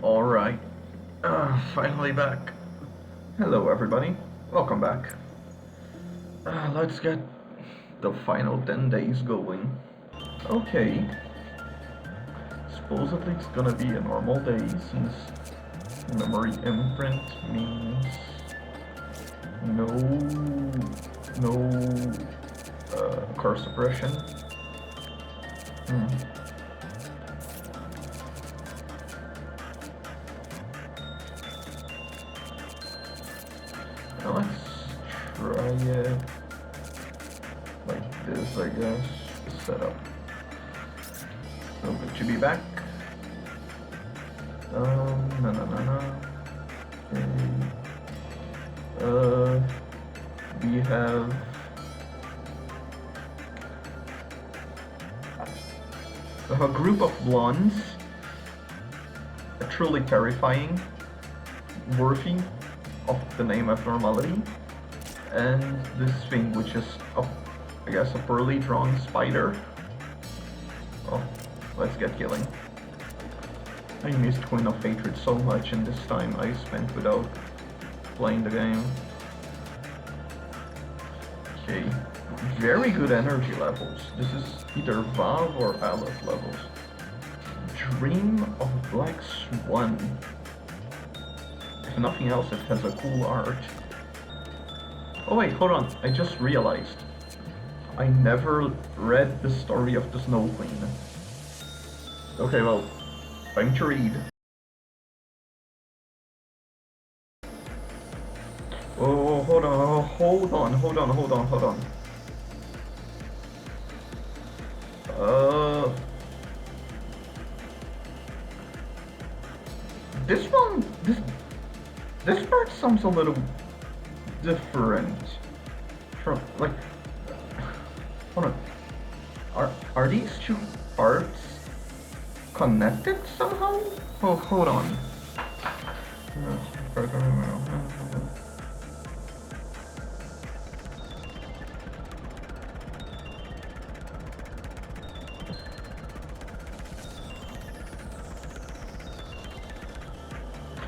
Alright, finally back. Hello everybody, welcome back. Let's get the final 10 days going. Okay, supposedly it's gonna be a normal day since memory imprint means no, car suppression. Now let's try it like this, I guess. Setup. So good to be back. No. Okay. We have a group of blondes, truly terrifying, worthy of the name abnormality, and this thing which is, I guess, a poorly drawn spider. Oh, let's get killing. I missed Queen of Hatred so much, and this time I spent without playing the game. Okay, very good energy levels. This is either Vav or Aleph levels. Dream of Black Swan. If nothing else, it has a cool art. Oh wait, hold on, I just realized. I never read the story of the Snow Queen. Okay, well, time to read. Oh, hold on. This part sounds a little different from, like, hold on. Are these two parts connected somehow? Oh, hold on.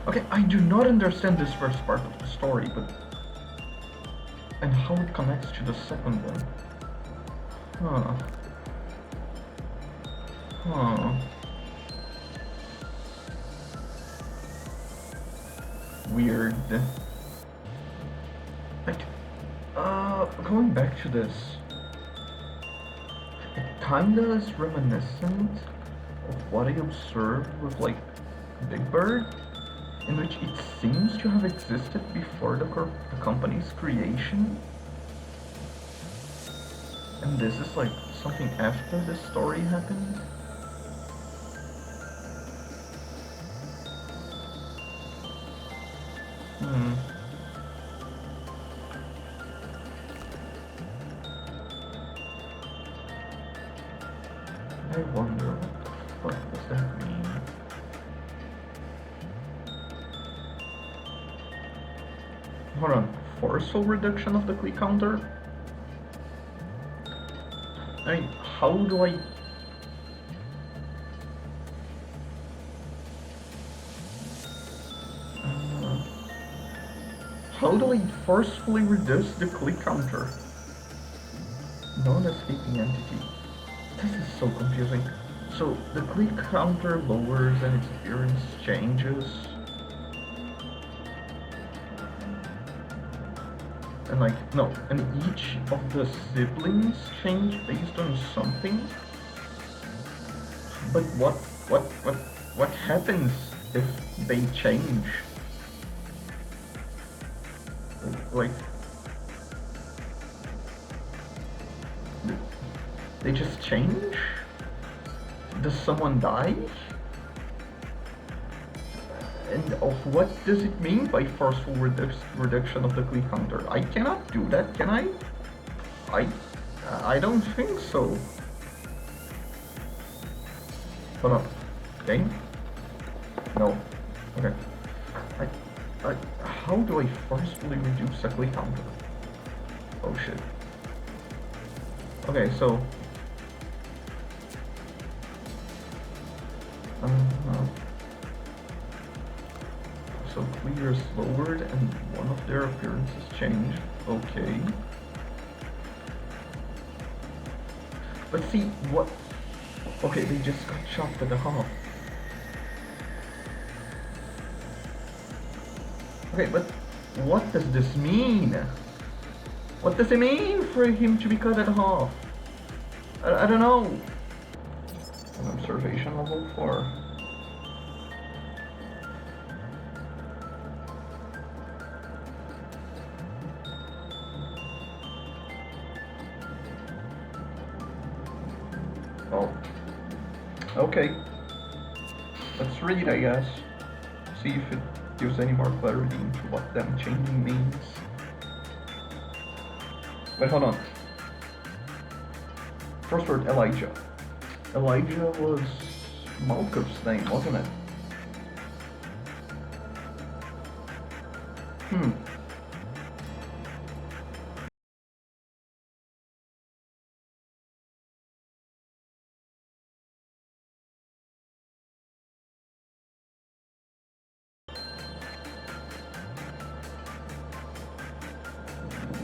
Okay, I do not understand this first part of the story, but... and how it connects to the second one. Weird. Like, going back to this... it kinda is reminiscent of what I observed with, like, Big Bird, in which it seems to have existed before the company's creation. And this is like something after this story happened. I wonder what the fuck does that mean? Hold on, forceful reduction of the click counter? I mean, how do I... how do I forcefully reduce the click counter? Non-escaping entity. This is so confusing. So, the click counter lowers and its appearance changes. And like, no, and each of the siblings change based on something. But what happens if they change? Like, they just change? Does someone die? And of what does it mean by forceful reduction of the click counter? I cannot do that, can I? I don't think so. Hold on. Game? No. Okay. How do I forcefully reduce a click counter? Oh shit. Okay, so... So clears lowered and one of their appearances changed. Okay. But see, what... Okay, they just got chopped at the half. Okay, but what does this mean? What does it mean for him to be cut at half? I don't know. An observation level 4. Oh. Okay. Let's read, I guess. See if it gives any more clarity into what them changing means. Wait, hold on. First word, Elijah. Elijah was Malkov's name, wasn't it?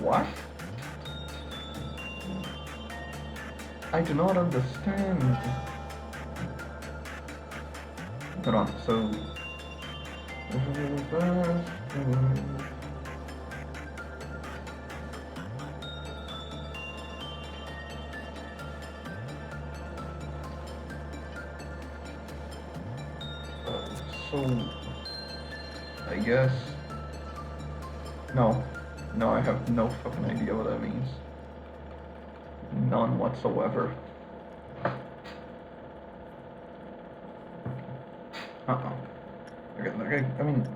What? I do not understand. Hold on, so... So... I guess... No. No, I have no fucking idea what that means. None whatsoever. Okay, I mean...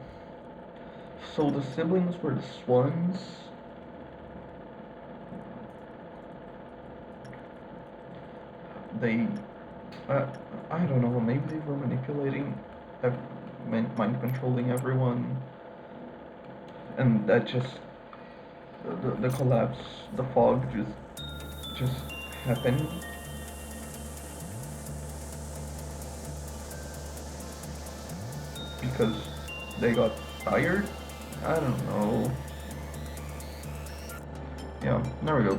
So the siblings were the Swans. They... I don't know, maybe they were manipulating... mind controlling everyone. And that just... The collapse, the fog just happened. Because they got tired? I don't know. Yeah, there we go.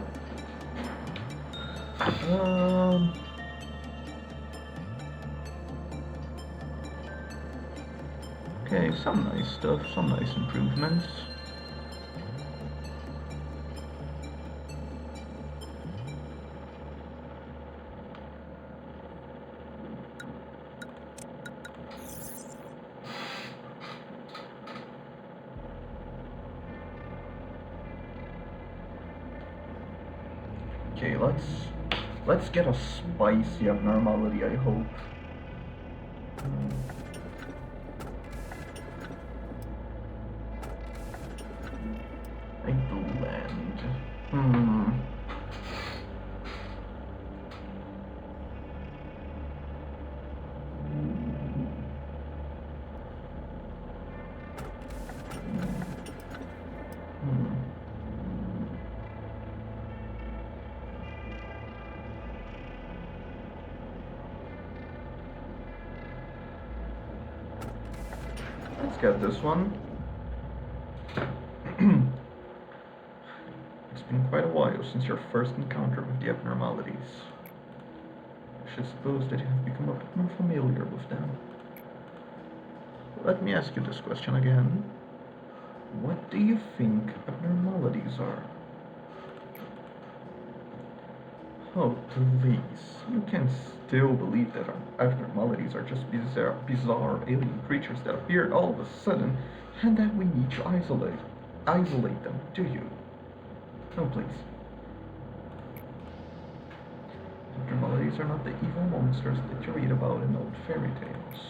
Okay, some nice stuff, some nice improvements. Okay, let's get a spicy abnormality, I hope. A blend. Let's get this one. It's been quite a while since your first encounter with the abnormalities. I should suppose that you have become a bit more familiar with them. Let me ask you this question again. What do you think abnormalities are? Oh, please. You can still believe that abnormalities are just bizarre alien creatures that appeared all of a sudden and that we need to isolate them, do you? No, please. Abnormalities are not the evil monsters that you read about in old fairy tales.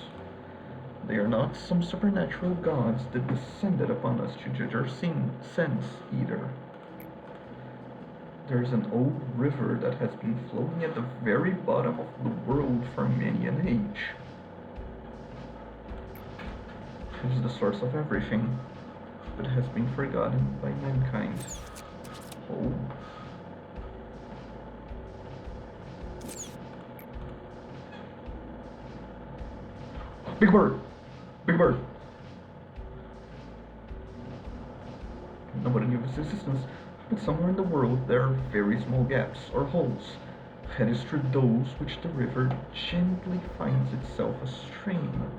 They are not some supernatural gods that descended upon us to judge our sins either. There's an old river that has been flowing at the very bottom of the world for many an age. It is the source of everything, but has been forgotten by mankind. Oh. Big bird! Big bird! its existence, but somewhere in the world there are very small gaps or holes. It is through those which the river gently finds itself a stream.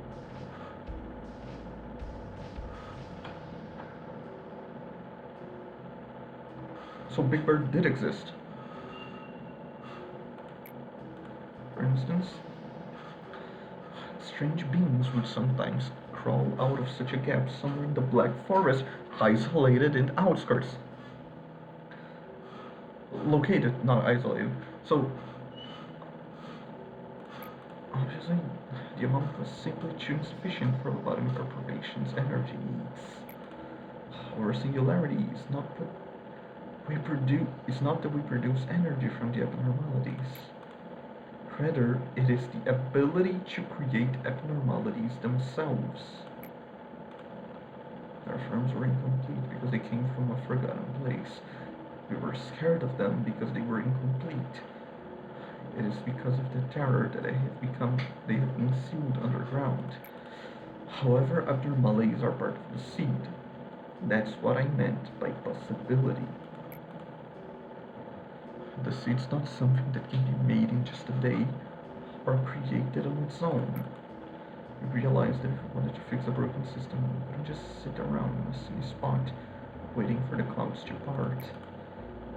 So Big Bird did exist. For instance, strange beings would sometimes crawl out of such a gap somewhere in the Black Forest, isolated in the outskirts. Located, not isolated. So, obviously, the amount was simply too insufficient for Lobotomy Corporation's energy needs. Our singularity is not that we produce energy from the abnormalities. Rather, it is the ability to create abnormalities themselves. Our firms were incomplete because they came from a forgotten place. We were scared of them because they were incomplete. It is because of the terror that they have been sealed underground. However, abnormalities are part of the seed. That's what I meant by possibility. The seed's not something that can be made in just a day or created on its own. We realized that if we wanted to fix a broken system, we couldn't just sit around in a sunny spot waiting for the clouds to part.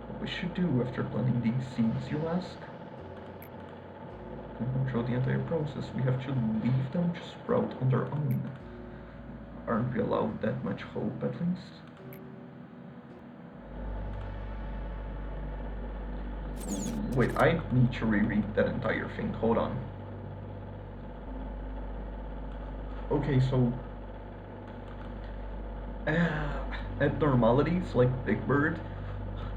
What we should do after planting these seeds, you ask? To control the entire process, we have to leave them to sprout on their own. Aren't we allowed that much hope, at least? Wait, I need to reread that entire thing. Hold on. Okay, so abnormalities like Big Bird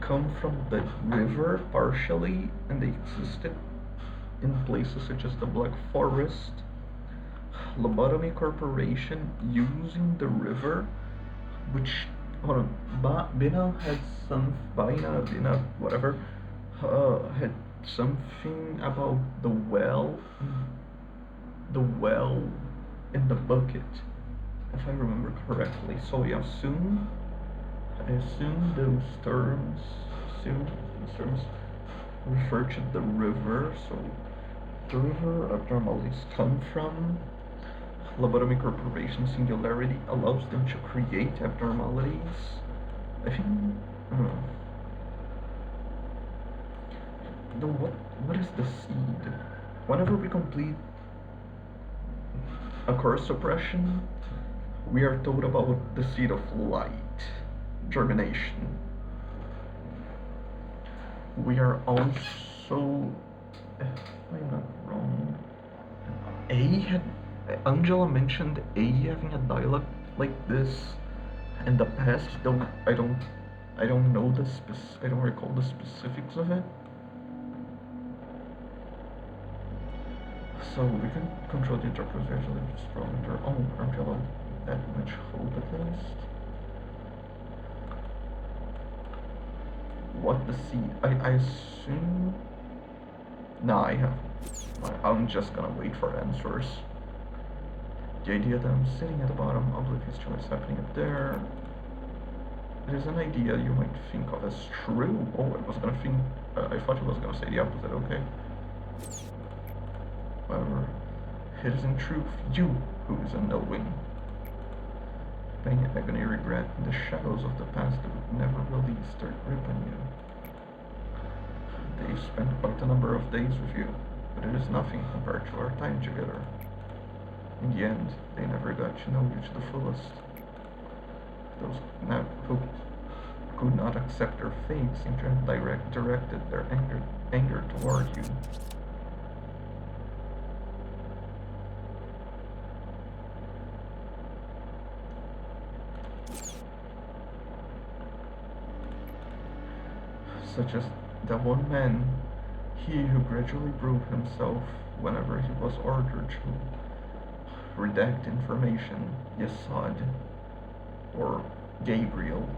come from the river partially, and they existed in places such as the Black Forest. Lobotomy Corporation using the river, which hold on, Bina had some Bina whatever had something about the well in the bucket, if I remember correctly. So yeah, I assume those terms refer to the river. So the river abnormalities come from. Lobotomy Corporation singularity allows them to create abnormalities. I think. What is the seed? Whenever we complete a course suppression, we are told about the seed of light, germination. We are also, if I'm not wrong, Angela mentioned A having a dialogue like this in the past, though I don't know I don't recall the specifics of it. So we can control the interpretation of just from their own. Aren't we allowed that much hope at least? What the seed? I assume. Nah, I'm just gonna wait for answers. The idea that I'm sitting at the bottom, oblivious to what's happening up there. There's an idea you might think of as true. Oh, I was gonna think. I thought you was gonna say the opposite. Okay. However, it is in truth you who is unknowing. Pain, agony, regret, and the shadows of the past that would never release their grip on you. They spent quite a number of days with you, but it is nothing compared to our time together. In the end, they never got to know you to the fullest. Those who could not accept their fate seem to have directed their anger toward you. Such as that one man, he who gradually proved himself whenever he was ordered to redact information, Yesod, or Gabriel.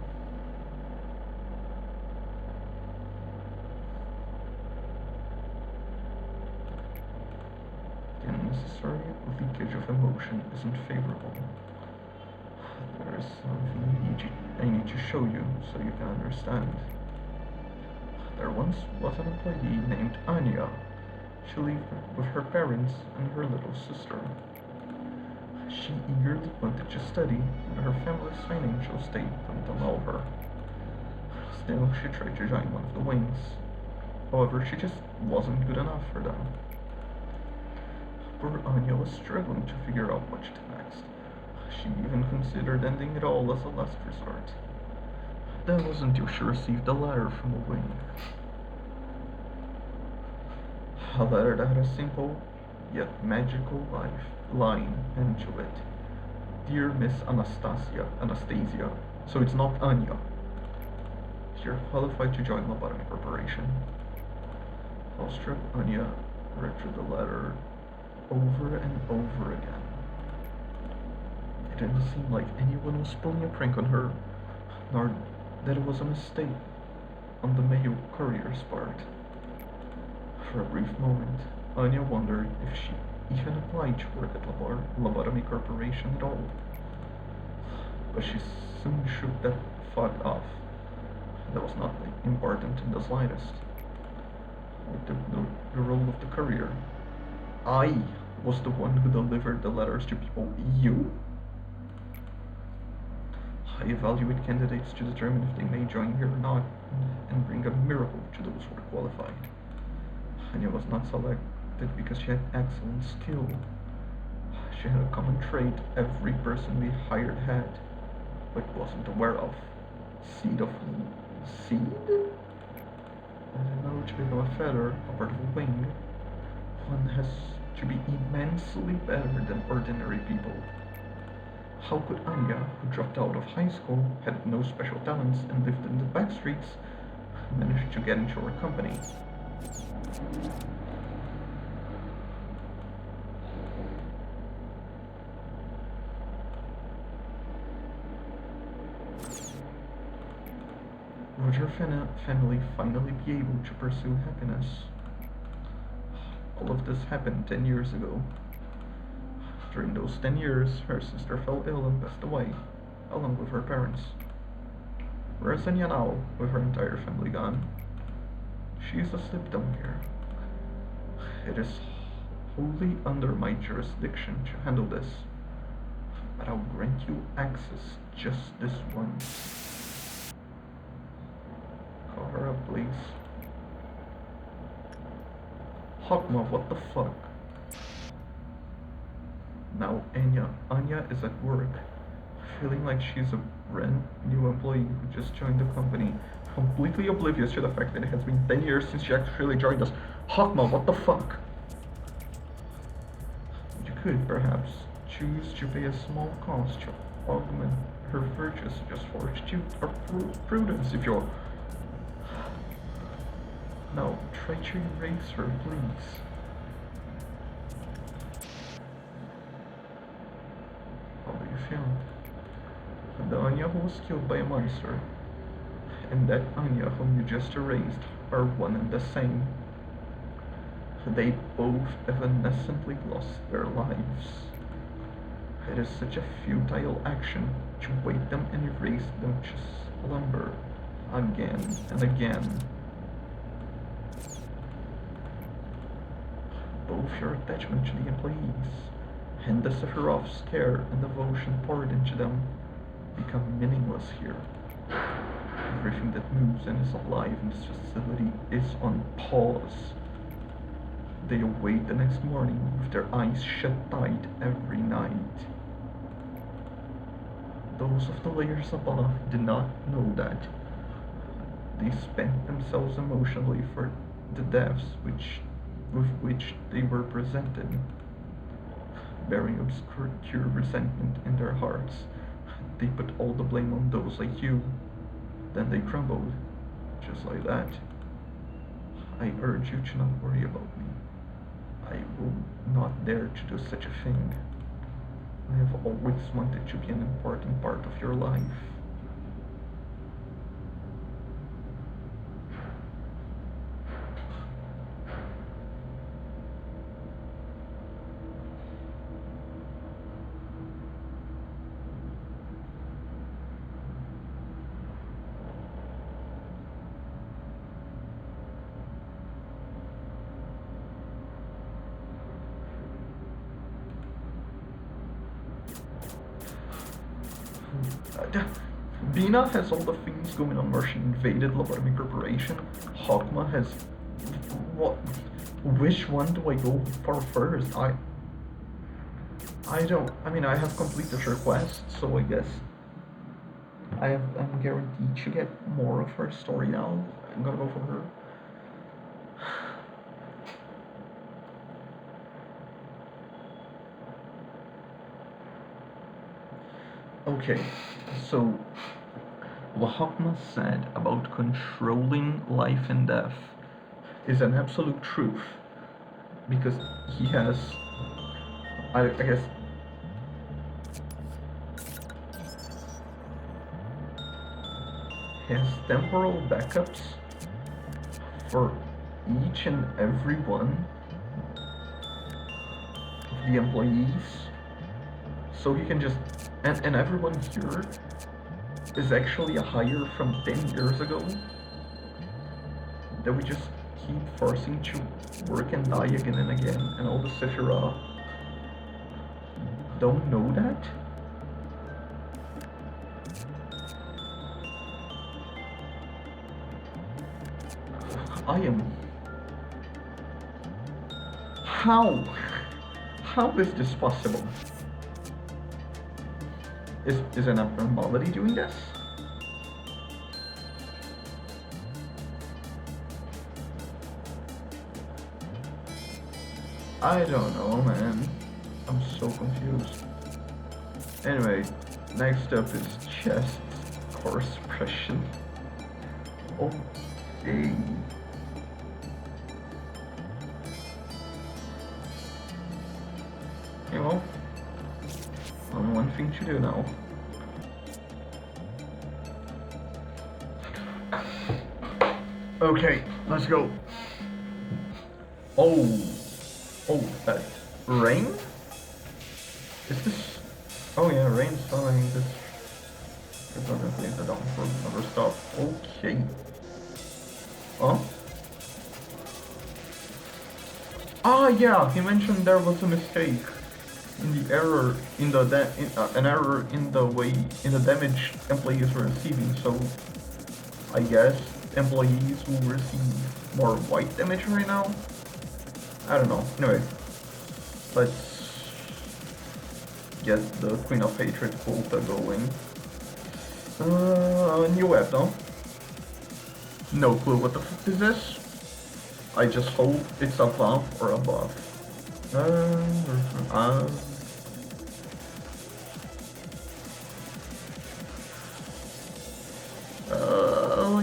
The unnecessary leakage of emotion isn't favorable. There is something I need to show you so you can understand. There once was an employee named Anya. She lived with her parents and her little sister. She eagerly wanted to study, but her family's financial state wouldn't allow her. Still, she tried to join one of the wings. However, she just wasn't good enough for them. Poor Anya was struggling to figure out what to do next. She even considered ending it all as a last resort. That was until she received a letter from the wing. A letter that had a simple, yet magical line into it. Dear Miss Anastasia, so it's not Anya. You're qualified to join Lobotomy Corporation. Awestruck Anya read through the letter over and over again. It didn't seem like anyone was pulling a prank on her, nor that it was a mistake on the mail courier's part. For a brief moment, Anya wondered if she even applied to work at Lobotomy Corporation at all. But she soon shook that thought off. That was not important in the slightest. I took the role of the courier. I was the one who delivered the letters to people. You? I evaluate candidates to determine if they may join here or not, and bring a miracle to those who are qualified. Anya was not selected because she had excellent skill. She had a common trait every person we hired had, but wasn't aware of. Seed of seed? In order to become a feather, a part of a wing, one has to be immensely better than ordinary people. How could Anya, who dropped out of high school, had no special talents, and lived in the back streets, manage to get into our company? Would her family finally be able to pursue happiness? All of this happened 10 years ago. During those 10 years, her sister fell ill and passed away, along with her parents. Where's Anya now, with her entire family gone? She is asleep down here. It is wholly under my jurisdiction to handle this, but I'll grant you access just this once. Call her up, please. Hawkma, what the fuck? Now Anya is at work, feeling like she's a brand new employee who just joined the company, completely oblivious to the fact that it has been 10 years since she actually joined us. Hawkma, what the fuck? You could, perhaps, choose to pay a small cost to augment her virtues, just fortitude or prudence if you're... Now, try to erase her, please. How do you feel? The Anya who was killed by a monster, and that Anya whom you just erased, are one and the same. They both evanescently lost their lives. It is such a futile action to wake them and erase them to slumber again and again. Both your attachment to the employees and the Sephiroth's care and devotion poured into them become meaningless here. Everything that moves and is alive in this facility is on pause. They awake the next morning with their eyes shut tight every night. Those of the layers above did not know that. They spent themselves emotionally for the deaths with which they were presented, bearing obscure resentment in their hearts. They put all the blame on those like you. Then they crumbled, just like that. I urge you to not worry about me. I will not dare to do such a thing. I have always wanted to be an important part of your life. Bina has all the things going on where she invaded Lobotomy Corporation. Hawkma has... What? Which one do I go for first? I don't... I mean, I have completed her quest, so I guess... I'm guaranteed to get more of her story now. I'm gonna go for her. Okay, so what Hawkman said about controlling life and death is an absolute truth, because he has, I guess, he has temporal backups for each and every one of the employees, so he can just, and everyone here is actually a hire from 10 years ago that we just keep forcing to work and die again and again, and all the Sephira don't know that? I am... How? How is this possible? Is an abnormality doing this? I don't know, man. I'm so confused. Anyway, next up is chest core suppression. Okay. Okay, well, only one thing to do now. Okay, let's go. Oh, rain? Is this? Oh yeah, rain's falling. This is not gonna leave the down for other stuff. Okay. Oh. Ah, yeah. He mentioned there was a mistake in the error in the an error in the way in the damage employees were receiving. So I guess employees will receive more white damage right now. I don't know. Anyway, let's get the Queen of Hatred quota going. New weapon. No clue what the fuck is this. I just hope it's above or above.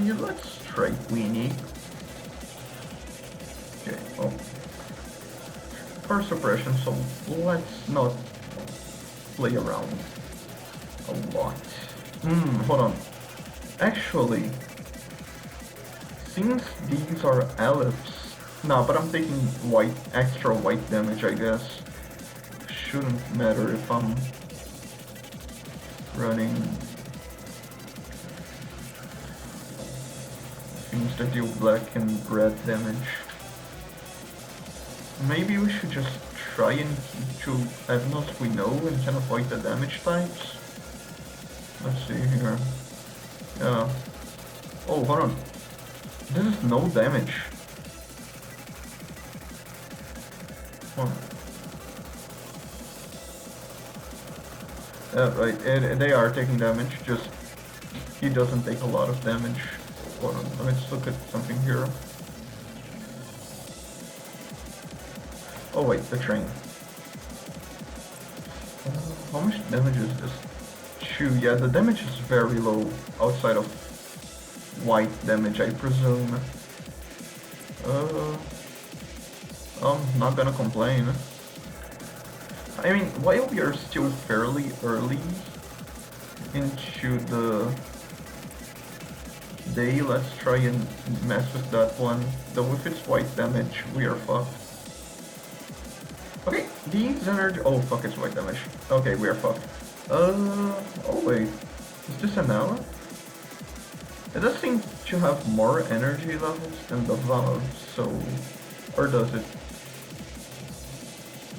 Yeah, let's try Queenie. Okay, well. First suppression, so let's not play around a lot. Hold on. Actually, since these are ellipses, nah, but I'm taking extra white damage, I guess. Shouldn't matter if I'm running things that deal black and red damage. Maybe we should just try and keep to Evnos we know and can avoid the damage types. Let's see here. Yeah. Oh, hold on. This is no damage. Hold on. Yeah, right. They are taking damage, just he doesn't take a lot of damage. Hold on, let's look at something here. Oh wait, the train. How much damage is this? Shoot, yeah, the damage is very low outside of white damage, I presume. I'm not gonna complain. I mean, while we are still fairly early into the day, let's try and mess with that one. Though if it's white damage, we are fucked. Okay, these energy... Oh, fuck, it's white damage. Okay, we are fucked. Oh wait. Is this an hour? It does seem to have more energy levels than the valve, so... Or does it?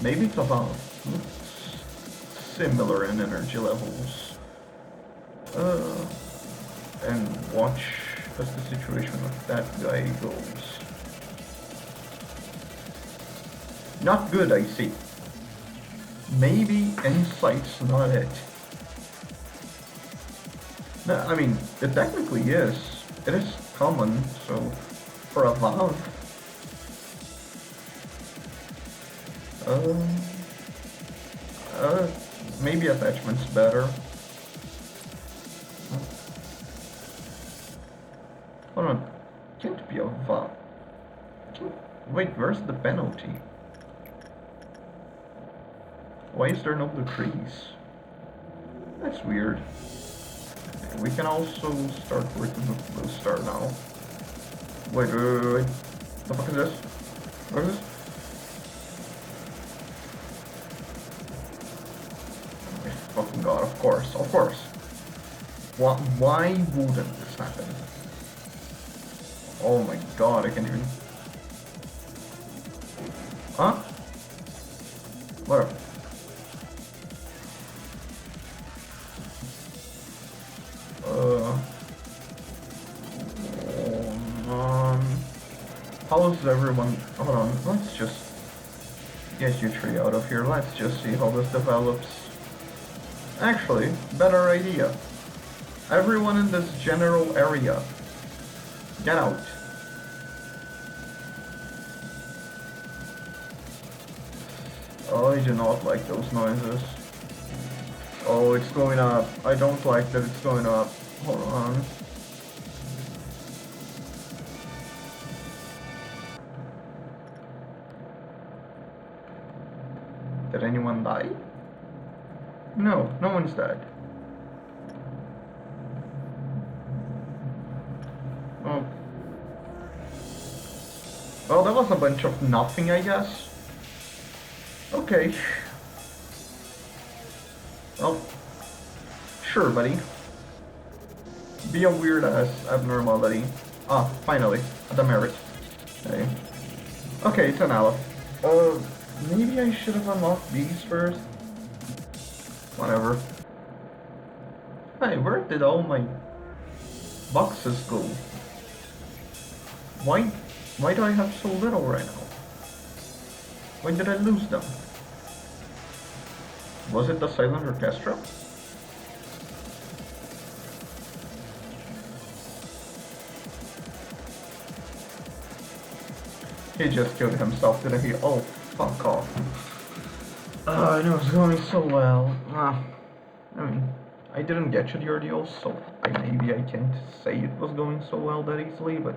Maybe it's a valve. Looks similar in energy levels. Uh, and watch as the situation of that guy goes. Not good, I see. Maybe insight's not it. No, I mean, it technically is. It is common, so for a valve. Maybe attachment's better. Hold on. Can't be a valve. Wait, where's the penalty? Why is there no decrease? That's weird. We can also start working with Blue Star now. Wait. The fuck is this? What is this? Oh my fucking god, of course. Why wouldn't this happen? Oh my god, I can't even... Huh? What? How's everyone? Hold on, let's just get you three out of here. Let's just see how this develops. Actually, better idea. Everyone in this general area, get out. Oh, I do not like those noises. Oh, it's going up. I don't like that it's going up. Hold on. Did anyone die? No, no one's dead. Oh. Well, that was a bunch of nothing, I guess. Okay. Well, sure, buddy. Be a weird-ass abnormality. Ah, finally, a demerit. Okay. Okay, it's an Aleph. Maybe I should have unlocked these first. Whatever. Hey, where did all my boxes go? Why do I have so little right now? Why did I lose them? Was it the silent orchestra? He just killed himself, didn't he? Oh, fuck off. I know it's going so well. I mean, I didn't get you the ordeal, so maybe I can't say it was going so well that easily, but...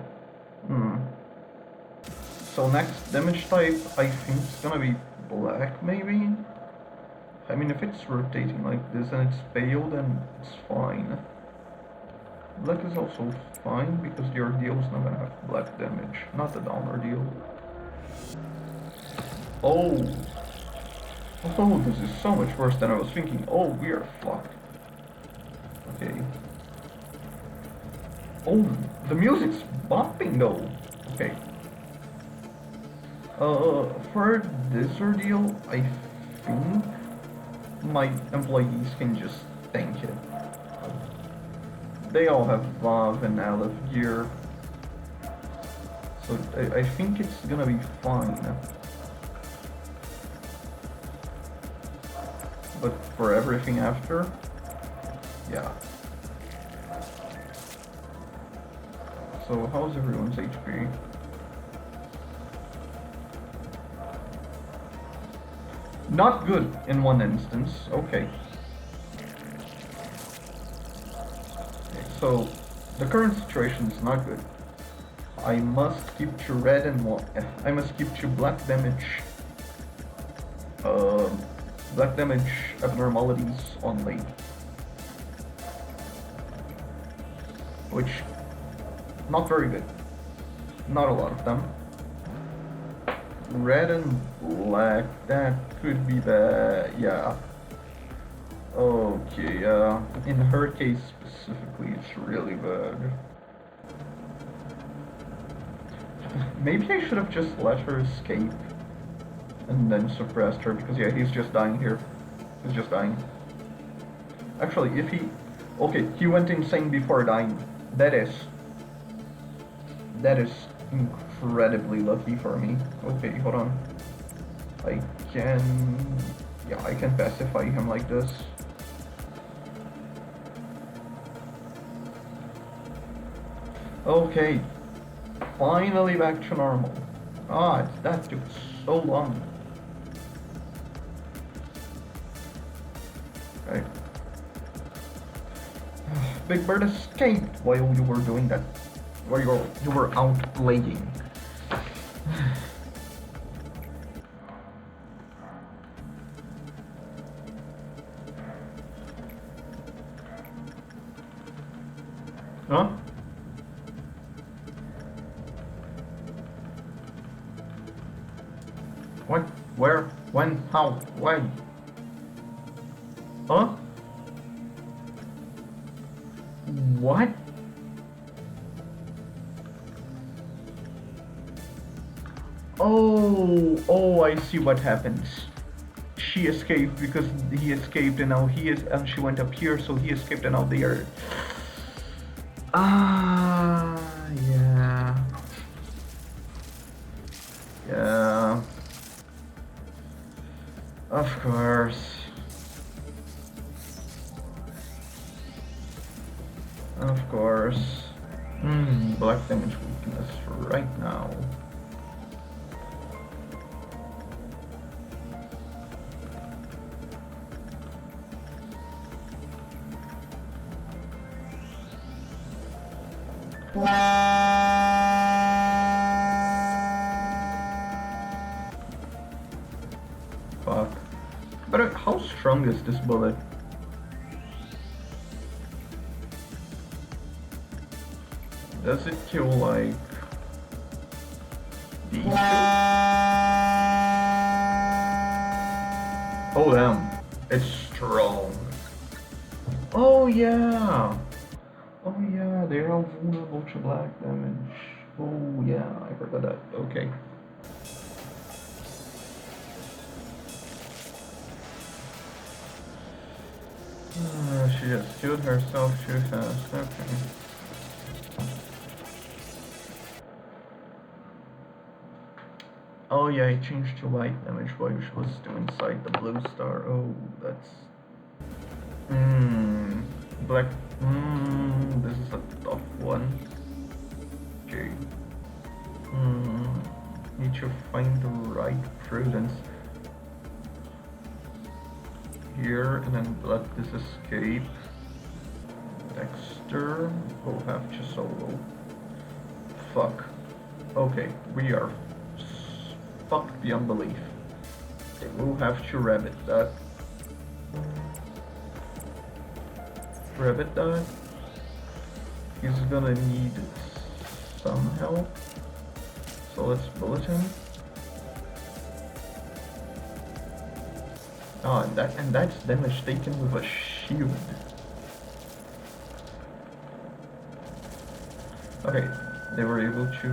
So next damage type, I think it's gonna be black, maybe? I mean, if it's rotating like this and it's pale, then it's fine. Black is also fine, because the ordeal is not gonna have black damage, not the down ordeal. Oh, this is so much worse than I was thinking. Oh, we are fucked. Okay. Oh, the music's bumping though. Okay. For this ordeal, I think my employees can just tank it. They all have Vav and Aleph gear. So I think it's gonna be fine. But for everything after, yeah. So how's everyone's HP? Not good in one instance, okay. So the current situation is not good. I must keep to red and I must keep to black damage. Black damage abnormalities only. Which, not very good. Not a lot of them. Red and black, that could be bad, yeah. Okay, in her case specifically, it's really bad. Maybe I should have just let her escape and then suppressed her, because yeah, he's just dying here. He's just dying. Actually, if he Okay, he went insane before dying. That is incredibly lucky for me. Okay, hold on. I can... Yeah, I can pacify him like this. Okay, finally back to normal. Ah, that took so long. Okay. Big Bird escaped while you were doing that. While you were out playing. Huh? What? Where? When? How? Why? Huh? What? Oh, I see what happens. She escaped because he escaped, and now he is, and she went up here, so he escaped, and now they are. Ah, yeah. Yeah. Of course. Of course. Black damage weakness right now. Fuck. But how strong is this bullet? Does it kill like these two? Oh damn, it's strong. Oh yeah. Oh yeah, they're all vulnerable to black damage. Oh yeah, I forgot that. Okay. She just killed herself too fast. Okay. Oh yeah, I changed to white damage while she was still inside the blue star. Oh, that's... Black... this is a tough one. Okay. Need to find the right prudence. Here, and then let this escape. Dexter will have to solo. Fuck. Okay, we are fucked beyond belief. Okay, we'll have to rabbit that. Rabbit that. He's gonna need some help. So let's bullet him. Oh, and that's damage taken with a shield. Okay, they were able to...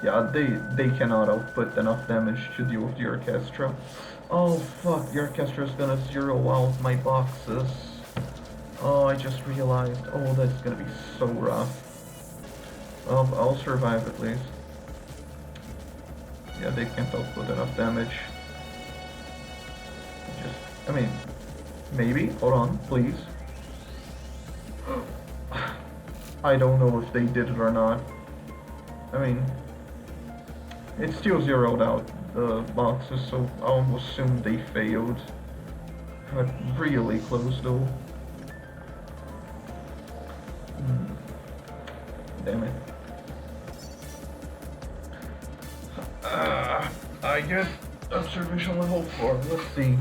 Yeah, they cannot output enough damage to deal with the orchestra. Oh fuck, the orchestra is gonna zero out my boxes. Oh, I just realized. Oh, that's gonna be so rough. Well, I'll survive at least. Yeah, they can't output enough damage. I mean, maybe. Hold on, please. I don't know if they did it or not. I mean, it still zeroed out the boxes, so I almost assume they failed. But really close though. Damn it. I get observation level 4. Let's see.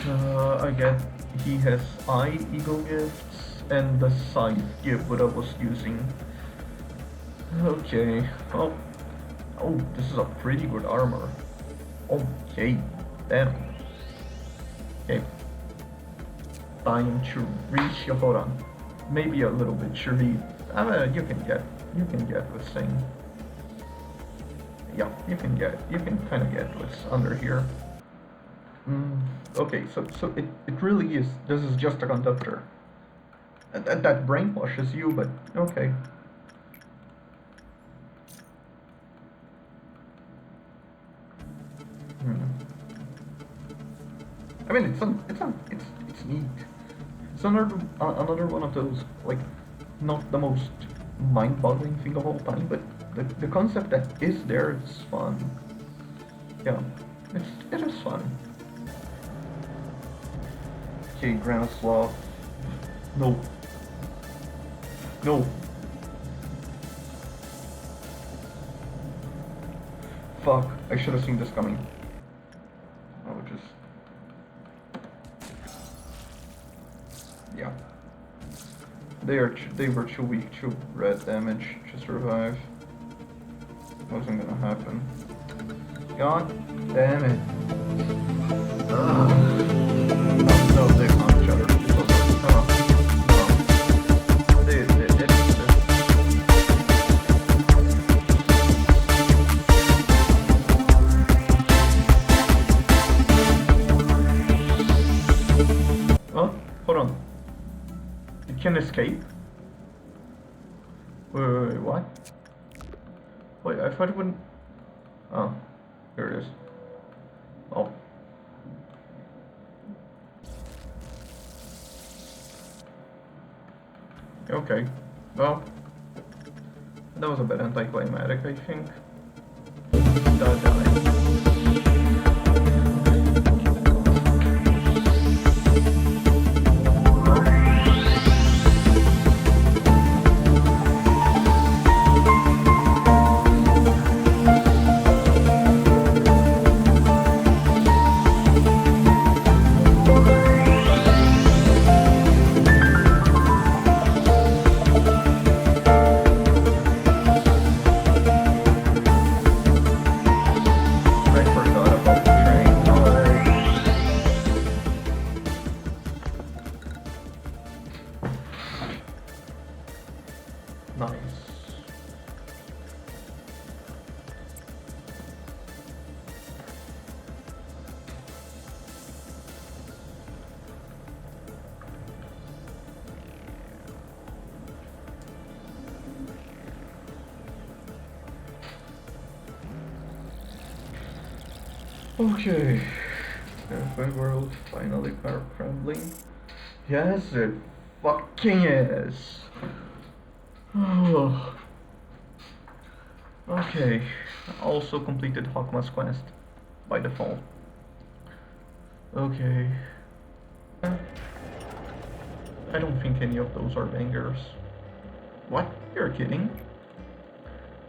I get he has eye eagle gifts and the scythe gift what I was using. Okay. Oh, this is a pretty good armor. Okay, damn. Okay. Time to reach. Hold on. Maybe a little bit. Surely, you can get what's saying. Yeah, you can kind of get what's under here. Okay, so it really is. This is just a conductor. That brainwashes you, but okay. Hmm. I mean, it's neat. It's another one of those, like, not the most mind-boggling thing of all time, but the concept that is there is fun. Yeah, it is fun. Okay, Granislav. No. No. Fuck, I should have seen this coming. I would just... Yeah. They were too weak to red damage to survive. Wasn't gonna happen. God damn it. Ugh. No, they found each other. No. Oh, hold on. It can escape? Wait, what? Wait, I thought it wouldn't... Oh, here it is. Oh. Okay. Well, that was a bit anticlimactic, I think. Die. Nice. Okay. My world finally power crumbling. Yes, it fucking is. Oh. Okay. Also completed Hawkman's quest by default. Okay. I don't think any of those are bangers. What? You're kidding?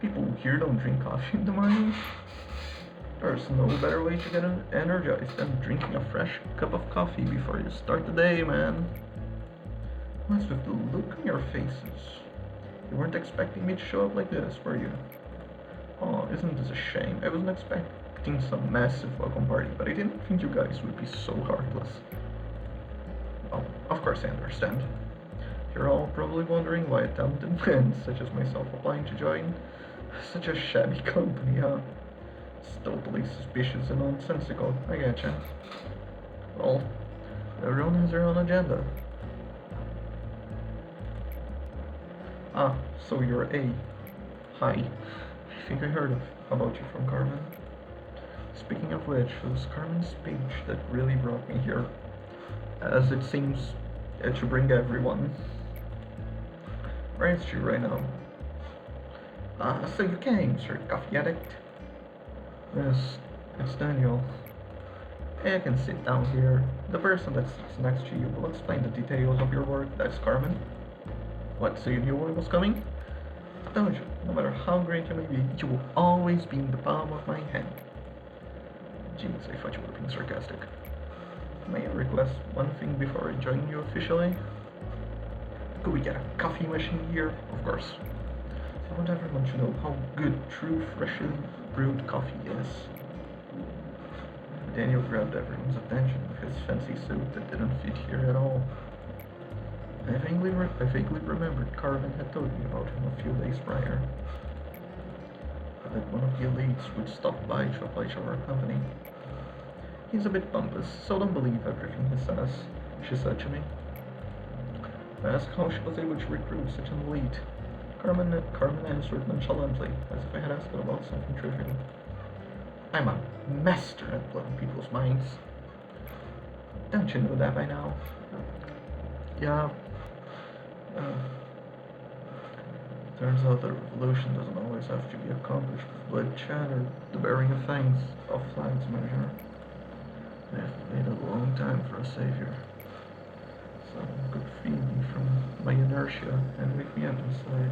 People here don't drink coffee in the morning? There's no better way to get energized than drinking a fresh cup of coffee before you start the day, man. What's with the look on your faces? You weren't expecting me to show up like this, were you? Oh, isn't this a shame? I wasn't expecting some massive welcome party, but I didn't think you guys would be so heartless. Oh, of course I understand. You're all probably wondering why a talented man such as myself applying to join such a shabby company, huh? It's totally suspicious and nonsensical, I getcha. Well, everyone has their own agenda. Ah, so you're A. Hi. I think I heard about you from Carmen. Speaking of which, it was Carmen's speech that really brought me here, as it seems to bring everyone. Where is she right now? So you came, sir coffee addict? Yes, it's Daniel. I can sit down here. The person that sits next to you will explain the details of your work. That's Carmen. What, so you knew I was coming? Don't you? No matter how great you may be, you will always be in the palm of my hand. Jeez, I thought you were being sarcastic. May I request one thing before I join you officially? Could we get a coffee machine here? Of course. I want everyone to know how good true freshly brewed coffee is. Daniel grabbed everyone's attention with his fancy suit that didn't fit here at all. I vaguely remembered Carmen had told me about him a few days prior. That one of the elites would stop by to apply to our company. He's a bit pompous, so don't believe everything he says, she said to me. I asked how she was able to recruit such an elite. Carmen answered nonchalantly, as if I had asked about something trivial. I'm a master at blowing people's minds. Don't you know that by now? Yeah. Uh, Turns out that revolution doesn't always have to be accomplished with bloodshed or the bearing of flags measure. I have waited a long time for a savior. Someone could free me from my inertia and wake me up inside.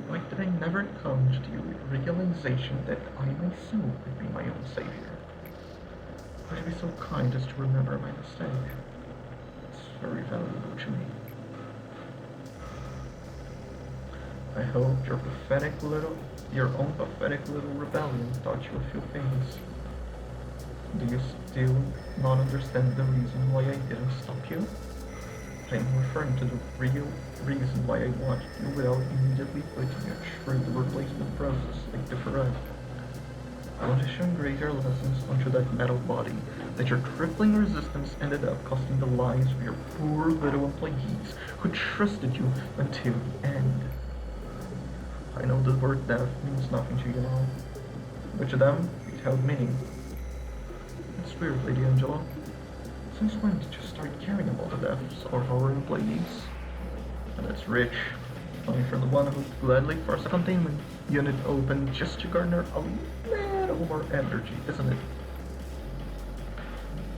Why did I never come to the realization that I myself could be my own savior? Would you be so kind as to remember my mistake? It's very valuable to me. I hope your own pathetic little rebellion taught you a few things. Do you still not understand the reason why I didn't stop you? I'm referring to the real reason why I watched you without immediately putting you through the replacement process like the Ferret. I want to shine greater lessons onto that metal body, that your crippling resistance ended up costing the lives of your poor little employees who trusted you until the end. I know the word death means nothing to you now, but to them, it held meaning. It's weird, Lady Angela. Since when did you start caring about the deaths of our employees? And that's rich, coming from the one who gladly forced a containment unit open just to garner a little more energy, isn't it?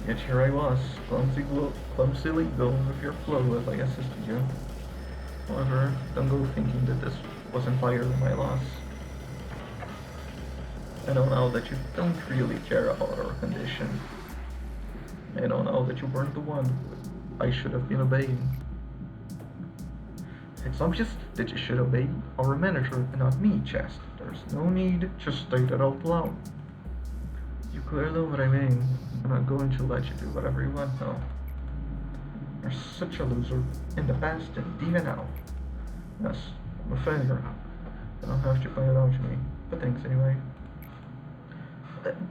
Yet here I was, clumsily going with your flow as I assisted you. However, don't go thinking that this was entirely my loss. I know now that you don't really care about our condition. I know now that you weren't the one I should have been obeying. It's obvious that you should obey our manager and not me, Chest. There's no need to state it out loud. You clearly know what I mean. I'm not going to let you do whatever you want now. You're such a loser in the past and even now. Yes, I'm a failure. You don't have to point it out to me, but thanks anyway.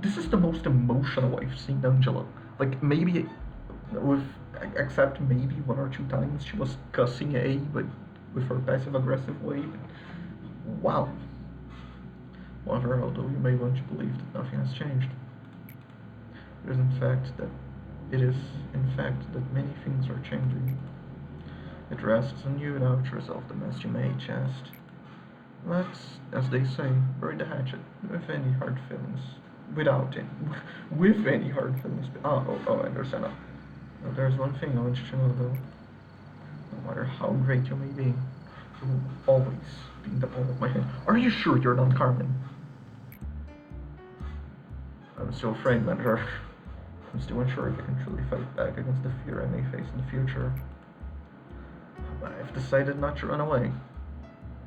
This is the most emotional I've seen Angela. Like, maybe except maybe one or two times she was cussing A, but with her passive-aggressive way. Wow. However, although you may want to believe that nothing has changed, it is in fact that many things are changing. It rests on you now to resolve the mess you made, Chest. Let's, as they say, bury the hatchet with any hard feelings. With any hard feelings. I understand now. Now, there's one thing I want you to know, though. No matter how great you may be, you will always be in the palm of my hand. Are you sure you're not Carmen? I'm still afraid, Manager. I'm still unsure if I can truly fight back against the fear I may face in the future. But I've decided not to run away,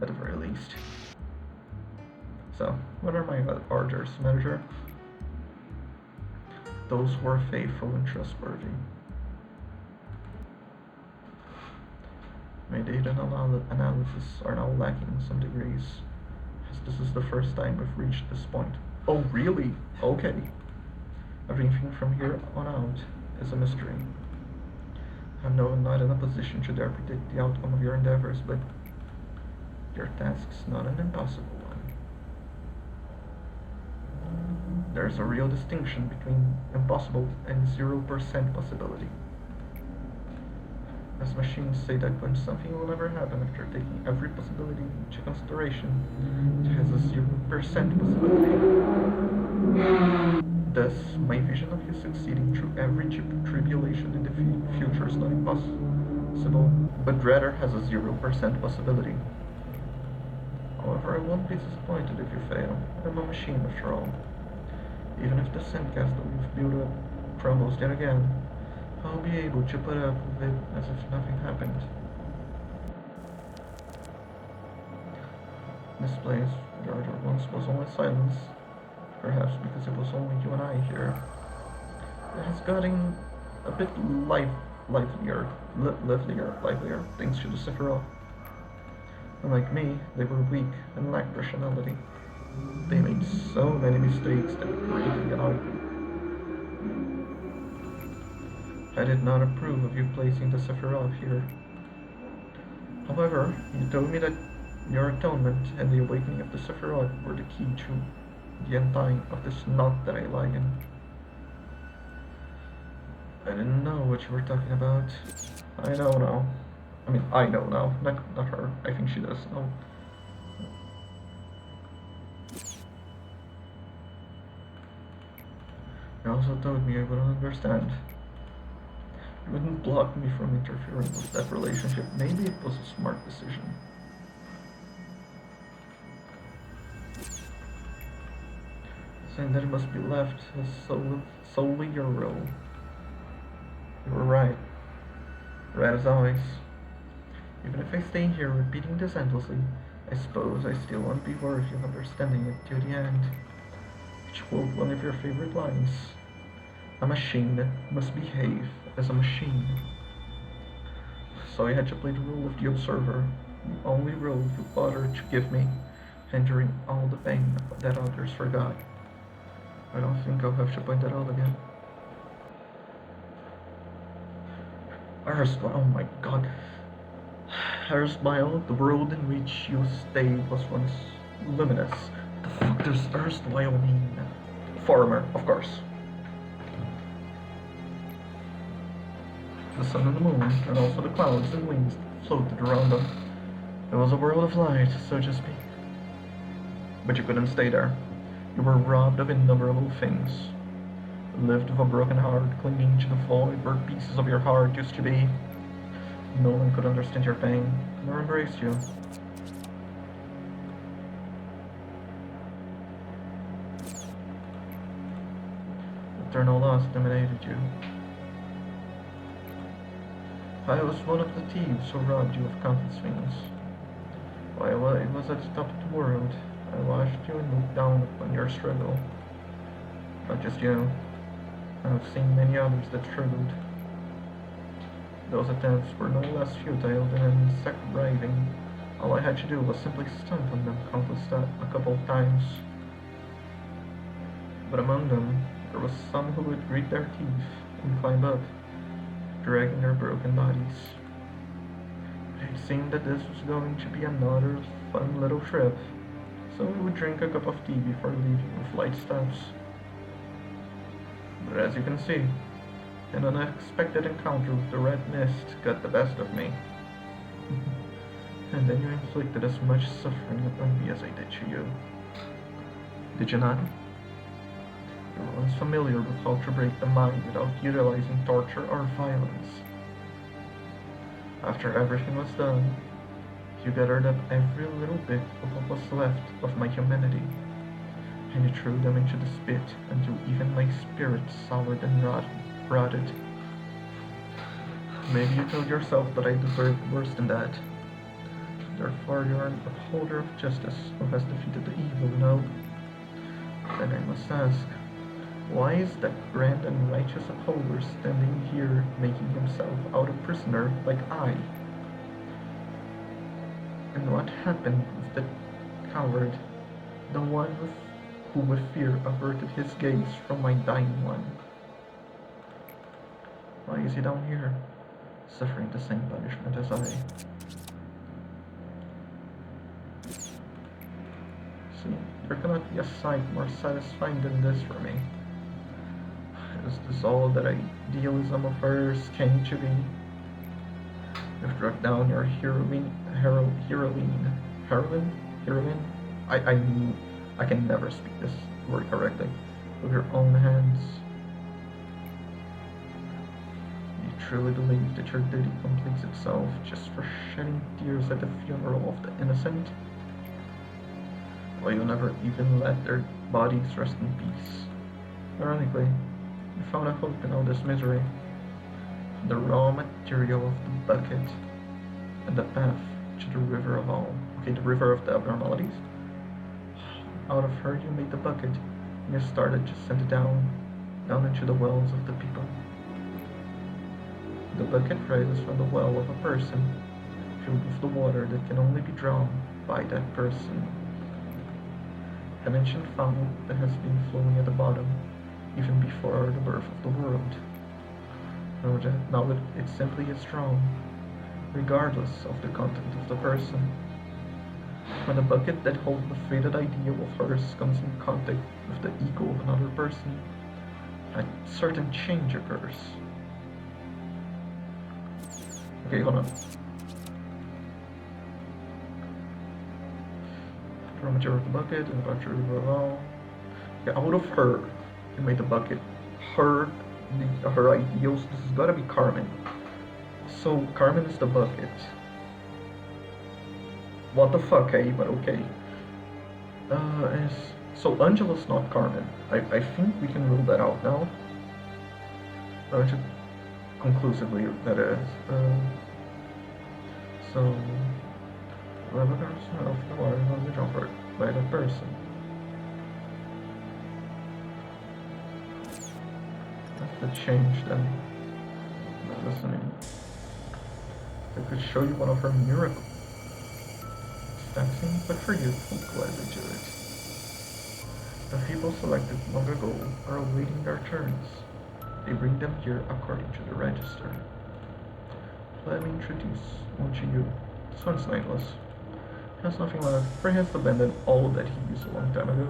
at the very least. So, what are my orders, Manager? Those who are faithful and trustworthy. My data analysis are now lacking in some degrees, as this is the first time we've reached this point. Oh, really? Okay. Everything from here on out is a mystery. I'm not in a position to dare predict the outcome of your endeavors, but your task's not an impossible one. There's a real distinction between impossible and 0% possibility. As machines say that when something will never happen after taking every possibility into consideration, it has a 0% possibility. Thus, my vision of you succeeding through every tribulation in the future is not impossible, but rather has a 0% possibility. However, I won't be disappointed if you fail. I'm a machine after all. Even if the sandcastle we've built up crumbles yet again, I'll be able to put up with it as if nothing happened. This place, where there once was only silence, perhaps because it was only you and I here, it has gotten a bit livelier, thanks to the Sephiroth. Unlike me, they were weak and lacked rationality. They made so many mistakes that greatly annoyed me. I did not approve of you placing the Sephiroth here. However, you told me that your atonement and the awakening of the Sephiroth were the key to the untying of this knot that I lie in. I didn't know what you were talking about. I know now. I mean, I know now. Not her. I think she does know. You also told me I wouldn't understand. You wouldn't block me from interfering with that relationship. Maybe it was a smart decision. Saying that it must be left as solely your role. You were right. Right as always. Even if I stay here repeating this endlessly, I suppose I still won't be worthy of understanding it to the end. To quote one of your favorite lines, a machine must behave as a machine. So I had to play the role of the observer, the only role you bothered to give me, enduring all the pain that others forgot. I don't think I'll have to point that out again. Erstwhile, oh my god. Erstwhile, the world in which you stayed was once luminous. The fuck does erstwhile mean? Former, of course. The sun and the moon, and also the clouds and winds that floated around them. It was a world of light, so to speak. But you couldn't stay there. You were robbed of innumerable things. You lived with a broken heart, clinging to the void where pieces of your heart used to be. No one could understand your pain, nor embrace you. Eternal loss dominated you. I was one of the thieves who robbed you of countless things. While I was at the top of the world, I watched you and looked down upon your struggle. Not just you. I have seen many others that struggled. Those attempts were no less futile than an insect writhing. All I had to do was simply stomp on them a couple of times. But among them, there was some who would grit their teeth and climb up, dragging their broken bodies. It seemed that this was going to be another fun little trip, so we would drink a cup of tea before leaving with light steps. But as you can see, an unexpected encounter with the red mist got the best of me. And then you inflicted as much suffering upon me as I did to you. Did you not? You were once familiar with how to break the mind without utilizing torture or violence. After everything was done, you gathered up every little bit of what was left of my humanity, and you threw them into the spit until even my spirit soured and rotted. Maybe you told yourself that I deserved worse than that. Therefore you are an upholder of justice who has defeated the evil, no? Then I must ask, why is that grand and righteous upholder standing here making himself out a prisoner like I? And what happened with the coward, the one who with fear averted his gaze from my dying one? Why is he down here, suffering the same punishment as I? See, there cannot be a sight more satisfying than this for me. Is this all that idealism of hers came to be? You've dragged down your heroine. I can never speak this word correctly. With your own hands. You truly believe that your duty completes itself just for shedding tears at the funeral of the innocent? Or you never even let their bodies rest in peace? Ironically, you found a hope in all this misery. The raw material of the bucket and the path to the river of all. Okay, the river of the abnormalities. Out of her you made the bucket, and you started to send it down into the wells of the people. The bucket rises from the well of a person, filled with the water that can only be drawn by that person. An ancient fountain that has been flowing at the bottom, even before the birth of the world. Now that it's simply as strong, regardless of the content of the person. When a bucket that holds the faded ideal of hers comes in contact with the ego of another person, a certain change occurs. Okay, hold on. Raw material of the bucket and the bucket of yeah, out of her, you made the bucket. Her ideals. This has got to be Carmen. So Carmen is the bucket. What the fuck, eh? But okay. So Angela's not Carmen. I think we can rule that out now. Conclusively, that is. So, whoever comes off the water has a jumper by that person. That's the change then. Not listening. I could show you one of her miracles. Taxing, but for you, we'll gladly do it. The people selected long ago are awaiting their turns. They bring them here according to the register. Let me introduce, won't you? This one's nameless. He has nothing left, for he has abandoned all that he used a long time ago.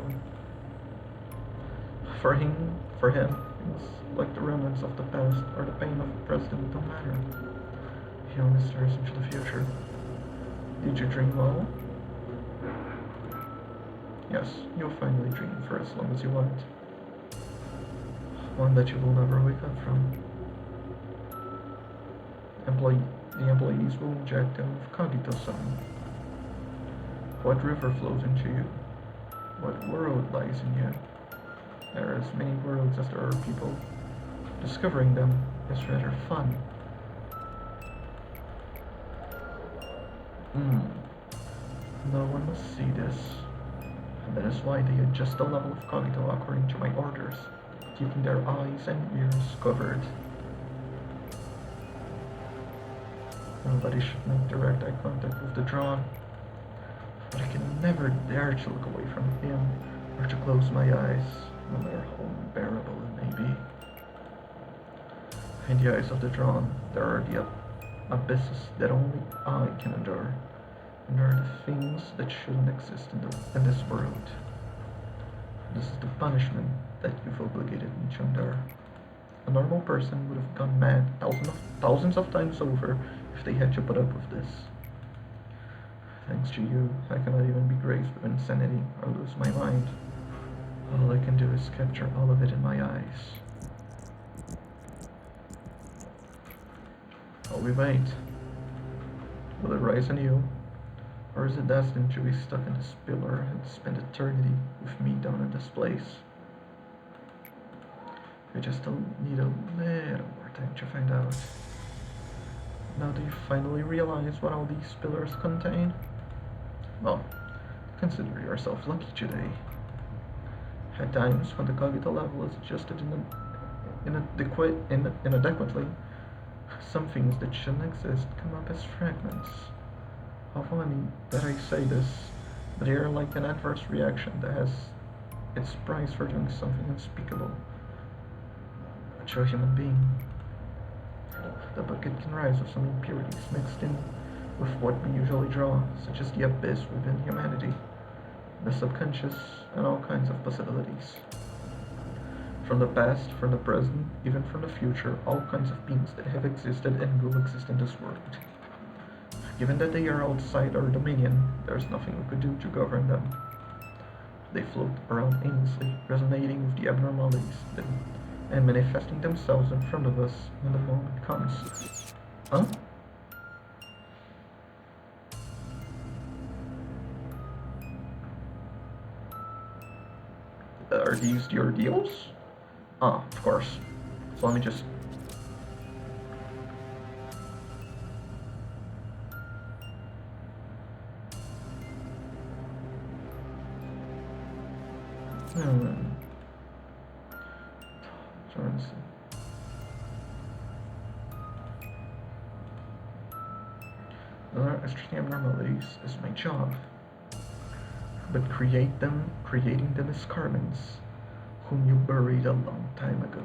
For him, it's like the remnants of the past or the pain of the present, it don't matter. He only stares into the future. Did you dream well? Yes, you'll finally dream for as long as you want. One that you will never wake up from. The employees will inject them with cogito-san. What river flows into you? What world lies in you? There are as many worlds as there are people. Discovering them is rather fun. No one must see this. And that is why they adjust the level of cogito according to my orders, keeping their eyes and ears covered. Nobody should make direct eye contact with the drawn, but I can never dare to look away from him or to close my eyes, no matter how unbearable it may be. In the eyes of the drawn, there are the abysses that only I can endure, and there are the things that shouldn't exist in this world. This is the punishment that you've obligated me to endure. A normal person would have gone mad thousands of times over if they had to put up with this. Thanks to you, I cannot even be graced with insanity or lose my mind. All I can do is capture all of it in my eyes. While we wait, will it rise anew? Or is it destined to be stuck in this pillar and spend eternity with me down in this place? We just need a little more time to find out. Now do you finally realize what all these pillars contain? Well, consider yourself lucky today. At times, when the cogito level is adjusted inadequately, some things that shouldn't exist come up as fragments. How funny that I say this, but they are like an adverse reaction that has its price for doing something unspeakable. But to a human being, the bucket can rise with some impurities mixed in with what we usually draw, such as the abyss within humanity, the subconscious, and all kinds of possibilities. From the past, from the present, even from the future, all kinds of beings that have existed and will exist in this world. Given that they are outside our dominion, there is nothing we could do to govern them. They float around aimlessly, resonating with the abnormalities and manifesting themselves in front of us when the moment comes. Huh? Are these the ordeals? Ah, of course. So let me just... Trying to see. Extreme abnormalities is my job. But creating them is Carmen's, whom you buried a long time ago.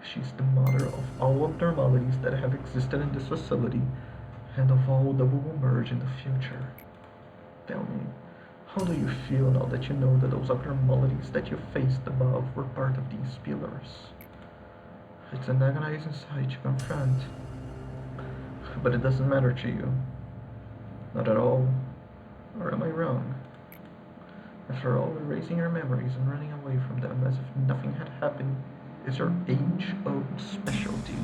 She's the mother of all abnormalities that have existed in this facility and of all that will emerge in the future. Tell me, how do you feel now that you know that those abnormalities that you faced above were part of these pillars? It's an agonizing sight to confront, but it doesn't matter to you. Not at all. Or am I wrong? After all, erasing your memories and running away from them as if nothing had happened is your age-old specialty.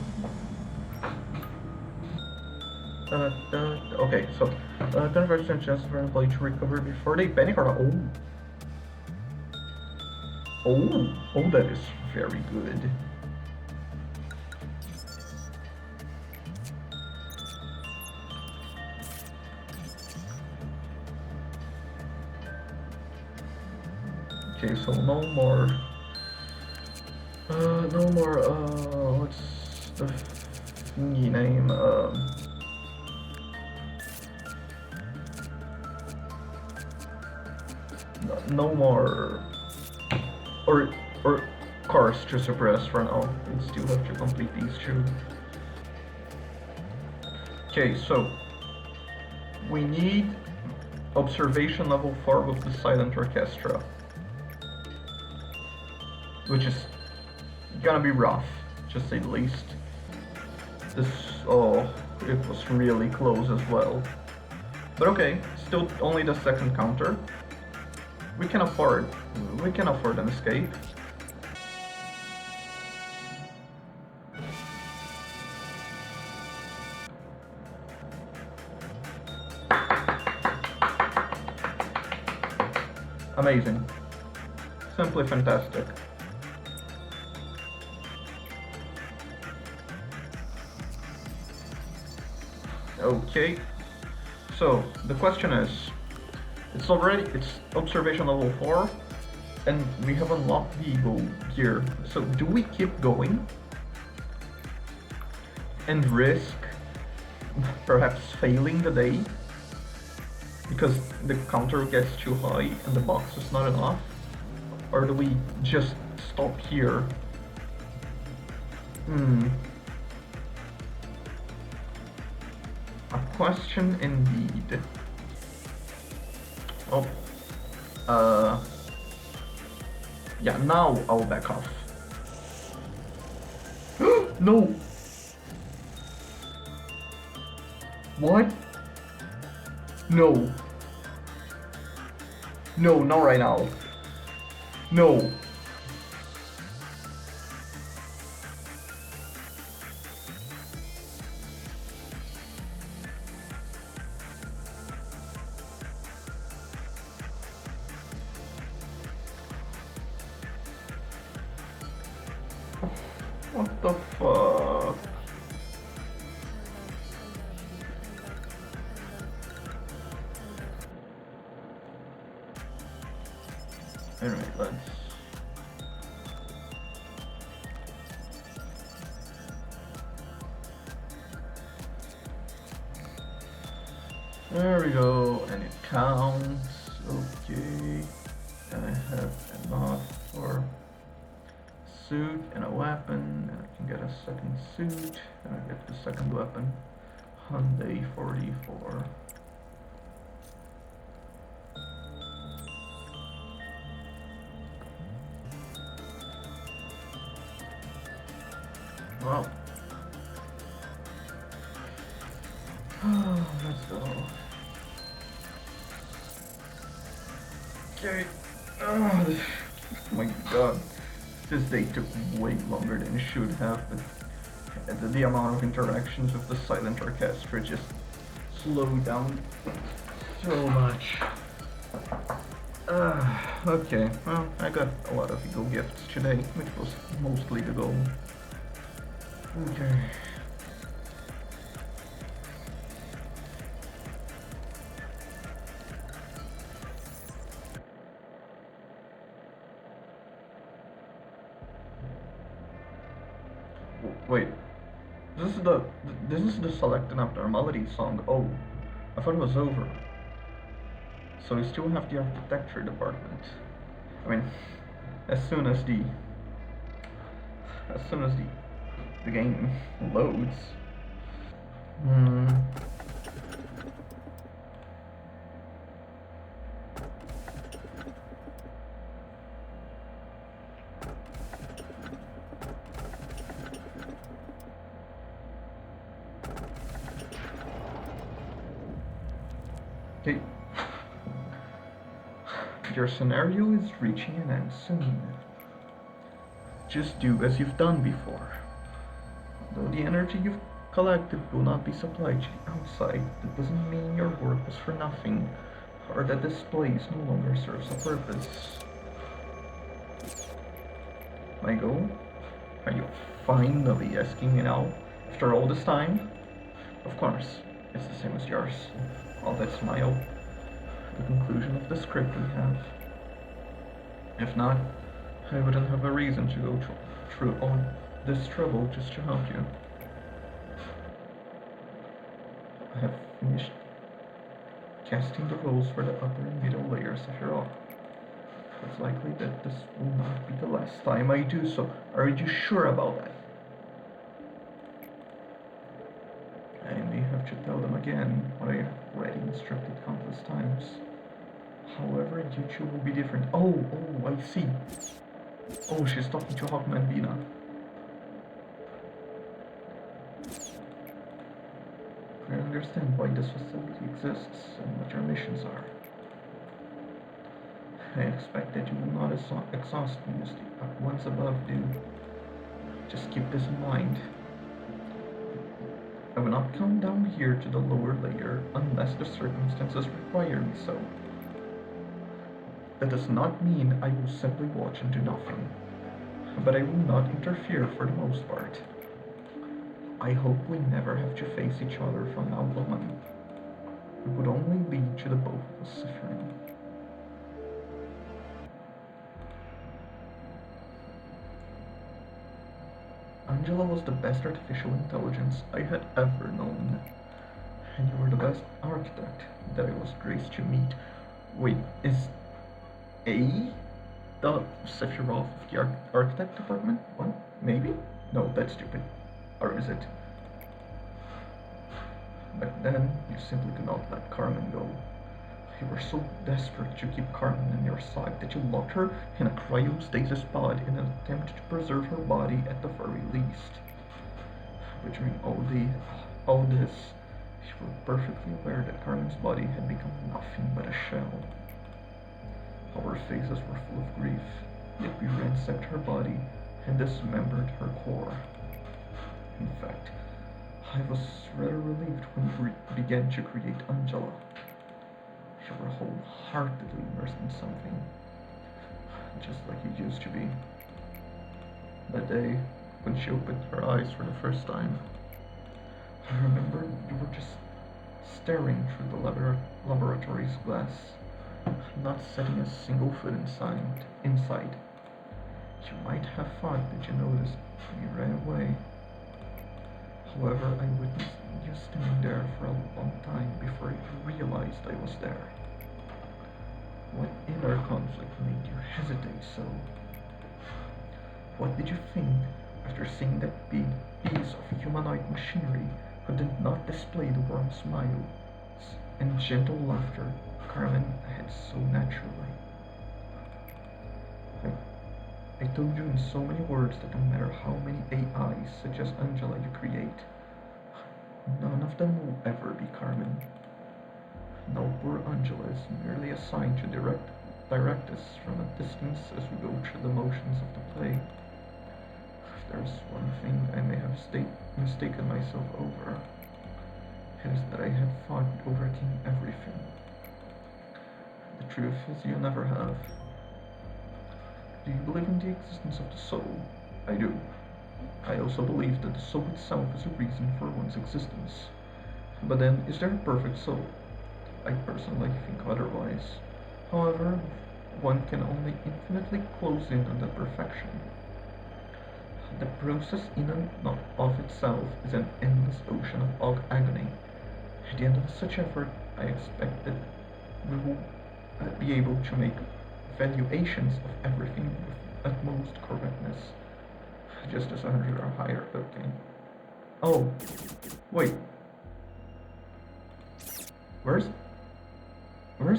Okay, so converts and chances for an employee to recover before they panic or oh, that is very good. Okay, so no more, what's the thingy name, no more, or cars to suppress for now. We still have to complete these two. Okay, so we need observation level 4 with the silent orchestra, which is gonna be rough, just say the least. This, oh, it was really close as well. But okay, still only the second counter. We can afford an escape. Amazing. Simply fantastic. Okay, so the question is, it's observation level 4, and we have unlocked the Eagle gear. So do we keep going and risk perhaps failing the day because the counter gets too high and the box is not enough? Or do we just stop here? A question indeed. Oh. Yeah, now I'll back off. No! What? No. No, not right now. No. What the fuck? Anyway, let's... There we go, and it counts. Okay. And I have enough for suit and a weapon, and I can get a second suit, and I get the second weapon. Hyundai 44. Well, let's go. Okay. Oh my god. This day took way longer than it should have, but the amount of interactions with the silent orchestra just slowed down so much. Okay, well, I got a lot of Eagle gifts today, which was mostly the goal. Okay. Wait, this is the select an abnormality song. Oh, I thought it was over. So we still have the architecture department. I mean, as soon as the the game loads. Hmm. Okay. Your scenario is reaching an end soon. Just do as you've done before. Though the energy you've collected will not be supplied to the outside, that doesn't mean your work was for nothing, or that this place no longer serves a purpose. My goal? Are you finally asking me now, after all this time? Of course, it's the same as yours. All that smile, the conclusion of the script we have. If not, I wouldn't have a reason to go through all this trouble just to help you. I have finished casting the rules for the upper and middle layers of your arc. It's likely that this will not be the last time I do so. Are you sure about that? I may have to tell them again what I have already instructed countless times. However, you two will be different. Oh, I see. Oh, she's talking to Hawkman Bina. I understand why this facility exists and what your missions are. I expect that you will not exhaust me as the ones above do. Just keep this in mind. I will not come down here to the lower layer unless the circumstances require me so. That does not mean I will simply watch and do nothing, but I will not interfere for the most part. I hope we never have to face each other from now on. It would only lead to the both of us suffering. Angela was the best artificial intelligence I had ever known, and you were the best architect that I was graced to meet. Wait, is A the Sephiroth of the architect department? What? Maybe? No, that's stupid. Or is it? Back then, you simply could not let Carmen go. You were so desperate to keep Carmen on your side that you locked her in a cryostasis pod in an attempt to preserve her body at the very least. But during all this, you were perfectly aware that Carmen's body had become nothing but a shell. Our faces were full of grief, yet we ransacked her body and dismembered her core. In fact, I was rather relieved when we began to create Angela. You were wholeheartedly immersed in something, just like you used to be. That day, when she opened her eyes for the first time, I remember you were just staring through the laboratory's glass, not setting a single foot inside. You might have thought that you noticed when you ran away. However, I witnessed you standing there for a long time before you realized I was there. What inner conflict made you hesitate so? What did you think after seeing that big piece of humanoid machinery who did not display the warm smiles and gentle laughter Carmen had so naturally? I told you in so many words that no matter how many AIs such as Angela you create, none of them will ever be Carmen. Now poor Angela is merely assigned to direct us from a distance as we go through the motions of the play. If there's one thing I may have mistaken myself over, it is that I had thought we overcame everything. The truth is you never have. Do you believe in the existence of the soul? I do. I also believe that the soul itself is a reason for one's existence. But then, is there a perfect soul? I personally think otherwise. However, one can only infinitely close in on that perfection. The process in and of itself is an endless ocean of agony. At the end of such effort, I expect that we will be able to make valuations of everything with utmost correctness. justice 100 or higher. Okay. Oh, wait. Where's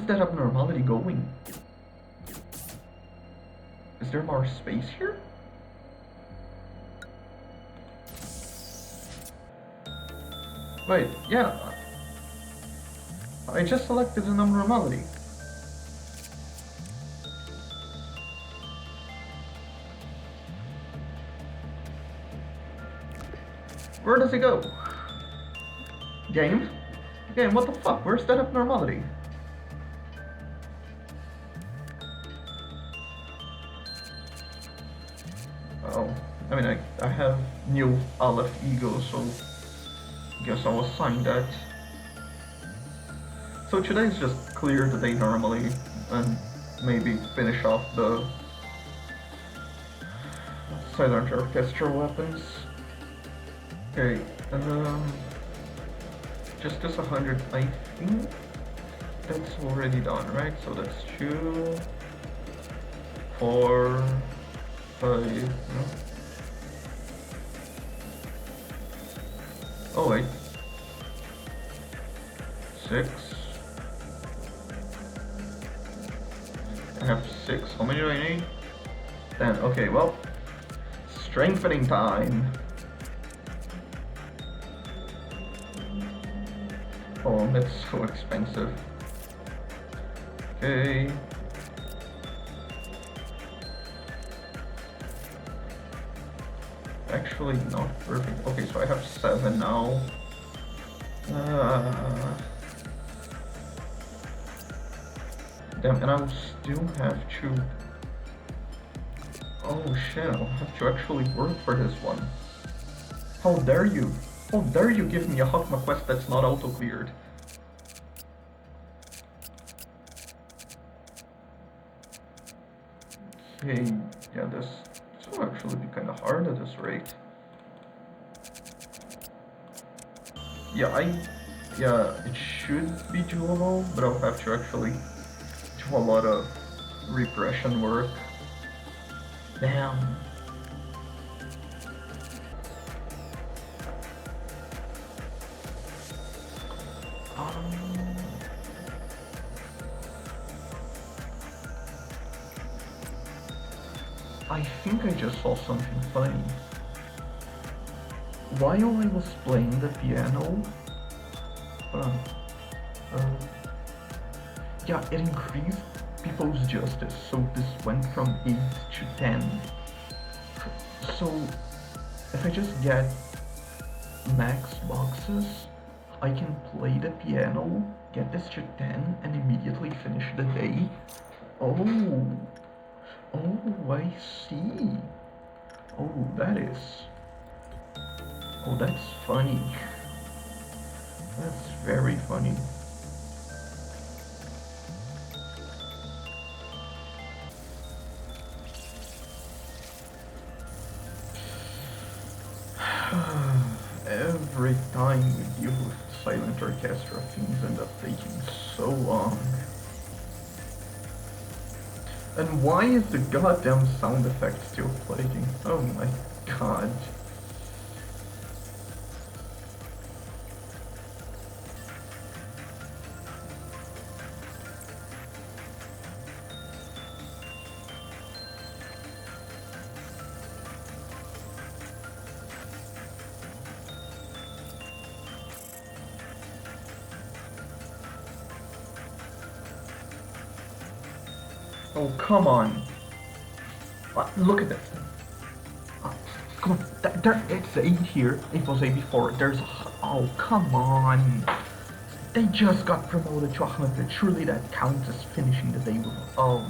that abnormality going? Is there more space here? Wait, yeah. I just selected an abnormality. Where does it go? Game? Game, what the fuck? Where's that abnormality? Oh, I mean, I have new Aleph ego, so I guess I'll assign that. So today is just clear the day normally, and maybe finish off the silent orchestra weapons. Okay, just this 100, I think that's already done, right? So that's 2, 4, 5, no? Oh wait, 6. I have 6. How many do I need? 10. Okay, well, strengthening time. Oh, that's so expensive. Okay. Actually, not perfect. Okay, so I have 7 now. Damn, and I'll still have to... Oh shit, I'll have to actually work for this one. How dare you? How dare you give me a Hakma quest that's not auto-cleared? Okay, yeah, this will actually be kind of hard at this rate. Yeah, it should be doable, but I'll have to actually do a lot of repression work. Damn. I think I just saw something funny. While I was playing the piano, yeah, it increased people's justice, so this went from 8 to 10. So, if I just get max boxes, I can play the piano, get this to 10, and immediately finish the day. Oh, I see. Oh, that's funny. That's very funny. Every time we deal with silent orchestra, things end up taking so long. And why is the goddamn sound effect still playing? Oh my god. Oh, come on. Look at this. Come on. It's 8 here. It was 8 before. Oh, come on. They just got promoted to 100. Surely that counts as finishing the day with... Oh.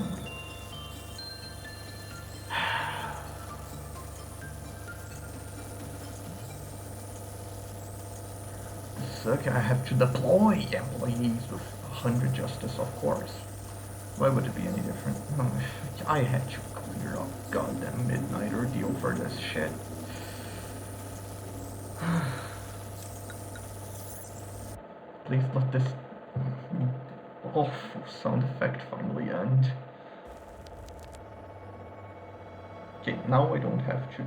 Okay, I have to deploy employees with 100 justice, of course. Why would it be any different? I had to clear up goddamn midnight ordeal for this shit. Please let this awful sound effect finally end. Okay, now I don't have to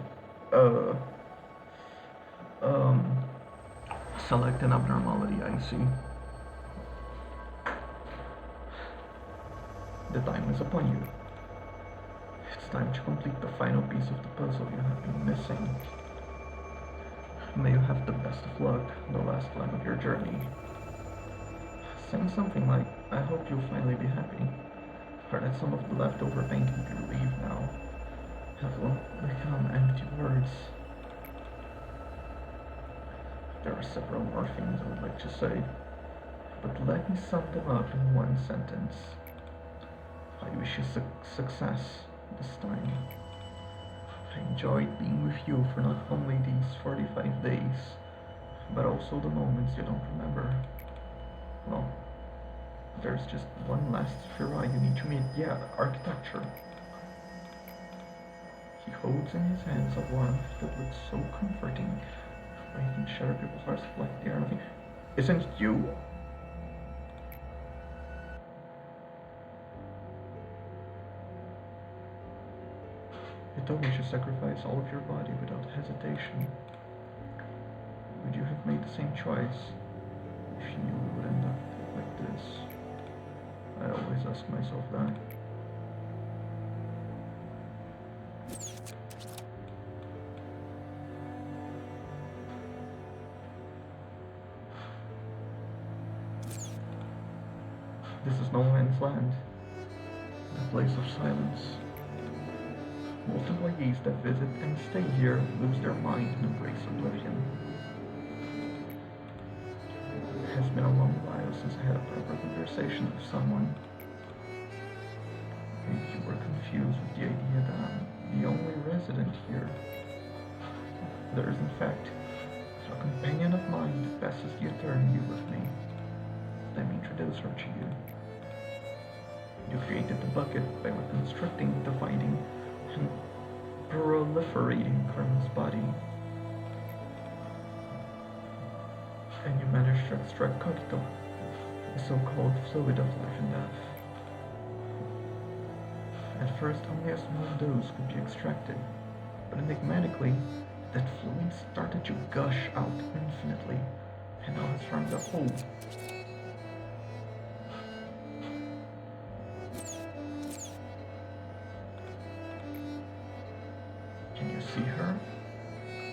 Uh, um, select an abnormality, I see. The time is upon you. It's time to complete the final piece of the puzzle you have been missing. May you have the best of luck the last leg of your journey. Saying something like, I hope you'll finally be happy, or that some of the leftover pain can be relieved now, have become empty words. There are several more things I would like to say, but let me sum them up in one sentence. I wish you success this time. I enjoyed being with you for not only these 45 days, but also the moments you don't remember. Well, there's just one last sphere you need to meet. Yeah, architecture. He holds in his hands a warmth that looks so comforting, making shadow people's hearts like they are nothing. Isn't it you? You told me to sacrifice all of your body without hesitation. Would you have made the same choice if you knew we would end up like this? I always ask myself that. This is no man's land, the place of silence. Most employees that visit and stay here lose their mind and embrace oblivion. It has been a long while since I had a proper conversation with someone. Maybe you were confused with the idea that I'm the only resident here. There is, in fact, a companion of mine that passes the eternity with me. Let me introduce her to you. You created the bucket by reconstructing, dividing, and proliferating Carmen's body. And you managed to extract cogito, the so-called fluid of life and death. At first, only a small dose could be extracted, but enigmatically, that fluid started to gush out infinitely, and now has formed a hole. Can you see her?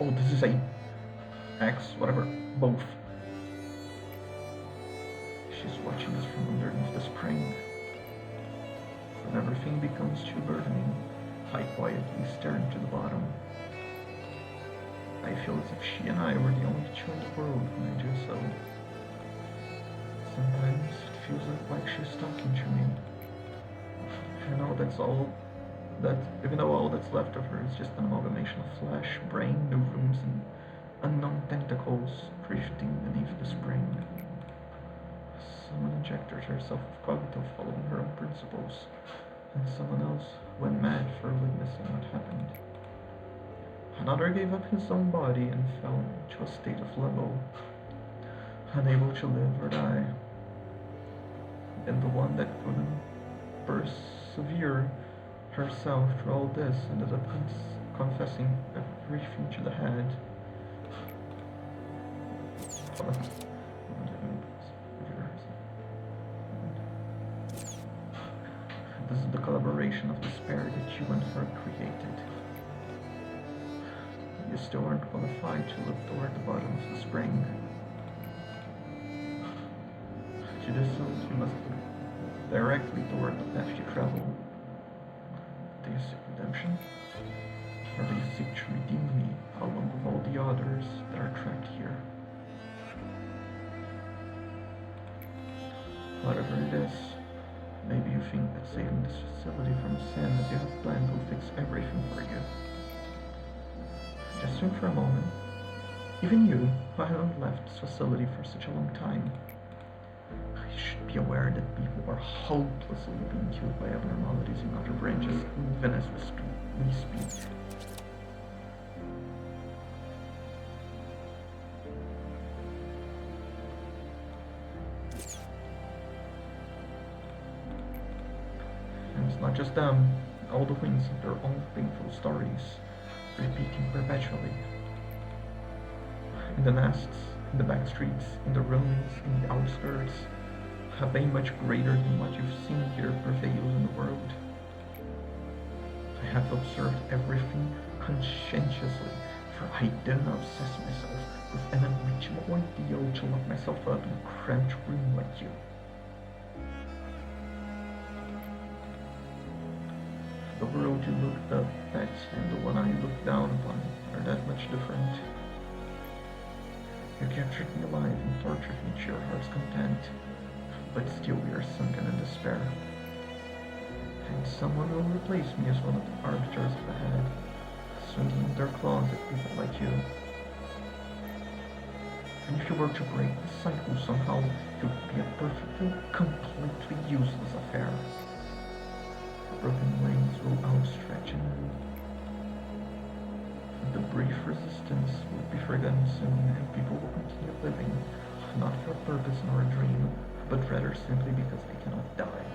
Oh, this is a X, whatever, both. She's watching us from underneath the spring. When everything becomes too burdening, I quietly stare into the bottom. I feel as if she and I were the only two in the world when I do so. Sometimes it feels like she's talking to me. I know even though all that's left of her is just an amalgamation of flesh, brain, new rooms, and unknown tentacles drifting beneath the spring. Someone injected herself with cogito following her own principles, and someone else went mad for witnessing what happened. Another gave up his own body and fell into a state of limbo, unable to live or die. And the one that couldn't persevere herself through all this ended up confessing everything to the head. This is the collaboration of despair that you and her created. You still aren't qualified to look toward the bottom of the spring. To do so, you must look directly toward the path you travel. Do you seek redemption? Or do you seek to redeem me along with all the others that are trapped here? Whatever it is, maybe you think that saving this facility from sin as you have planned will fix everything for you. Just think for a moment. Even you, who haven't left this facility for such a long time, you should be aware that people are hopelessly being killed by abnormalities in other branches, even as we speak. And it's not just them. All the wings have their own painful stories. repeating perpetually. In the nests, in the back streets, in the ruins, in the outskirts, a pain much greater than what you've seen here prevails in the world. I have observed everything conscientiously, for I dare not obsess myself with an unreachable ideal to lock myself up in a cramped room like you. The world you looked up at and the one I looked down upon are that much different. You captured me alive and tortured me to your heart's content, but still we are sunken in despair. And someone will replace me as one of the arbiters of the head, swinging their claws at people like you. And if you were to break the cycle somehow, it would be a perfectly, completely useless affair. Broken wings will outstretch in you. The brief resistance will be forgotten soon, and people will continue living, not for a purpose nor a dream, but rather simply because they cannot die.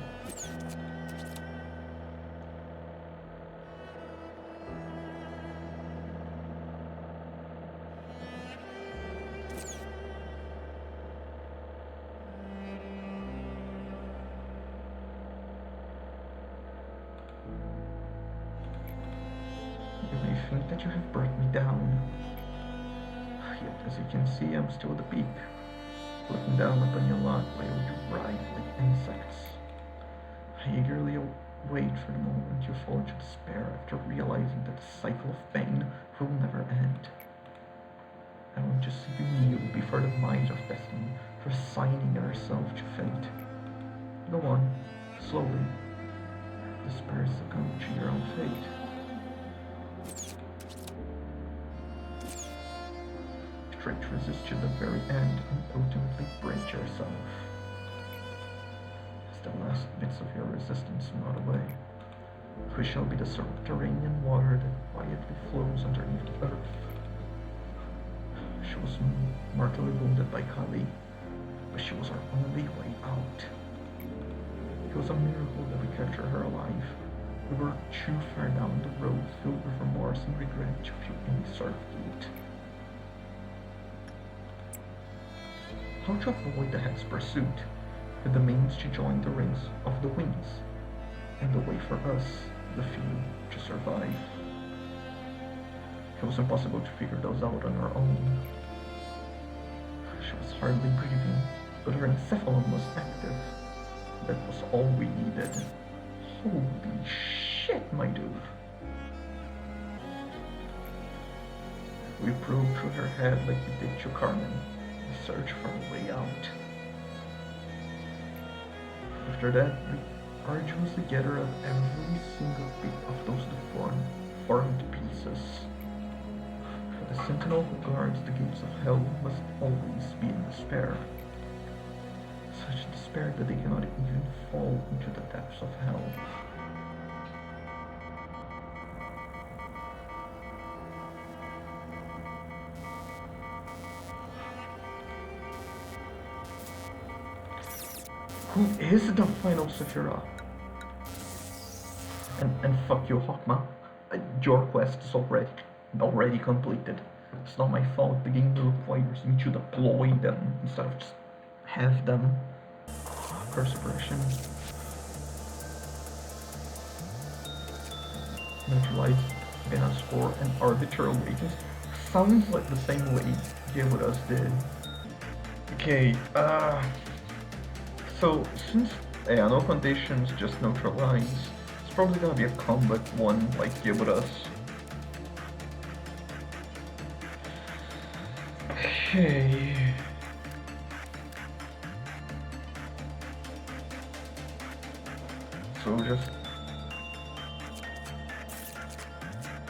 You may think that you have brought me down, yet as you can see, I'm still at the peak. Looking down upon your lot while you writhe like insects. I eagerly wait for the moment you fall into despair after realizing that the cycle of pain will never end. I want to see you kneel before the might of destiny, resigning yourself to fate. Go on, slowly. Despair succumb to your own fate. Try to resist to the very end and ultimately break yourself. As the last bits of your resistance melt away, we shall be the subterranean water that quietly flows underneath the earth. She was mortally wounded by Kali, but she was our only way out. It was a miracle that we captured her alive. We were too far down the road filled with remorse and regret to feel any sort of guilt. How to avoid the head's pursuit, with the means to join the rings of the wings, and the way for us, the few, to survive. It was impossible to figure those out on our own. She was hardly breathing, but her encephalon was active. That was all we needed. Holy shit, my dude. We probed through her head like we did to Carmen. Search for a way out. After that, we arduously gather up every single bit of those deformed pieces. For the sentinel who guards the gates of hell must always be in despair. Such despair that they cannot even fall into the depths of hell. Who is the final Sephiroth? And fuck you, Hawkma. Your quest is already completed. It's not my fault the game requires me to deploy them instead of just have them. Perspiration. Neutralize Vena's score and arbitral wages. Sounds like the same way Geodas did. Okay, so since no conditions just neutralize, it's probably gonna be a combat one like Geodas. Okay. So just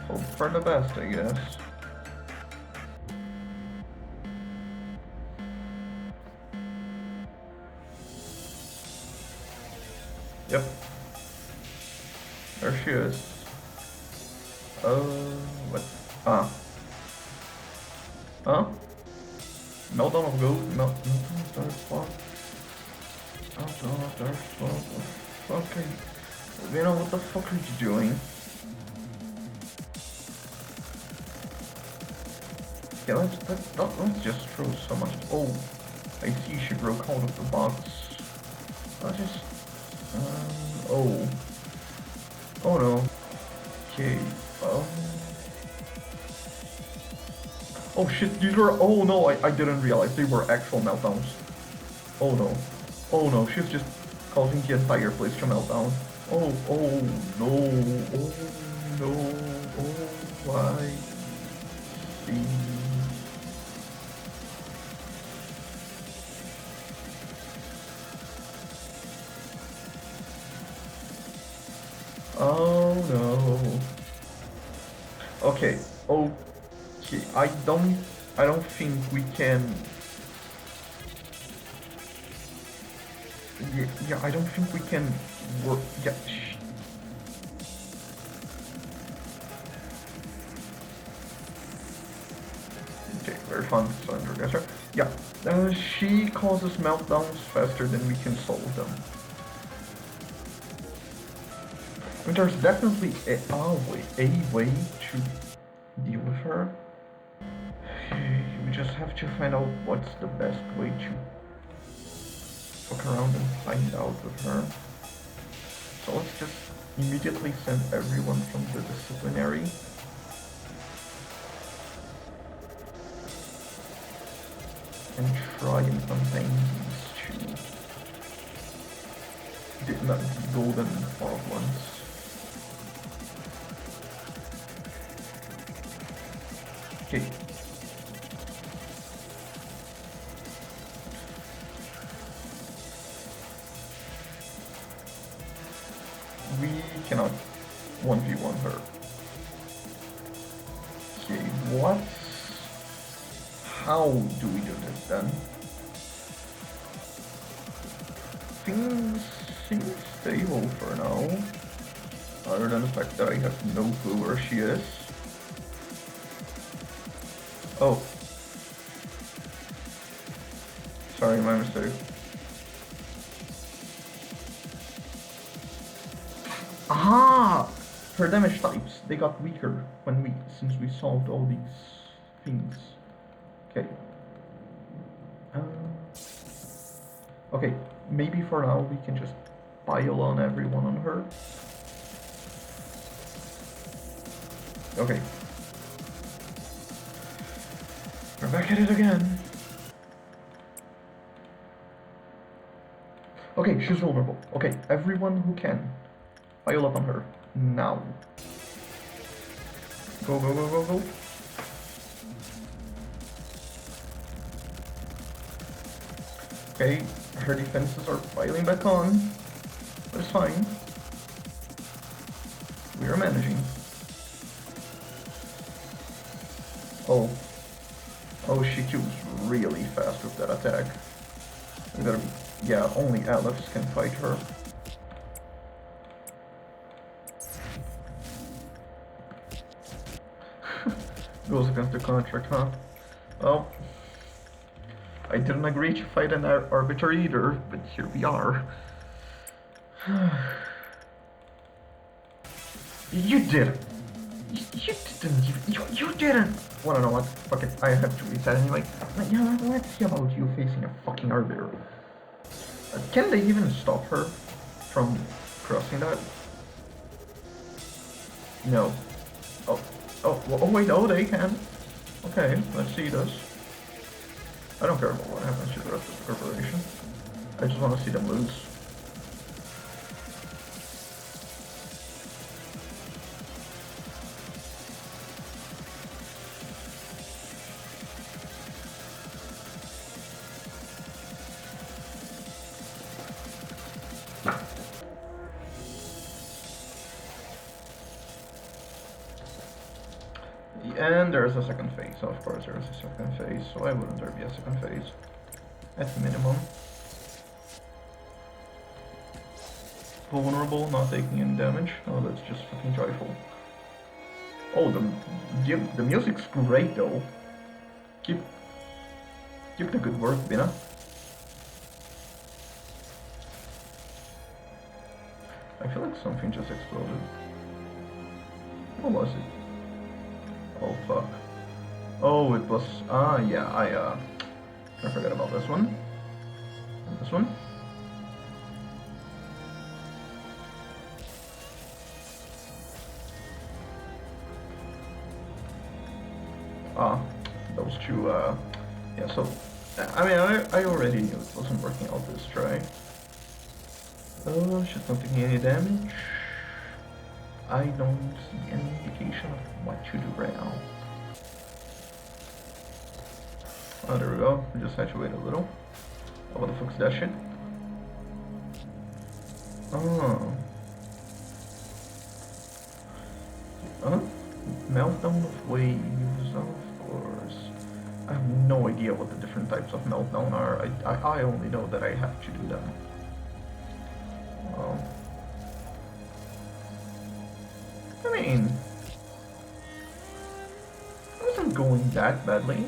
hope for the best, I guess. Yep. There she is. What? Huh? Meltdown of Gold? Meltdown of Dark Spot? Meltdown of Dark Spot? Okay. You know, what the fuck are you doing? Yeah, let's just throw so much. Oh, I see she broke out of the box. Let's just. Oh. Oh no. Okay. Oh shit, these were. Oh no, I didn't realize they were actual meltdowns. Oh no. Oh no, she's just causing the entire place to melt down. Oh, oh no. Oh no. Oh, I see. Oh no. Okay. Okay. I don't think we can. Yeah, I don't think we can work. Yeah. Okay, very fun. Cylinder gasher. Yeah. She causes meltdowns faster than we can solve them. But there's definitely a way to deal with her. We just have to find out what's the best way to fuck around and find out with her. So let's just immediately send everyone from the disciplinary. And try and contain these two golden orb ones. Okay. We cannot 1v1 her. Okay, what? How do we do this then? Things seem stable for now. Other than the fact that I have no clue where she is. Oh. Sorry, my mistake. Aha! Her damage types, they got weaker since we solved all these things. Okay. Okay, maybe for now we can just pile on everyone on her. Okay. We're back at it again. Okay, she's vulnerable. Okay, everyone who can, pile up on her. Now. Go, go, go, go, go. Okay, her defenses are piling back on. But it's fine. We are managing. Oh. Oh, she kills really fast with that attack. We gotta be... Yeah, only Alex can fight her. Goes against the contract, huh? Well, I didn't agree to fight an arbiter either, but here we are. You didn't. You didn't. Wanna know what? Fuck it, I have to reset anyway. Yeah, let's see about you facing a fucking arbiter. Can they even stop her from crossing that? No. Oh wait, oh they can. Okay, let's see this. I don't care about what happens to the rest of the corporation. I just want to see them lose. And there's a second phase, of course there's a second phase, so why wouldn't there be a second phase? At minimum. Vulnerable, not taking any damage. Oh, that's just fucking joyful. Oh, the music's great though. Keep the good work, Bina. I feel like something just exploded. What was it? Oh fuck. Oh Oh, it was, yeah, I forgot about this one. And this one. Those two, yeah, so, I mean, I already knew it wasn't working out this try. Oh, she's not taking any damage. I don't see any indication of what to do right now. Oh, there we go. We just had to wait a little. Oh, what the fuck's that shit? Oh. Meltdown of waves, of course. I have no idea what the different types of meltdown are. I only know that I have to do them. I mean, it wasn't going that badly.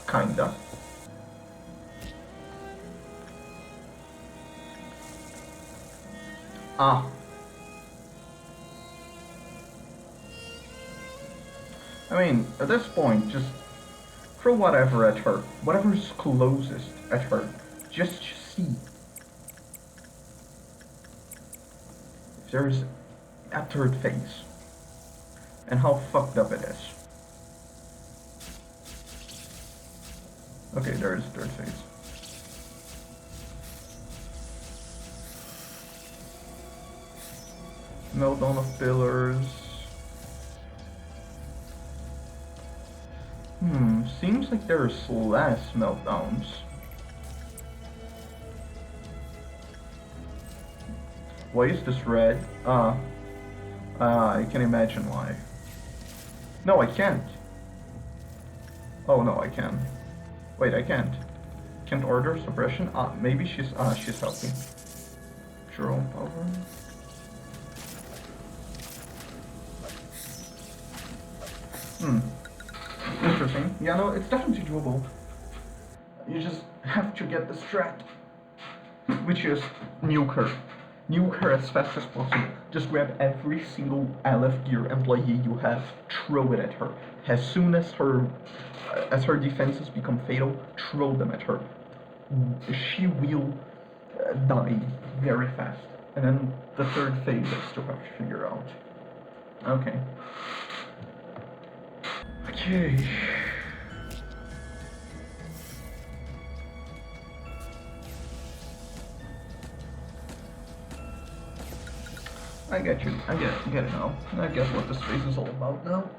Kinda. I mean, at this point, just throw whatever at her. Whatever's closest at her. Just see if there's a third phase. And how fucked up it is. Okay, there is a third phase. Meltdown of pillars. Seems like there's less meltdowns. Why is this red? I can imagine why. No, I can't. Oh no, I can. Wait, I can't. Can't order suppression? Maybe she's helping. Sure own power. Interesting. Yeah, no, it's definitely doable. You just have to get the strat, which is nuke her. Nuke her as fast as possible. Just grab every single LF gear employee you have, throw it at her. As soon as her defenses become fatal, throw them at her. She will die very fast. And then the third phase I still have to figure out. Okay. Okay. I get you. I get it now. I get what this phase is all about now.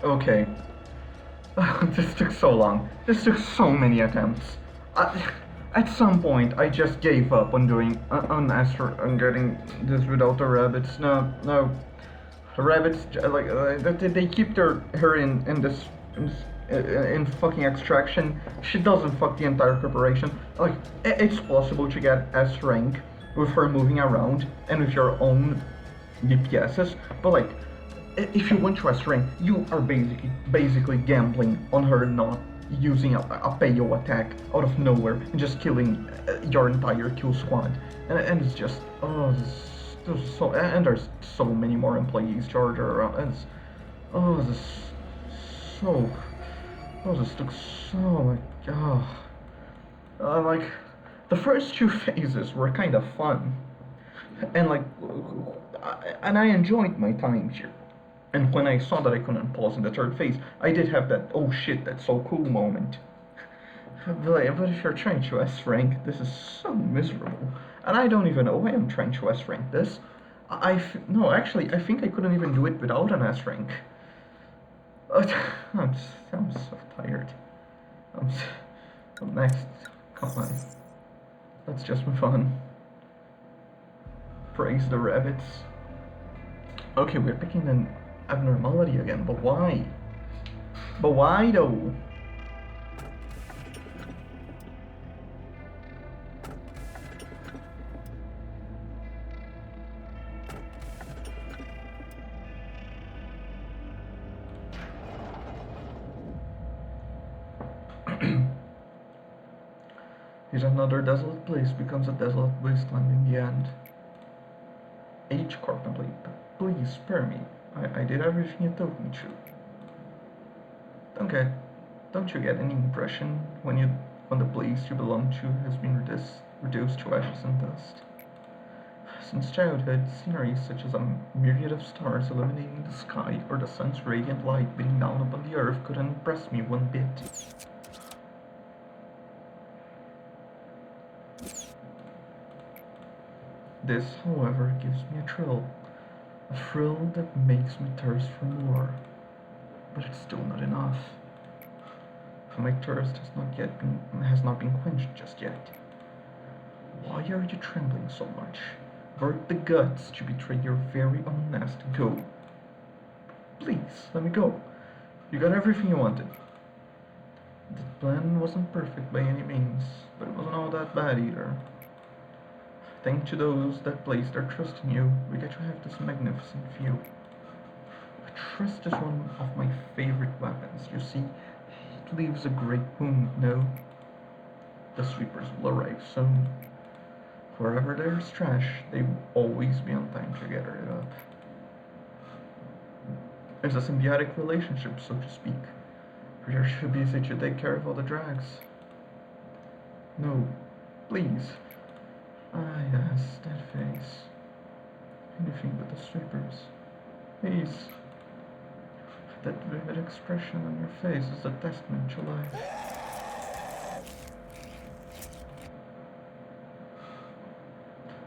Okay. This took so long. This took so many attempts. At some point, I just gave up on doing on getting this without the rabbits. No, no, the rabbits they keep her in this in fucking extraction. She doesn't fuck the entire corporation. Like it's possible to get S rank with her moving around and with your own DPSs, but like if you want to S rank, you are basically gambling on her not using a payo attack out of nowhere and just killing your entire kill squad, and it's just there's so many more employees charged around. And it's, this is so this took so like like the first two phases were kind of fun, and like and I enjoyed my time here. And when I saw that I couldn't pause in the third phase, I did have that oh shit, that's so cool moment. But if you're trying to S rank, this is so miserable. And I don't even know why I'm trying to S rank this. No, actually, I think I couldn't even do it without an S rank. I'm so tired. Next, come on. Let's just move on. Praise the rabbits. Okay, we're picking an abnormality again, but why? But why though? Yet another desolate place becomes a desolate wasteland in the end. H. Corp employee, please spare me. I did everything you told me to. Don't you get any impression when the place you belong to has been reduced to ashes and dust? Since childhood, sceneries such as a myriad of stars illuminating the sky or the sun's radiant light beating down upon the earth couldn't impress me one bit. This, however, gives me a thrill that makes me thirst for more. But it's still not enough. My thirst has not been quenched just yet. Why are you trembling so much? Work the guts to betray your very own nest. Go. Please, let me go. You got everything you wanted. The plan wasn't perfect by any means, but it wasn't all that bad either. Thanks to those that placed their trust in you, we get to have this magnificent view. Trust is one of my favorite weapons. You see, it leaves a great wound, no? The sweepers will arrive soon. Wherever there's trash, they will always be on time to gather it up. It's a symbiotic relationship, so to speak. You're too busy to take care of all the drags. No, please. Ah, yes, that face. Anything but the sweepers. Please. That vivid expression on your face is a testament to life.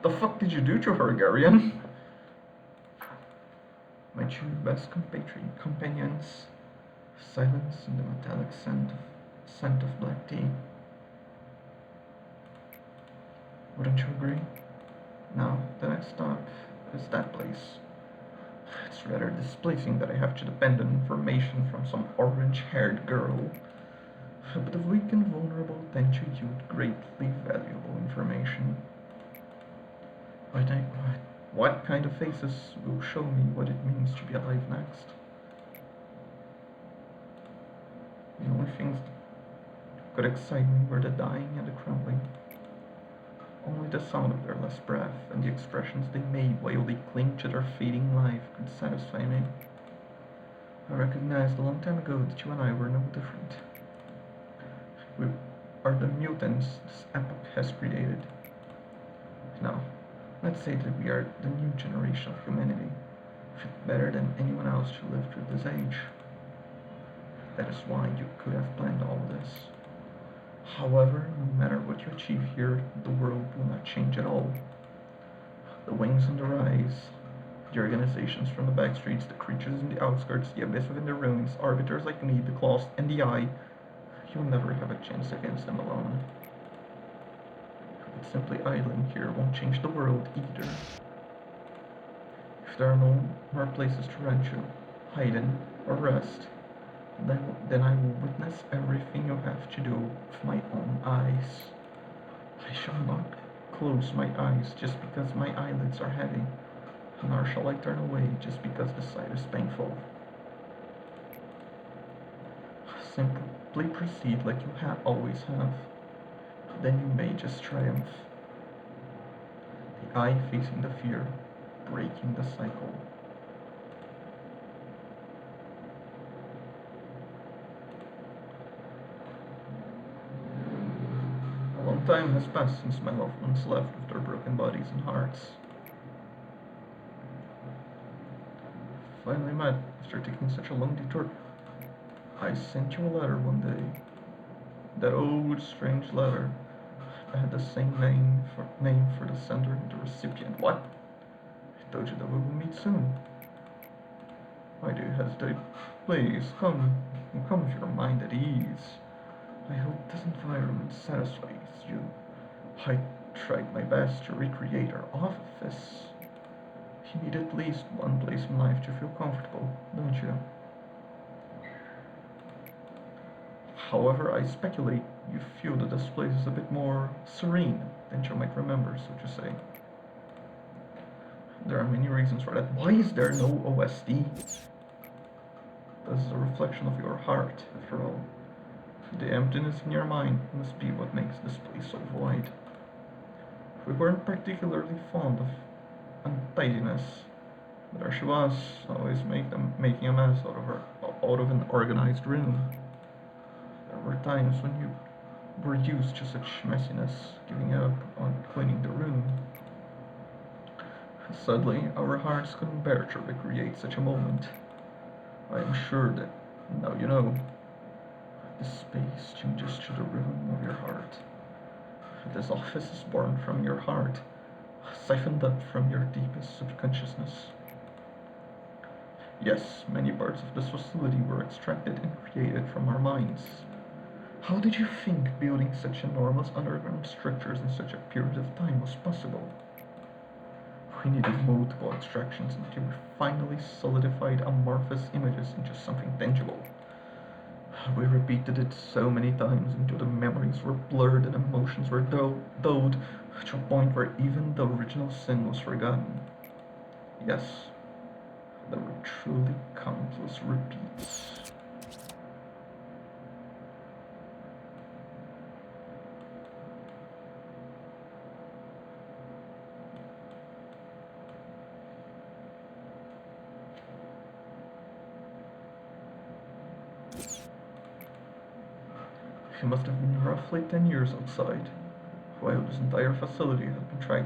The fuck did you do to her, Garion? My two best companions. Silence and the metallic scent of black tea. Wouldn't you agree? Now, the next stop is that place. It's rather displeasing that I have to depend on information from some orange-haired girl. But the weak and vulnerable tend to yield greatly valuable information. What kind of faces will show me what it means to be alive next? The only things that could excite me were the dying and the crumbling. Only the sound of their last breath and the expressions they made while they cling to their fading life could satisfy me. I recognized a long time ago that you and I were no different. We are the mutants this epoch has created. Now, let's say that we are the new generation of humanity, fit better than anyone else who lived through this age. That is why you could have planned all this. However, no matter what you achieve here, the world will not change at all. The wings on the rise, The organizations from the back streets, the creatures in the outskirts, the abyss within the ruins, arbiters like me, the claws, and the eye. You'll never have a chance against them alone. But simply idling here won't change the world either. If there are no more places to run to, hide in, or rest, then I will witness everything you have to do with my own eyes. I shall not close my eyes just because my eyelids are heavy, nor shall I turn away just because the sight is painful. Simply proceed like you always have. Then you may just triumph. The eye facing the fear, breaking the cycle. A long time has passed since my loved ones left with their broken bodies and hearts. Finally met after taking such a long detour. I sent you a letter one day. That old strange letter. I had the same name for the sender and the recipient. What? I told you that we will meet soon. Why do you hesitate? Please, come with your mind at ease. I hope this environment satisfies you. I tried my best to recreate our office. You need at least one place in life to feel comfortable, don't you? However, I speculate you feel that this place is a bit more serene than you might remember, so to say. There are many reasons for that. Why is there no OSD? This is a reflection of your heart, after all. The emptiness in your mind must be what makes this place so void. We weren't particularly fond of untidiness, but there she was, always making a mess out of an organized room. There were times when you were used to such messiness, giving up on cleaning the room. Sadly, our hearts couldn't bear to recreate such a moment. I am sure that now you know. The space changes to the rhythm of your heart. This office is born from your heart, siphoned up from your deepest subconsciousness. Yes, many parts of this facility were extracted and created from our minds. How did you think building such enormous underground structures in such a period of time was possible? We needed multiple extractions until we finally solidified amorphous images into something tangible. We repeated it so many times until the memories were blurred and emotions were dulled to a point where even the original sin was forgotten. Yes, there were truly countless repeats. She must have been roughly 10 years outside, while this entire facility had been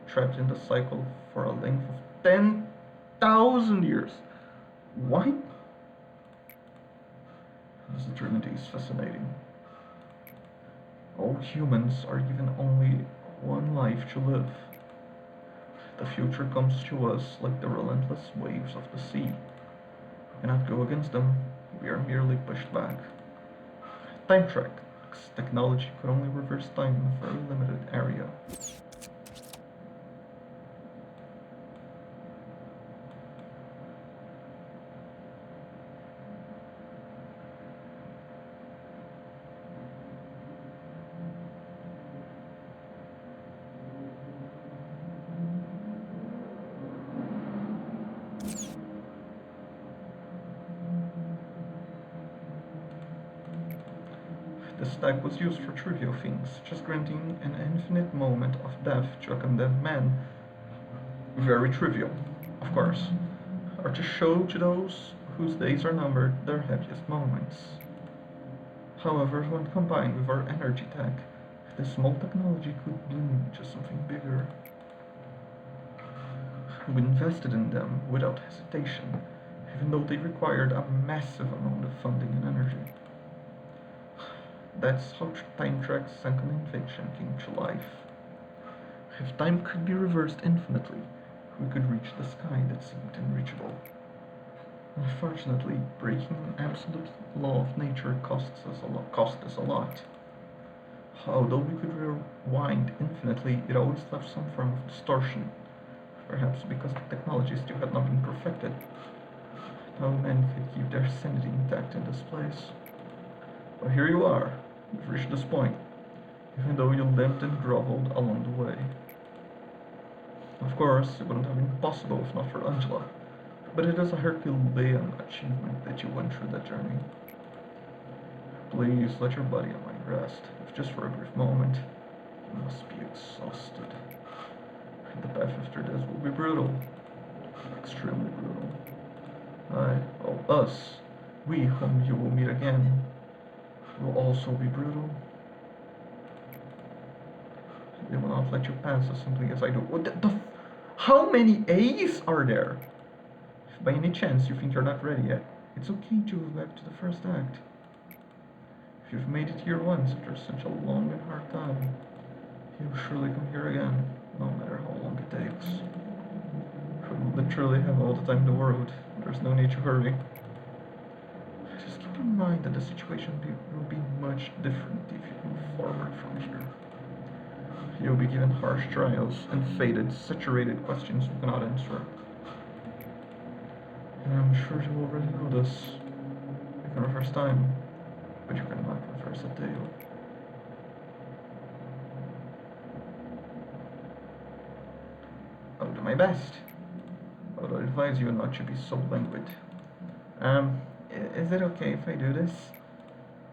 trapped in the cycle for a length of 10,000 years. What? This eternity is fascinating. All humans are given only one life to live. The future comes to us like the relentless waves of the sea. We cannot go against them, we are merely pushed back. Time track. Technology could only reverse time in a very limited area. The stack was used for trivial things, just granting an infinite moment of death to a condemned man. Very trivial, of course, or to show to those whose days are numbered their happiest moments. However, when combined with our energy tech, this small technology could bloom into something bigger. We invested in them without hesitation, even though they required a massive amount of funding and energy. That's how Time Track's sunken invention came to life. If time could be reversed infinitely, we could reach the sky that seemed unreachable. Unfortunately, breaking an absolute law of nature cost us a lot. Although we could rewind infinitely, it always left some form of distortion, perhaps because the technology still had not been perfected. No man could keep their sanity intact in this place. But here you are. You've reached this point, even though you limped and groveled along the way. Of course, it wouldn't have been possible if not for Angela, but it is a Herculean achievement that you went through that journey. Please let your body and mind rest, if just for a brief moment. You must be exhausted. The path after this will be brutal. Extremely brutal. Us, we whom you will meet again, will also be brutal. They will not let you pass as simply as I do. How many A's are there? If by any chance you think you're not ready yet, it's okay to go back to the first act. If you've made it here once after such a long and hard time, you'll surely come here again, no matter how long it takes. You literally have all the time in the world. There's no need to hurry. Just keep in mind that the situation will be much different if you move forward from here. You'll be given harsh trials and faded, saturated questions you cannot answer. And I'm sure you already know this. You can reverse time, but you cannot reverse a tale. I'll do my best. I would advise you not to be so languid. Is it okay if I do this?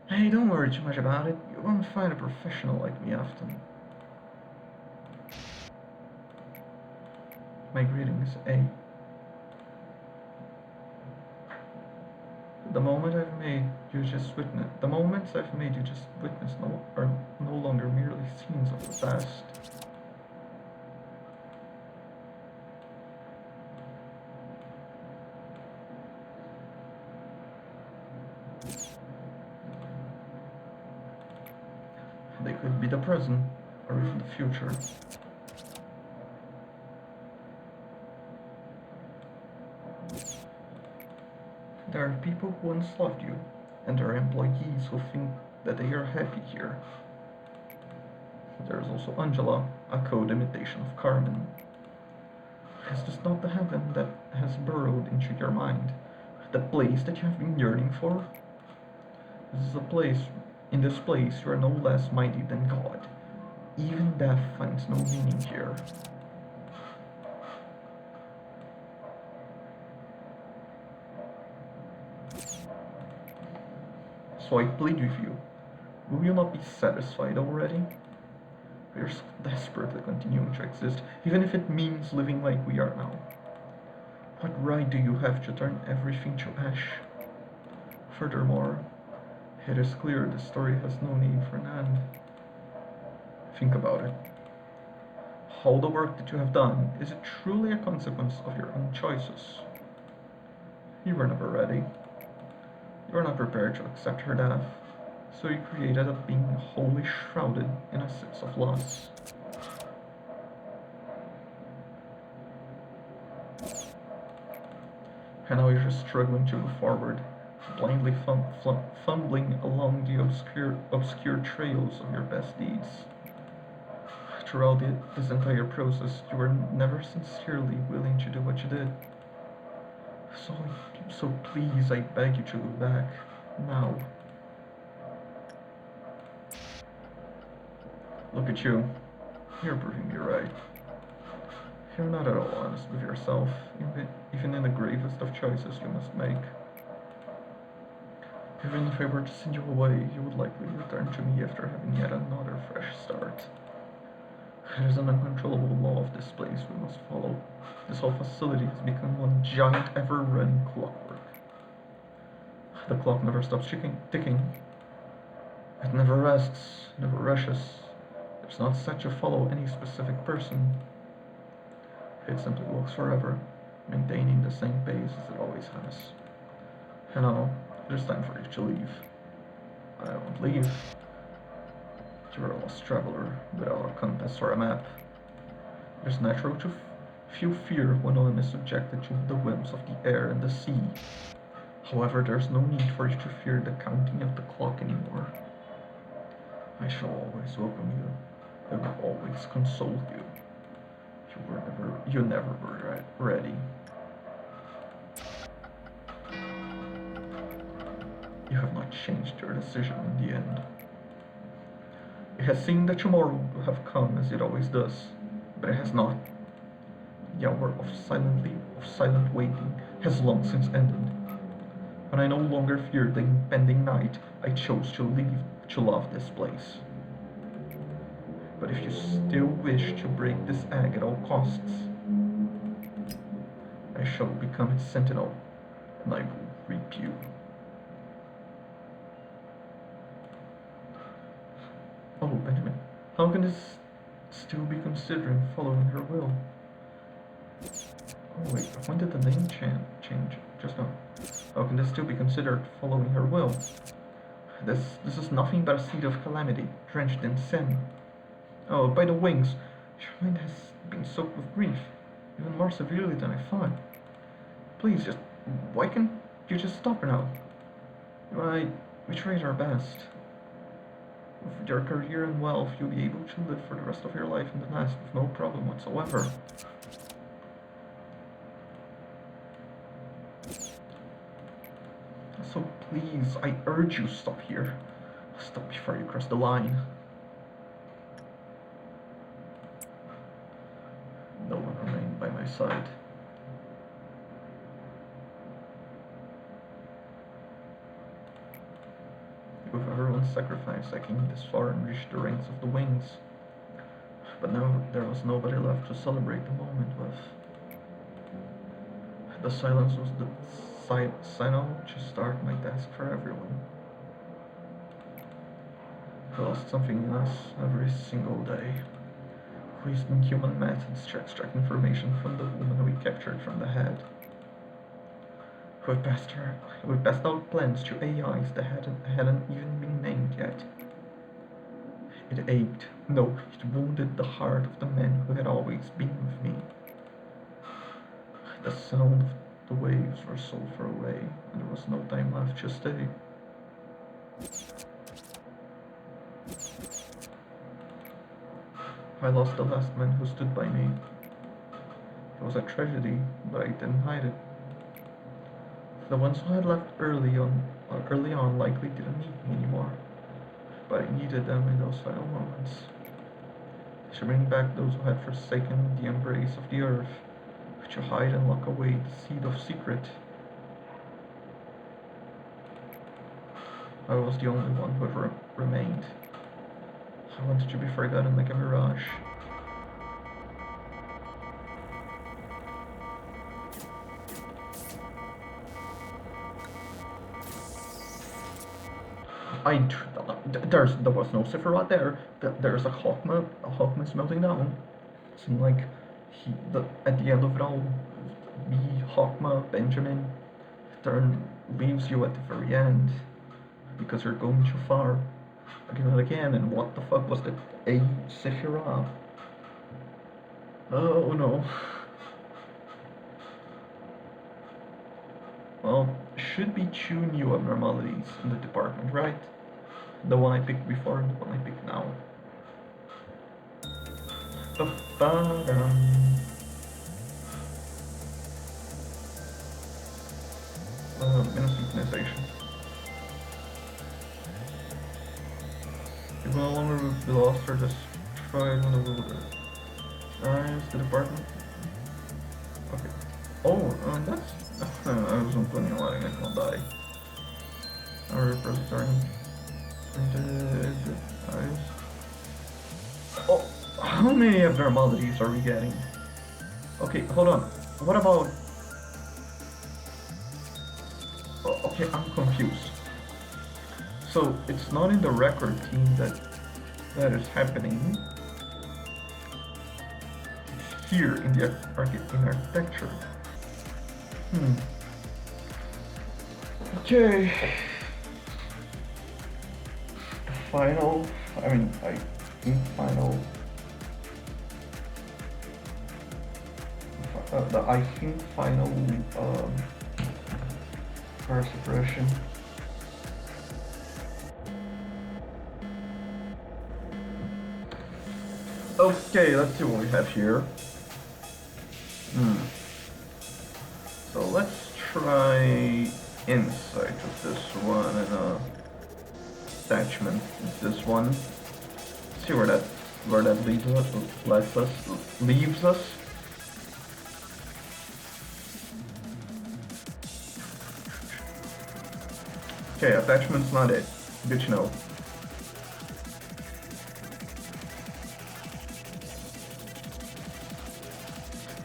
Hey, don't worry too much about it. You won't find a professional like me often. My greetings, A. The moments I've made you just witness are no longer merely scenes of the past. They could be the present, or even the future. There are people who once loved you, and there are employees who think that they are happy here. There is also Angela, a code imitation of Carmen. Is this not the heaven that has burrowed into your mind? The place that you have been yearning for? This is a place. In this place, you are no less mighty than God. Even death finds no meaning here. So I plead with you, will you not be satisfied already? We are so desperately continuing to exist, even if it means living like we are now. What right do you have to turn everything to ash? Furthermore, it is clear the story has no need for an end. Think about it. All the work that you have done, is it truly a consequence of your own choices? You were never ready. You were not prepared to accept her death, so you created a being wholly shrouded in a sense of loss. And now you're just struggling to move forward, blindly fumbling along the obscure trails of your best deeds. Throughout this entire process, you were never sincerely willing to do what you did. So please, I beg you to go back, now. Look at you. You're proving me right. You're not at all honest with yourself, even in the gravest of choices you must make. Even if I were to send you away, you would likely return to me after having yet another fresh start. It is an uncontrollable law of this place we must follow. This whole facility has become one giant, ever-running clockwork. The clock never stops ticking. It never rests, never rushes. It's not set to follow any specific person. It simply walks forever, maintaining the same pace as it always has. And now, it is time for you to leave. I won't leave. You're a lost traveler without a compass or a map. It is natural Few fear when one is subjected to the whims of the air and the sea. However, there's no need for you to fear the counting of the clock anymore. I shall always welcome you. I will always console you. You never were ready. You have not changed your decision in the end. It has seemed that tomorrow will have come as it always does, but it has not. The hour of silent waiting has long since ended. When I no longer feared the impending night, I chose to love this place. But if you still wish to break this egg at all costs, I shall become its sentinel, and I will reap you. Oh, Benjamin, how can this still be considering following her will? Oh wait, when did the name change? Just now. How can this still be considered following her will? This is nothing but a seed of calamity, drenched in sin. Oh, by the wings, your mind has been soaked with grief, even more severely than I thought. Please, why can't you just stop her now? You and I, we tried our best. With your career and wealth, you'll be able to live for the rest of your life in the nest with no problem whatsoever. So please, I urge you, stop here. Stop before you cross the line. No one remained by my side. With everyone's sacrifice, I came this far and reached the ranks of the wings. But now there was nobody left to celebrate the moment with. The silence was the signal to start my task for everyone. We lost something in us every single day. We used inhuman methods to extract information from the woman we captured from the head. We passed out plans to AIs that hadn't even been named yet. It ached, no, it wounded the heart of the man who had always been with me. The sound of the waves were so far away, and there was no time left to stay. I lost the last man who stood by me. It was a tragedy, but I didn't hide it. The ones who had left early on likely didn't need me anymore, but I needed them in those final moments. To bring back those who had forsaken the embrace of the earth, to hide and lock away the seed of secret. I was the only one who had remained. I wanted to be forgotten like a mirage. There was no Sephiroth there. There's a Hawkman melting down. Seemed like at the end of it all, me, Hawkma, Benjamin, leaves you at the very end because you're going too far. Again and again, and what the fuck was that? A Sephiroth? Oh no. Well, should be two new abnormalities in the department, right? The one I picked before and the one I picked now. Minus synchronization. You no longer be lost or destroyed when the ruler dies the department. Okay. Oh, that's. I wasn't planning on letting anyone die. Our repository. Eyes. Oh, how many abnormalities are we getting? Okay, hold on. What about... Oh, okay, I'm confused. So, it's not in the record team that is happening. It's here in the architecture. Okay. Final, I think final power suppression. Okay, let's see what we have here. So let's try insight with this one and attachment with this one. See where that leaves us. Okay, attachment's not it. Good to know.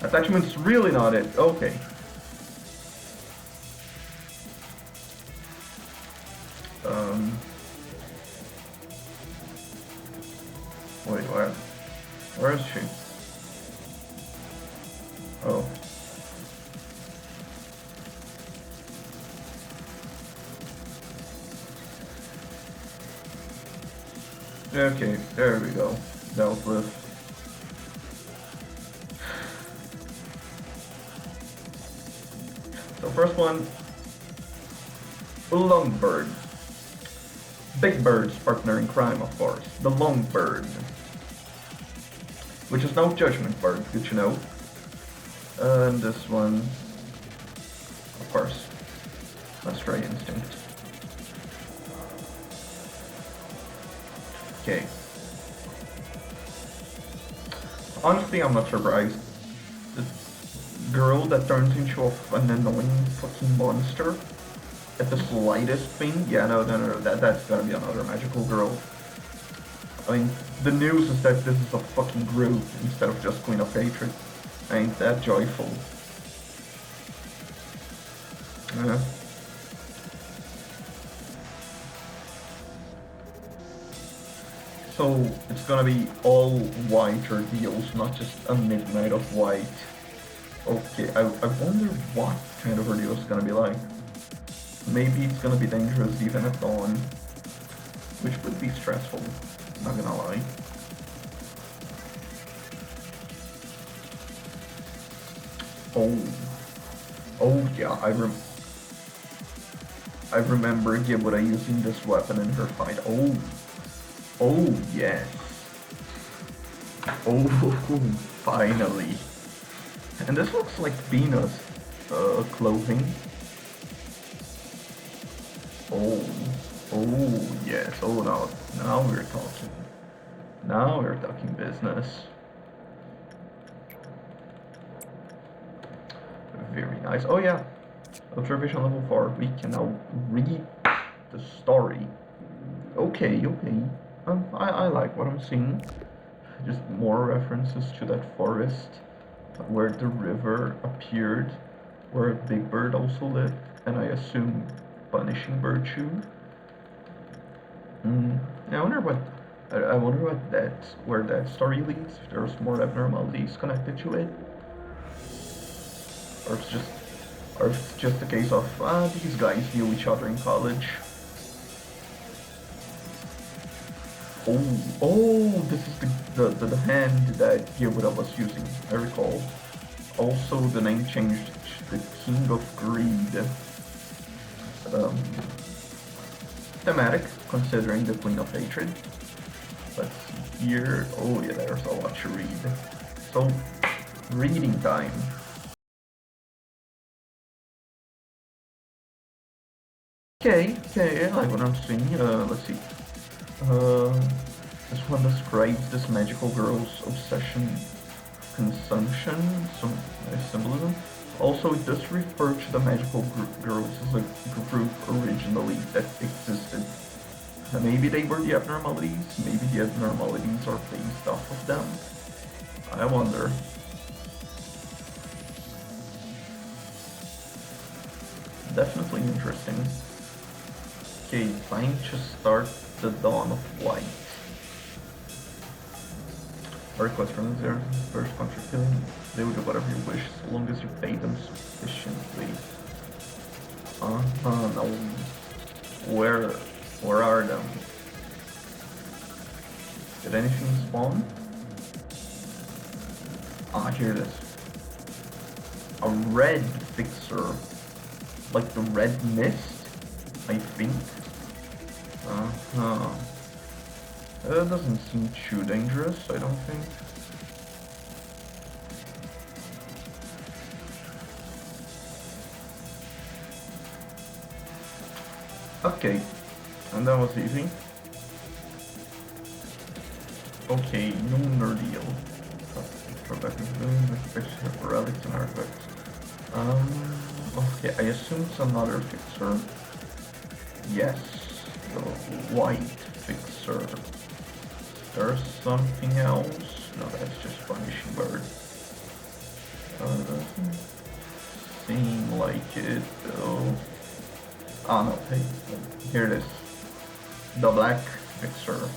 Attachment's really not it. Okay. Wait, where is she? Oh. Okay, there we go. Dealt with. So first one, Longbird. Big Bird's partner in crime, of course. The Longbird. Which is now Judgment Bird, good to know. And this one, of course, Astray Instinct. Okay. Honestly, I'm not surprised. The girl that turns into an annoying fucking monster at the slightest thing, yeah, no, that's gotta be another magical girl. I mean, the news is that this is a fucking group instead of just Queen of Hatred. Ain't that joyful? Yeah. So it's gonna be all white ordeals, not just a midnight of white. Okay, I wonder what kind of ordeal it's gonna be like. Maybe it's gonna be dangerous even at dawn, which would be stressful, not gonna lie. Oh yeah, I remember Gibuda using this weapon in her fight. Oh yes. Oh, finally. And this looks like Venus clothing. Oh yes. Oh no, now we're talking. Now we're talking business. Very nice. Oh yeah, observation level 4. We can now read the story. Okay. I like what I'm seeing. Just more references to that forest where the river appeared, where Big Bird also lived, and I assume Punishing Bird too. I wonder where that story leads. If there's more abnormalities connected to it, or it's just a case of these guys knew each other in college. Oh, this is the hand that Gibuda was using, I recall. Also, the name changed to the King of Greed. Thematic, considering the Queen of Hatred. Let's see here. Oh yeah, there's a lot to read. So, reading time. Okay, I like what I'm seeing. Let's see. This one describes this magical girl's obsession, consumption, some nice symbolism. Also, it does refer to the magical girls as a group originally that existed. Maybe they were the abnormalities, maybe the abnormalities are based off of them. I wonder. Definitely interesting. Okay, time to start the dawn of light. A request from the first country killing. They will do whatever you wish, as long as you pay them sufficiently. No. Where are them? Did anything spawn? Here it is. a red fixer, like the red mist, I think. Uh-huh. It doesn't seem too dangerous, I don't think. Okay, and that was easy. Okay, lunar deal. Relics and artifacts. Okay, I assume it's another fixer. Yes, the white fixer. There's something else? No, that's just punishing bird. Doesn't seem like it though. Ah no, hey, here it is. The black fixer.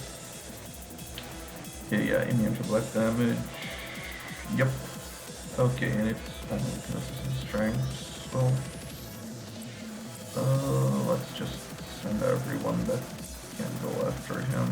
Okay, yeah, immune to black damage. Yep. Okay, and it's only weaknesses and strengths, so let's just send everyone that can go after him.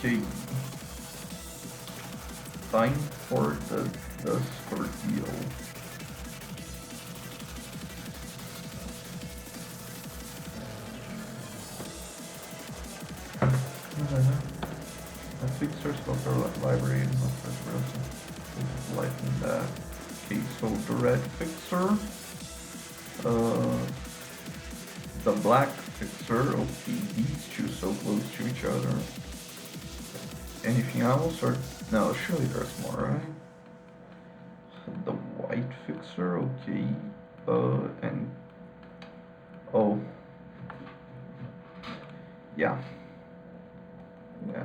Okay. Time for the dust ordeal. A fixer sculptor library is not first light in that. Okay, so the red fixer, the black fixer. Okay, these two so close to each other. Anything else or no? Surely there's more, right? The white fixer, okay. And oh, yeah.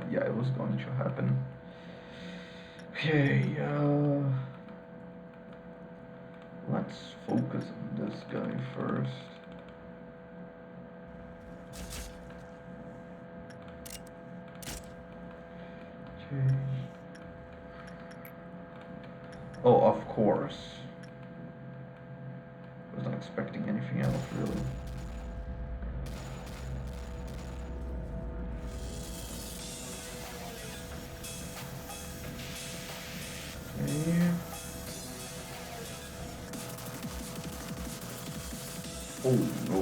Yeah, it was going to happen. Okay, let's focus on this guy first. Okay. Oh, of course. I was not expecting anything else, really. Okay. Oh no.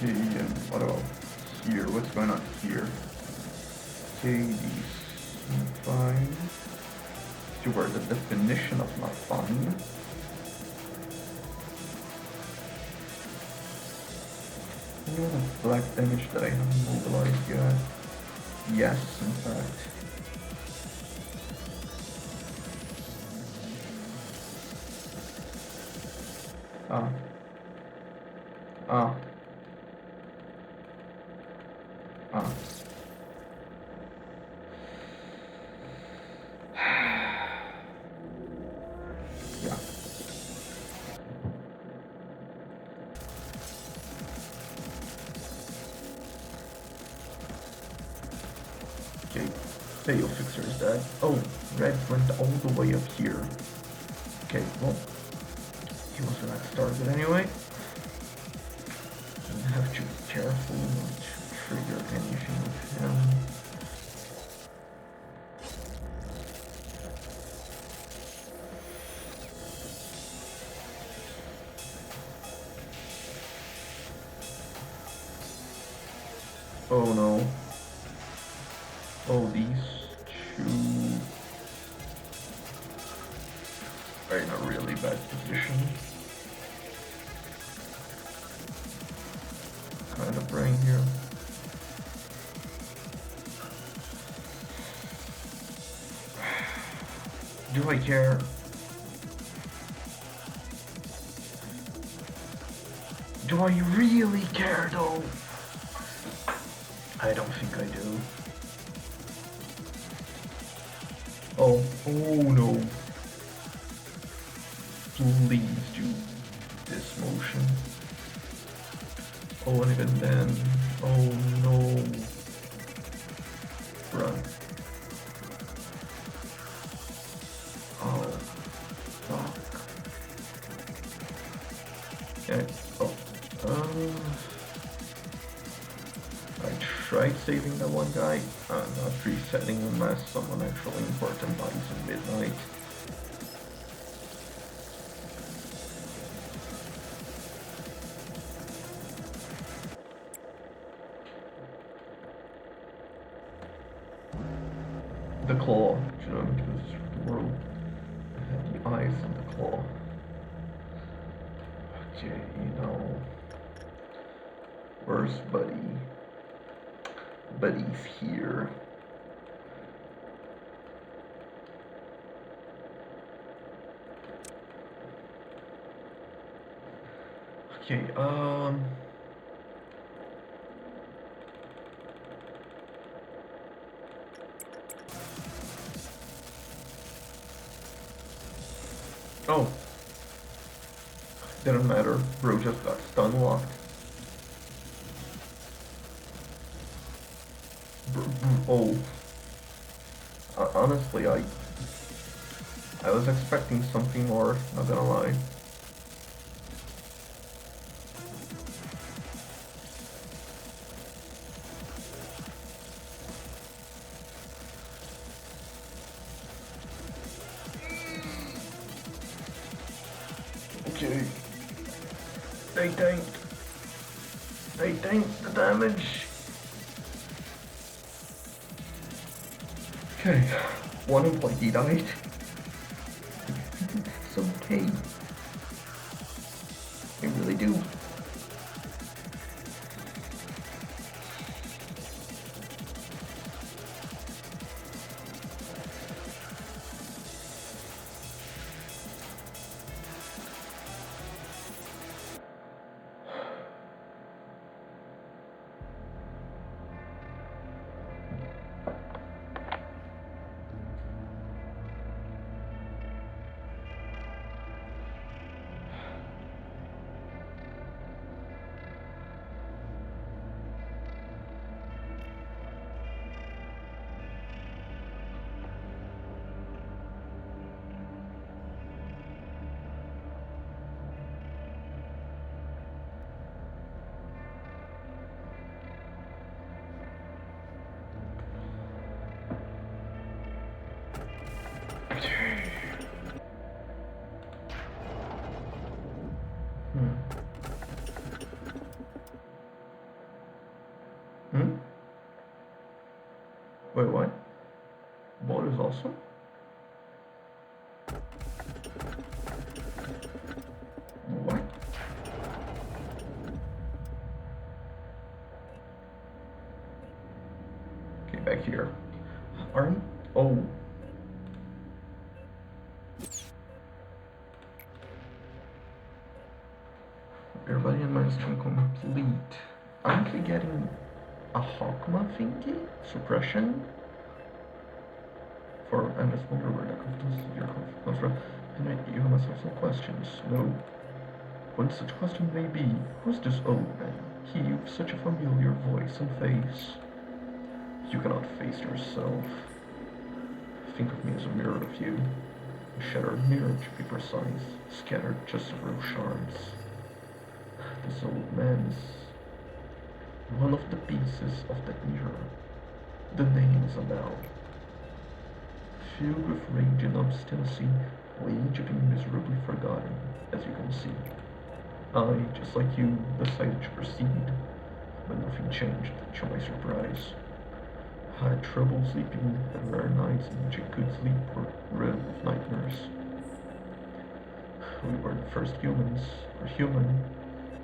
Okay, and what about here? What's going on here? Okay, these fine. You were the definition of not fine. You have black damage that I haven't mobilized yet. Yes, in fact. Ah. Ah. Ah. Yeah. Okay. Fail fixer is dead. Oh, red went all the way up here. Okay, well, he was the next target anyway. You have to be careful not to trigger anything with him. Oh no. Oh, these two are in a really bad position. Kind of brain here. Do I care? Do I really care though? I don't think I do. Oh no. Please do this motion. Oh, and even then, oh no. Run. Oh, fuck. Okay, oh, I tried saving that one guy, not resetting unless someone actually important dies in midnight. The claw, you know, because the world had the eyes and the claw. Okay, where's Buddy? Buddy's here. Okay, oh. Didn't matter, bro just got stun locked. Oh. Honestly, I was expecting something more, not gonna lie. Okay. They tanked the damage. Okay, one employee died. It's okay. I really do. Wait, what? Bot is awesome? What? Okay, back here. Aren't... Oh. Everybody in milestone complete. Aren't we getting a Hawkma thingy? Suppression? For MS Wonder where that comes from. And you have myself some questions. No. When such question may be, who's this old man? He with such a familiar voice and face. You cannot face yourself. Think of me as a mirror of you. A shattered mirror, to be precise, scattered just several shards. This old man is one of the pieces of that mirror. The name is Abel. Filled with rage and obstinacy, wage being miserably forgotten, as you can see. I, just like you, decided to proceed, but nothing changed, to my surprise. I had trouble sleeping, and rare nights in which I could sleep were riddled with nightmares. We were the first humans, or human,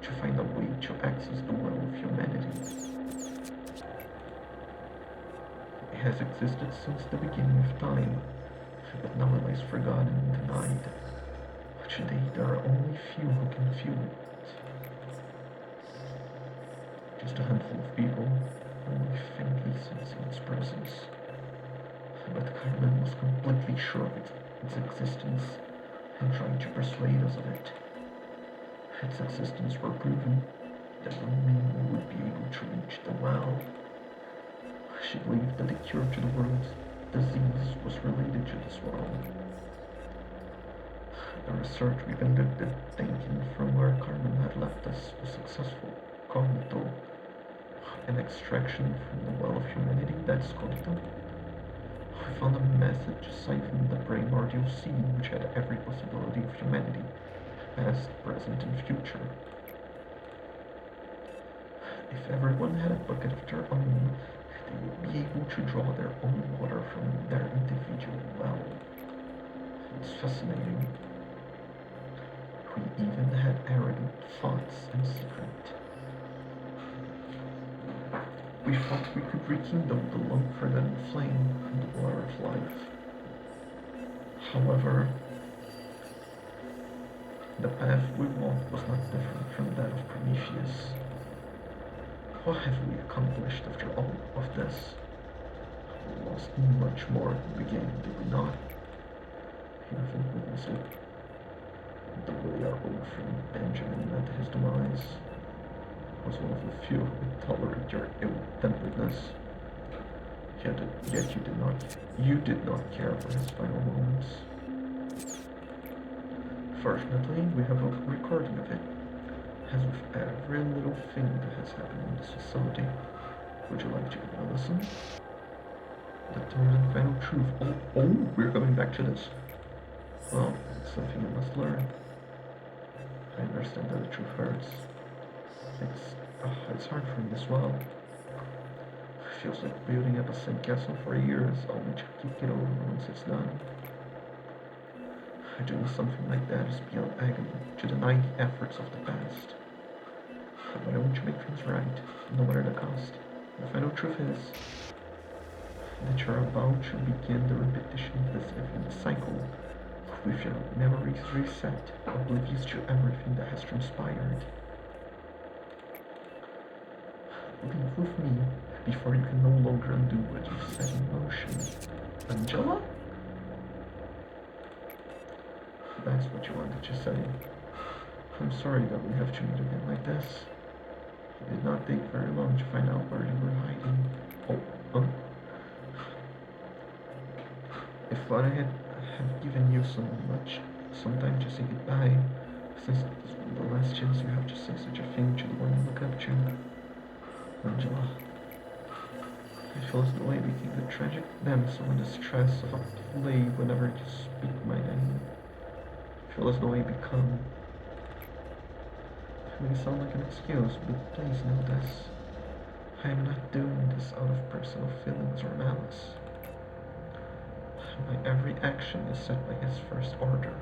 to find a way to access the well of humanity. It has existed since the beginning of time, but now it lies forgotten and denied. Today there are only few who can feel it. Just a handful of people, only faintly sensing its presence. But Carmen was completely sure of its existence and tried to persuade us of it. Its existence were proven that only we would be able to reach the well. She believed that the cure to the world's disease was related to this well. The research we conducted, taken from where Carmen had left us, was successful. Cognito. An extraction from the well of humanity, that's cognito. We found a message aside from the primordial seed which had every possibility of humanity, past, present, and future. If everyone had a bucket of their own, they would be able to draw their own water from their individual well. It's fascinating. We even had arrogant thoughts in secret. We thought we could rekindle the long-forgotten flame from the water of life. However, the path we walked was not different from that of Prometheus. What have we accomplished after all of this? We lost much more than we gained, did we not? You haven't witnessed it. The way our old friend Benjamin met his demise was one of the few who could tolerate your ill-temperedness. Yet you did not care for his final moments. Fortunately, we have a recording of it. As with every little thing that has happened in this facility, would you like to give a listen? The third and final truth. Oh, we're coming back to this. Well, it's something you must learn. I understand that the truth hurts. It's hard for me as well. It feels like building up a sandcastle for years, only to kick it over once it's done. Doing something like that is beyond agony, to deny the efforts of the past. But I want to make things right, no matter the cost. The final truth is that you're about to begin the repetition of this infinite cycle, with your memories reset, oblivious to everything that has transpired. Leave with me before you can no longer undo what you've set in motion. Angela? That's what you wanted to say. I'm sorry that we have to meet again like this. It did not take very long to find out where you were hiding. If what I had given you so much, some time to say goodbye, since this was the last chance you have to say such a thing to the one you look up to. Angela, I feel as though I became the tragic damsel in distress of a play whenever you speak my name. I feel as though I become... It may sound like an excuse, but please know this. I am not doing this out of personal feelings or malice. My every action is set by his first order.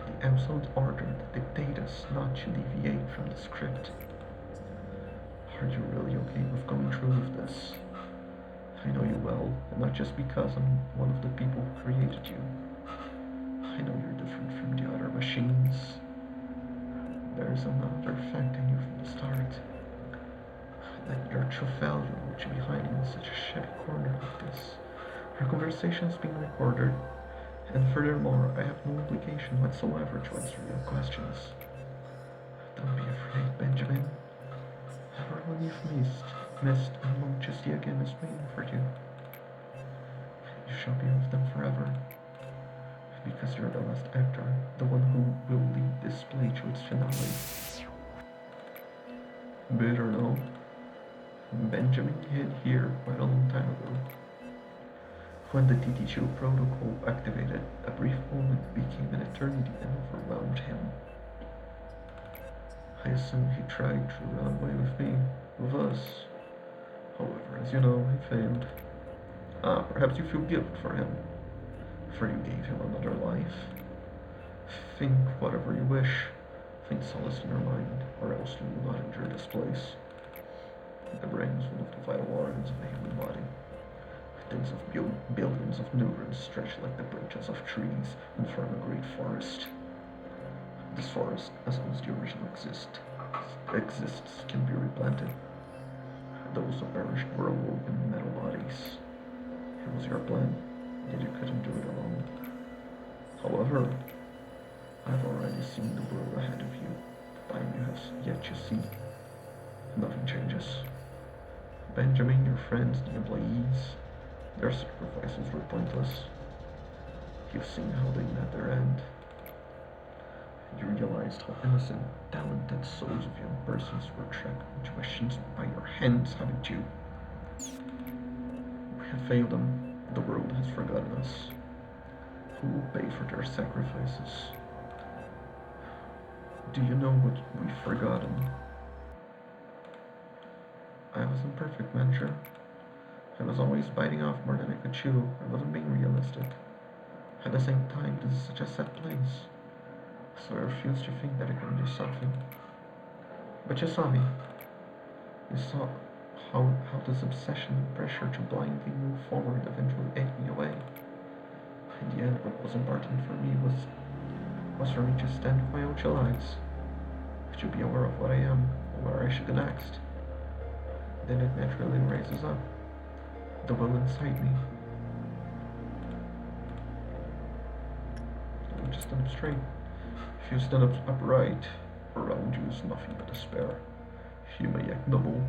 The absolute order that dictates us not to deviate from the script. Are you really okay with going through with this? I know you well, and not just because I'm one of the people who created you. I know you're different from the other machines. There's another fact I knew from the start. That your true value would be hiding in such a shabby corner like this. Our conversation is being recorded, and furthermore, I have no obligation whatsoever to answer your questions. Don't be afraid, Benjamin. Everyone you've missed and won't just see again is waiting for you. You shall be with them forever. Because you're the last actor, the one who will lead this play to its finale. Bitter no. Benjamin hid here quite a long time ago. When the TT2 protocol activated, a brief moment became an eternity and overwhelmed him. I assume he tried to run away with me, with us. However, as you know, he failed. Perhaps you feel guilt for him, for you gave him another life. Think whatever you wish. Find solace in your mind, or else you will not enter this place. The brain is one of the vital organs of the human body. Tens of billions of neurons stretched like the branches of trees and form a great forest. This forest, as long as the original exists, can be replanted. Those who perished were awoken in metal bodies. It was your plan, yet you couldn't do it alone. However, I've already seen the world ahead of you. The time you have yet to see. Nothing changes. Benjamin, your friends, the employees, their sacrifices were pointless. You've seen how they met their end. You realized how innocent, talented souls of young persons were trapped into machines by your hands, haven't you? We have failed them. The world has forgotten us. Who will pay for their sacrifices? Do you know what we've forgotten? I was imperfect, manager. I was always biting off more than I could chew. I wasn't being realistic. At the same time, this is such a sad place. So I refused to think that I couldn't do something. But you saw me. You saw how this obsession and pressure to blindly move forward eventually ate me away. In the end, what was important for me was for me to stand with my own two lives. To be aware of what I am and where I should go next. Then it naturally raises up. The will inside me. You just stand up straight. If you stand up upright, around you is nothing but despair. You may act noble,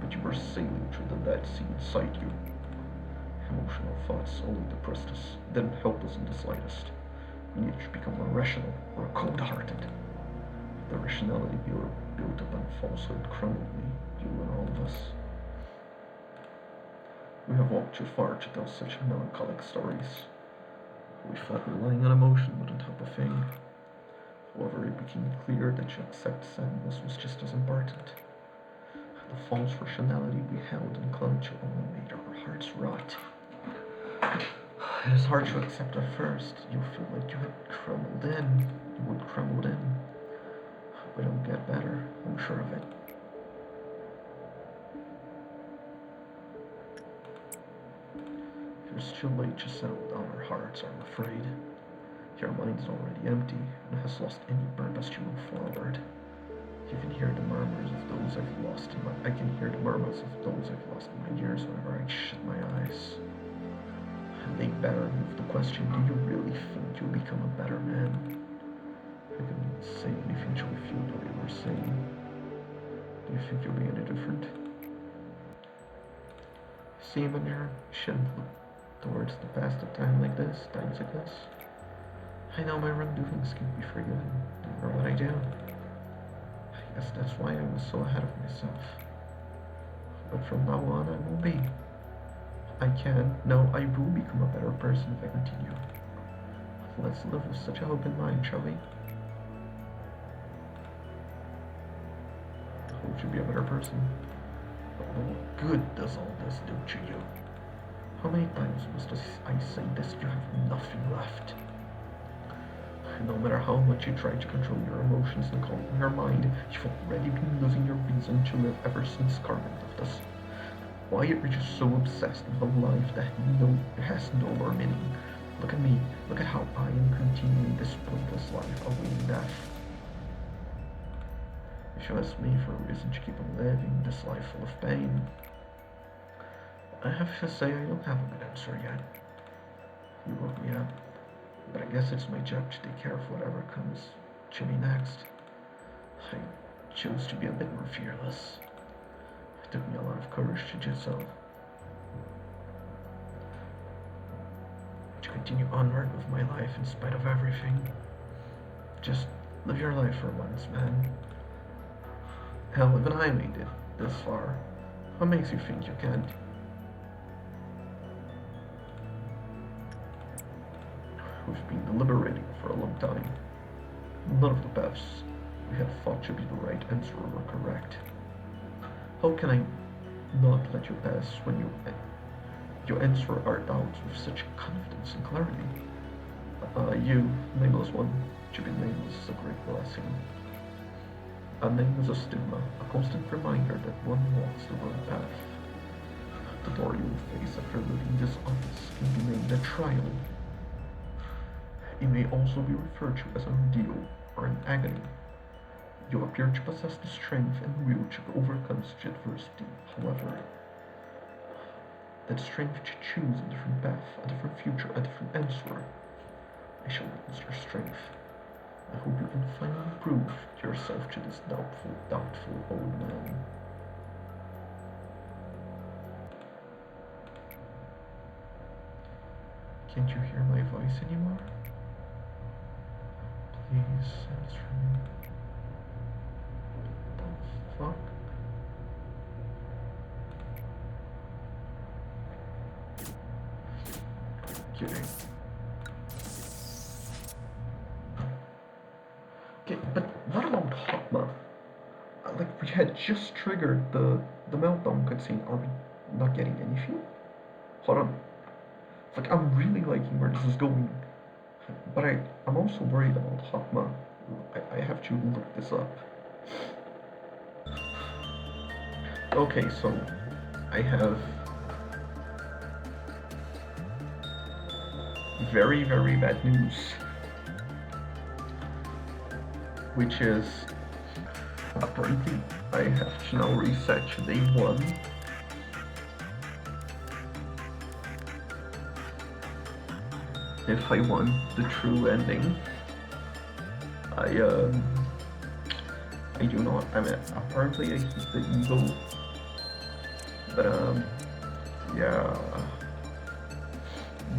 but you are sailing through the dead sea inside you. Emotional thoughts only depressed us, then help us in the slightest. We need to become more rational or cold-hearted. The rationality built upon falsehood crumbled me, you and all of us. We have walked too far to tell such melancholic stories. We thought relying on emotion wouldn't help a thing. However, it became clear that to accept sadness was just as important. The false rationality we held and clung to only made our hearts rot. It is hard to accept at first. You feel like you had crumbled in. You would crumble in. But it'll get better, I'm sure of it. It's too late to settle down our hearts, I'm afraid. Your mind is already empty and has lost any purpose to move forward. You can hear the murmurs of those I've lost I can hear the murmurs of those I've lost in my ears whenever I shut my eyes. They batter me with the question, do you really think you'll become a better man? I couldn't say anything to refute what they were saying. Do you think you'll be any different? See, when you shouldn't look towards the past at times like this. I know my wrongdoings can be forgiven, or what I do. I guess that's why I was so ahead of myself. But from now on, I will be. I will become a better person if I continue. Let's live with such a hope in mind, shall we? Hope to be a better person. But what good does all this do to you? How many times must I say this? You have nothing left. No matter how much you try to control your emotions and calm your mind, you've already been losing your reason to live ever since Carmen left us. Why are you so obsessed with a life that has no more meaning? Look at me. Look at how I am continuing this pointless life, awaiting death. If you ask me for a reason to keep on living this life full of pain, I have to say I don't have a good answer yet. You woke me up, but I guess it's my job to take care of whatever comes to me next. I chose to be a bit more fearless. It took me a lot of courage to do so. continue onward with my life in spite of everything. Just live your life for once, man. Hell, even I made it this far. What makes you think you can't? We've been deliberating for a long time. None of the paths we had thought should be the right answer were correct. How can I not let you pass when you answer our doubts with such confidence and clarity? You, nameless one, to be nameless is a great blessing. A name is a stigma, a constant reminder that one walks the wrong path. The door you will face after leaving this office can be named a trial. It may also be referred to as an ordeal or an agony. You appear to possess the strength and will to overcome such adversity. However, that strength to choose a different path, a different future, a different answer. I shall witness your strength. I hope you can finally prove yourself to this doubtful old man. Can't you hear my voice anymore? Please answer me. The fuck? Kidding. Okay, but what about Hotma? Like, we had just triggered the meltdown cutscene. Are we not getting anything? Hold on. Like, I'm really liking where this is going. But I'm also worried about Hotma. I have to look this up. Okay, so I have very, very bad news. Which is, apparently, I have to now reset to day 1. If I want the true ending. I do not, I mean, apparently I hit the eagle. But, yeah.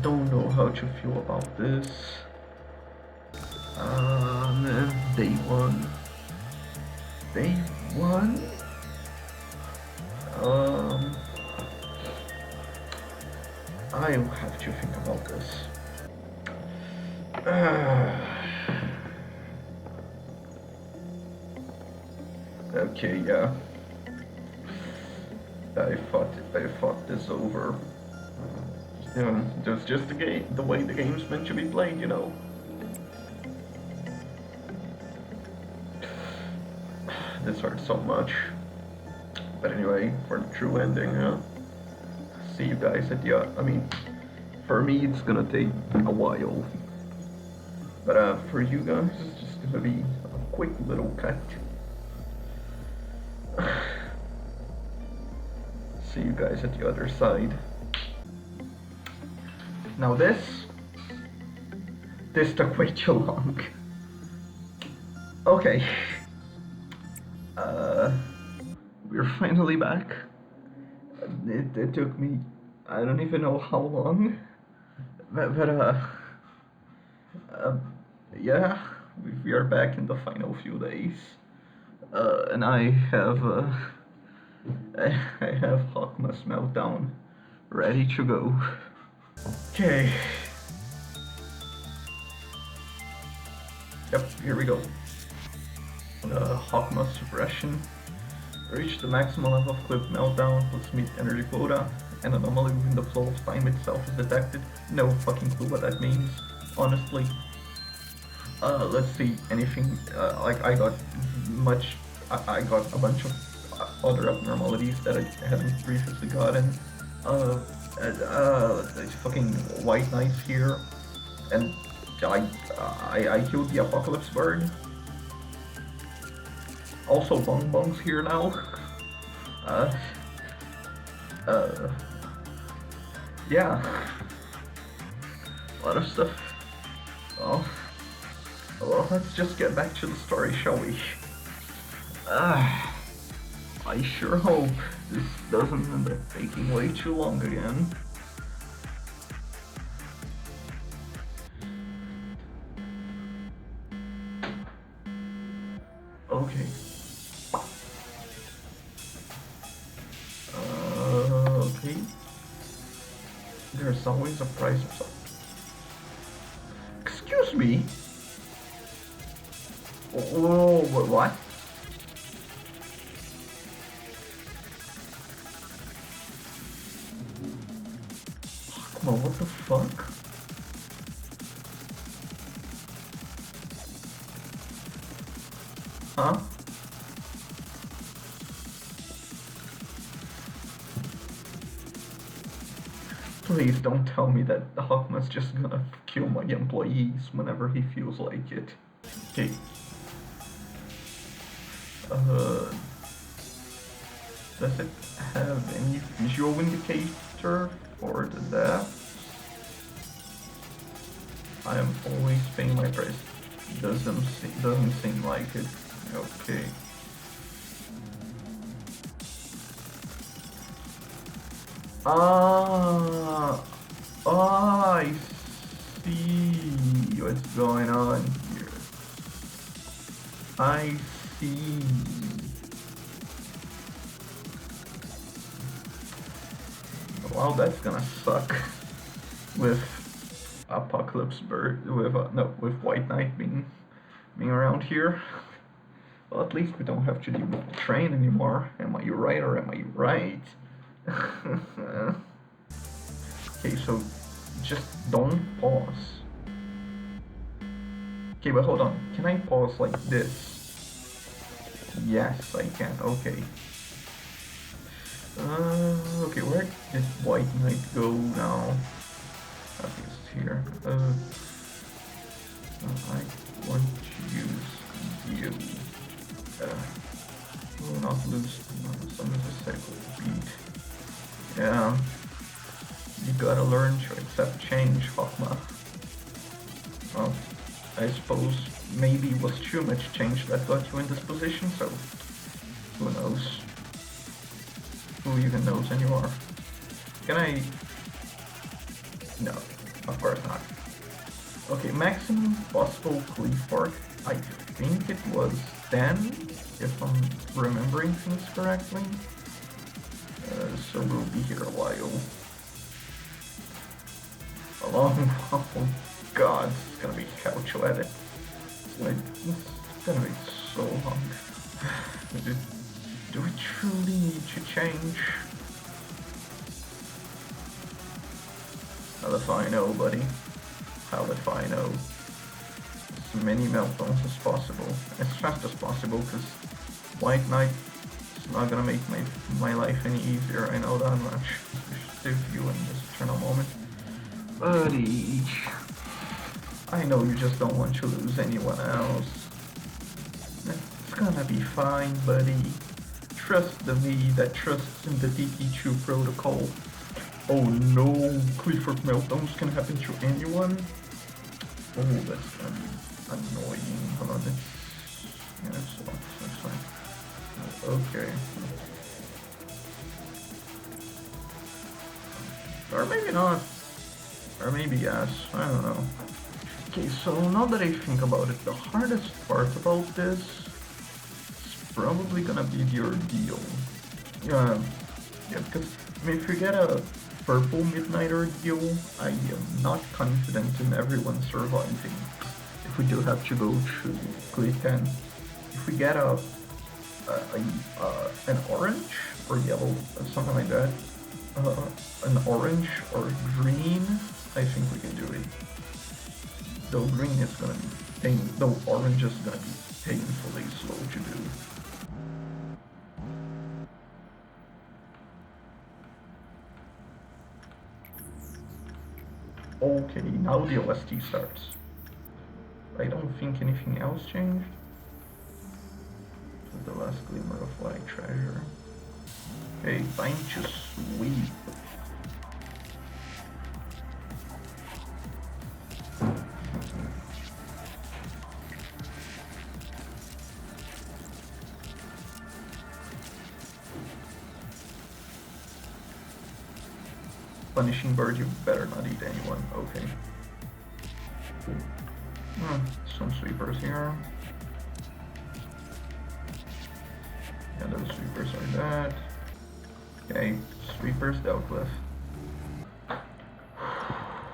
Don't know how to feel about this. Day 1. Day 1? I'll have to think about this. Okay, yeah. I thought this over. You know, there's just the way the game's meant to be played, you know. This hurts so much. But anyway, for the true ending, see you guys at the, I mean, for me it's gonna take a while. But for you guys, it's just gonna be a quick little cut. See you guys at the other side. Now this took way too long. Okay. We're finally back. It took me, I don't even know how long. But yeah, we are back in the final few days. And I have Hawkmas Meltdown ready to go. Okay. Yep, here we go. Hawkmas suppression. Reach the maximum level of clip meltdown, let's meet energy quota. An anomaly within the flow of time itself is detected. No fucking clue what that means, honestly. Let's see, anything, like I got a bunch of other abnormalities that I haven't previously gotten. Fucking white knights here, and I killed the apocalypse bird. Also bong bongs here now. Yeah. A lot of stuff. Well, let's just get back to the story, shall we? I sure hope this doesn't end up taking way too long again. Okay. Okay. There's always a price of something. Excuse me? Oh, what? Come on, what the fuck? Huh? Please don't tell me that Hawkman's just gonna kill my employees whenever he feels like it. Okay. Does it have any visual indicator for the death? I am always paying my price. Doesn't seem like it. Okay. I see what's going on here. I see. Wow, that's gonna suck with Apocalypse Bird, with White Knight being around here. Well, at least we don't have to deal with the train anymore. Am I right or am I right? Okay, so just don't pause. Okay, but hold on. Can I pause like this? Yes, I can. Okay. Okay, where did White Knight go now? I think it's here. I want to use you. Will not lose some of the cycle beat. Yeah. You gotta learn to accept change, Hawkma. Well, I suppose maybe it was too much change that got you in this position, so who knows? Who even knows anymore? Can I... No, of course not. Okay, maximum possible cleave arc. I think it was 10, if I'm remembering things correctly. So we'll be here a while. A long while. Oh god, it's gonna be calculated. It's gonna be so long. Do we truly need to change? How if I know, buddy? How if I know? As many meltdowns as possible, as fast as possible, because White Knight is not gonna make my life any easier, I know that much. Save you in this eternal moment. Buddy, I know you just don't want to lose anyone else. It's gonna be fine, buddy. Trust the me that trusts in the DP2 protocol. Oh no, Clifford meltdowns can happen to anyone? Oh, that's gonna be annoying. Hold on, that's fine. Okay. Or maybe not. Or maybe yes, I don't know. Okay, so now that I think about it, the hardest part about this is probably gonna be the ordeal. Yeah, because I mean, if you get a purple midnight ordeal, I am not confident in everyone surviving. If we do have to go to Click 10, if we get an orange or yellow, something like that, an orange or green, I think we can do it. Though green is gonna be though orange is gonna be painfully slow to do. Okay, now the OST starts. I don't think anything else changed. The last glimmer of light treasure. Okay, time to sweep. Punishing bird, you better not eat anyone. Okay. Some sweepers here. Yeah, those sweepers are dead. Okay, sweepers dealt with.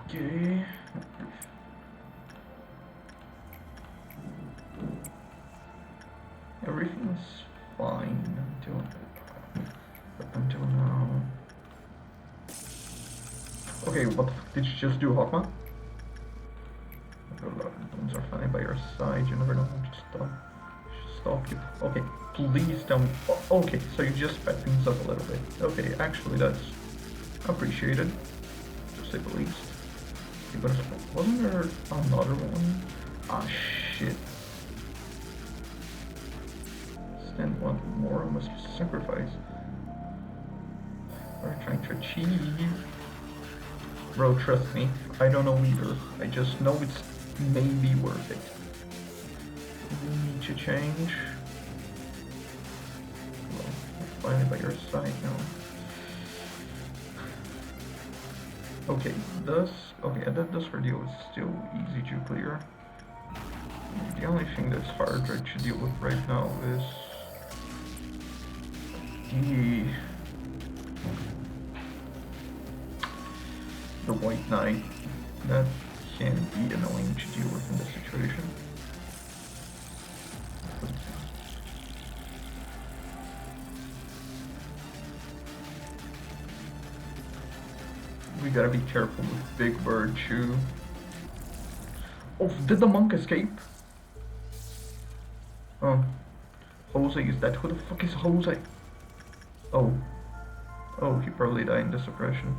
Okay. Everything's fine until now. Okay, what the fuck did you just do, Hawkman? Bombs are flying by your side, you never know when to stop you. Okay, please tell me. Okay, so you just sped things up a little bit. Okay, actually that's appreciated, to say the least. Okay, but wasn't there another one? Ah, shit. Stand one more, I must sacrifice. We're trying to achieve. Bro, trust me, I don't know either. I just know it's maybe worth it. We need to change. Well, we're finally by your side now. Okay, this ordeal is still easy to clear. The only thing that's harder to deal with right now is the White Knight. That can be annoying to deal with in this situation. We gotta be careful with Big Bird too. Oh, did the monk escape? Oh, Jose is dead. Who the fuck is Jose? Oh, he probably died in the suppression.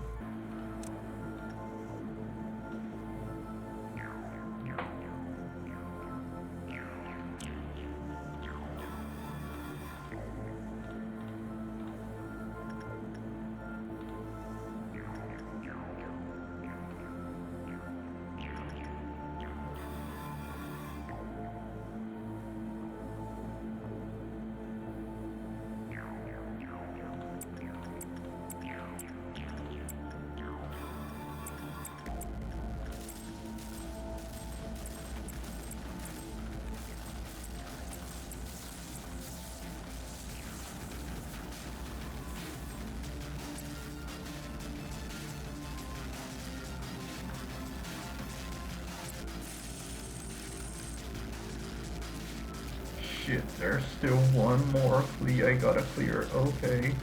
Shit, there's still one more flea I gotta clear. Okay.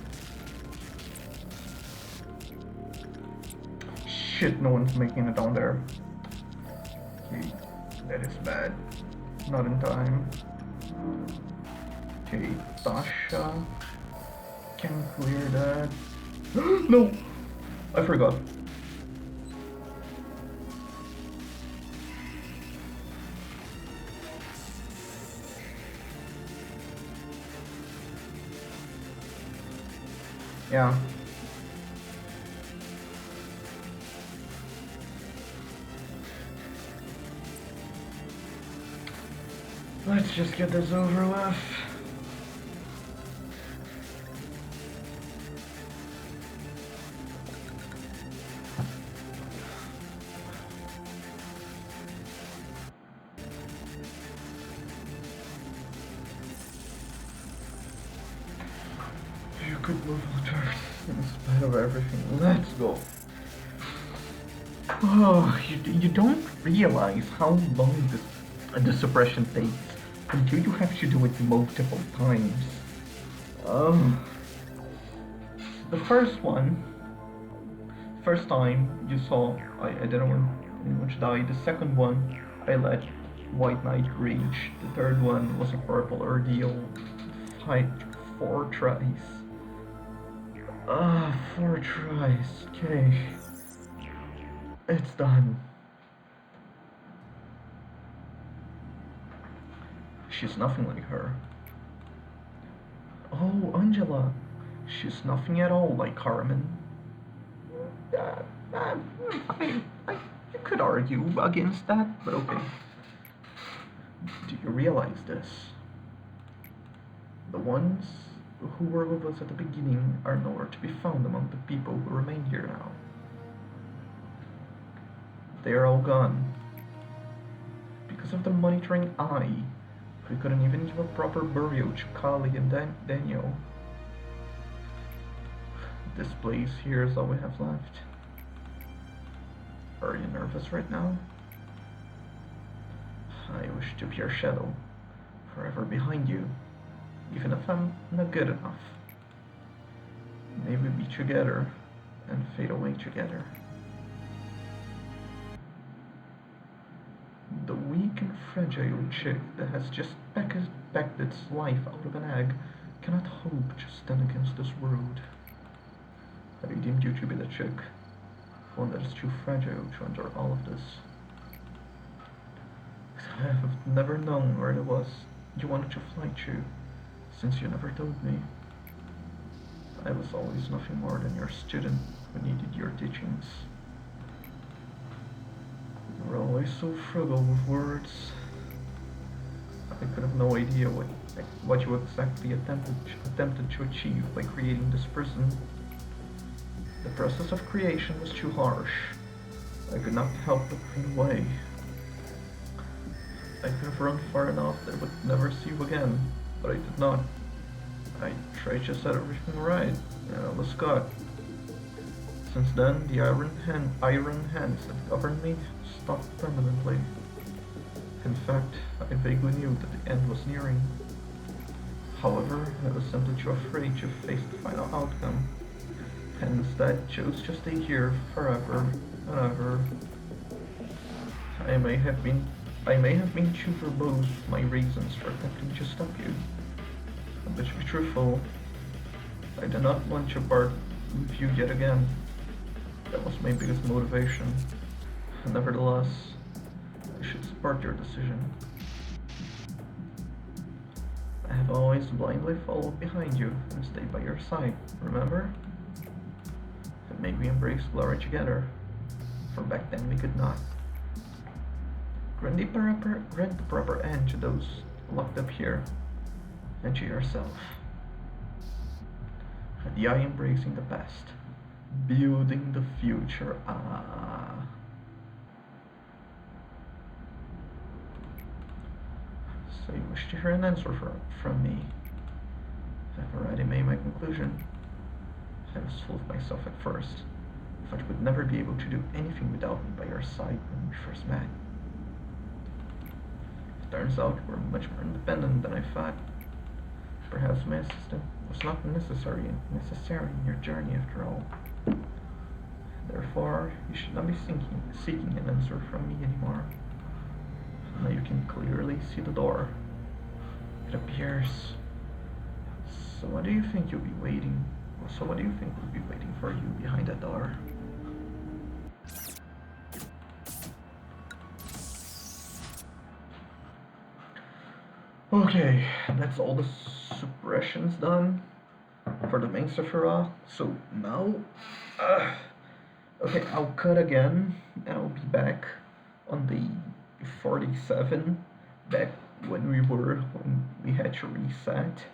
Shit, no one's making it down there. Okay, that is bad. Not in time. Okay, Tasha can clear that. No! I forgot. Yeah. Let's just get this over with. You could move the turret in spite of everything. Let's go. Oh, you don't realize how long the suppression takes until you have to do it multiple times. The first time you saw, I didn't want anyone to die. The second one, I let White Knight reach. The third one was a purple ordeal. Fight 4 tries. 4 tries. Okay. It's done. She's nothing like her. Oh, Angela. She's nothing at all like Carmen. You could argue against that, but okay. Do you realize this? The ones who were with us at the beginning are nowhere to be found among the people who remain here now. They are all gone. Because of the monitoring eye, We couldn't even give a proper burial to Kali and Daniel. This place here is all we have left. Are you nervous right now? I wish to be your shadow, forever behind you, even if I'm not good enough. May we be together and fade away together. The weak and fragile chick that has just pecked its life out of an egg cannot hope to stand against this world. I deemed you to be the chick, one that is too fragile to endure all of this. I have never known where it was you wanted to fly to, since you never told me. I was always nothing more than your student who needed your teachings. You were always so frugal with words. I could have no idea what you exactly attempted to achieve by creating this prison. The process of creation was too harsh. I could not help but run away. I could have run far enough that I would never see you again, but I did not. I tried to set everything right, and I was caught. Since then, the iron hands that governed me stopped permanently. In fact, I vaguely knew that the end was nearing. However, I was simply too afraid to face the final outcome, and instead chose to stay here forever and ever. I may have been too verbose with my reasons for attempting to stop you. But to be truthful, I did not want to part with you yet again. That was my biggest motivation. Nevertheless, I should support your decision. I have always blindly followed behind you and stayed by your side, remember? And made we embrace glory together, for back then we could not. Grant the proper end to those locked up here, and to yourself. And the eye embracing the past, building the future. So you wish to hear an answer from me. I've already made my conclusion. I was full of myself at first. I thought you would never be able to do anything without me by your side when we first met. It turns out you were much more independent than I thought. Perhaps my assistant was not necessary in your journey after all. Therefore, you should not be seeking an answer from me anymore. Now you can clearly see the door. It appears. So what do you think you'll be waiting? So what do you think will be waiting for you behind that door? Okay, that's all the suppressions done for the main Sephira. So now, okay, I'll cut again. I'll be back on the 47, back when we had to reset,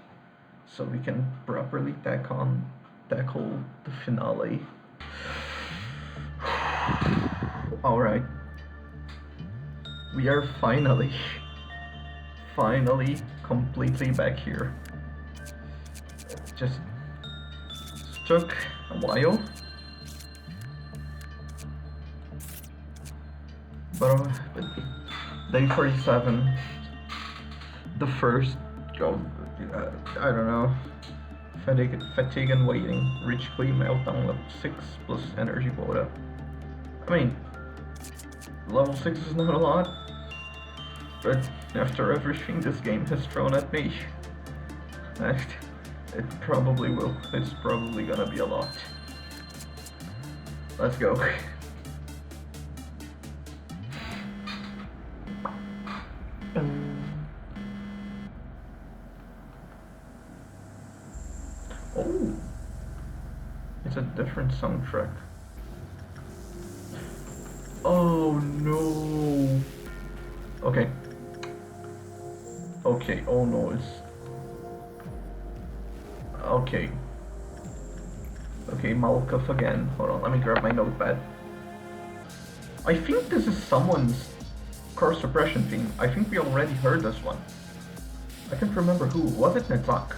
so we can properly tackle the finale. All right, we are finally completely back here. It just took a while, but day 47, the first I don't know, fatigue and waiting, reach clean meltdown level 6 plus energy quota. I mean, level 6 is not a lot, but after everything this game has thrown at me, it's probably gonna be a lot. Let's go. Oh, it's a different soundtrack. Oh no. Okay. Oh no, it's okay. Okay, Malkuth again. Hold on, let me grab my notepad. I think this is someone's core suppression theme. I think we already heard this one. I can't remember who. Was it Netzak?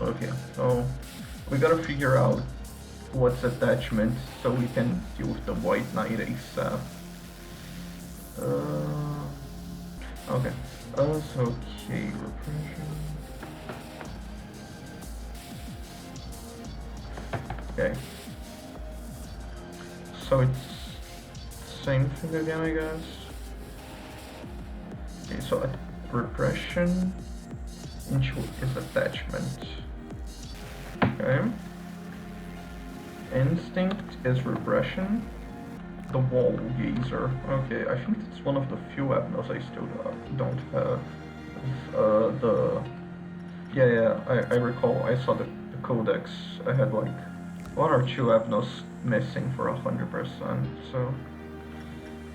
Okay, so we gotta figure out what's attachment so we can deal with the white knight ASAP. Okay. So okay, repression. Okay. So it's same thing again, I guess. Okay, so repression into is attachment. Okay. Instinct is repression. The wall gazer. Okay, I think it's one of the few abnos I still don't have. Yeah, I recall I saw the codex. I had like one or two abnos missing for 100%. So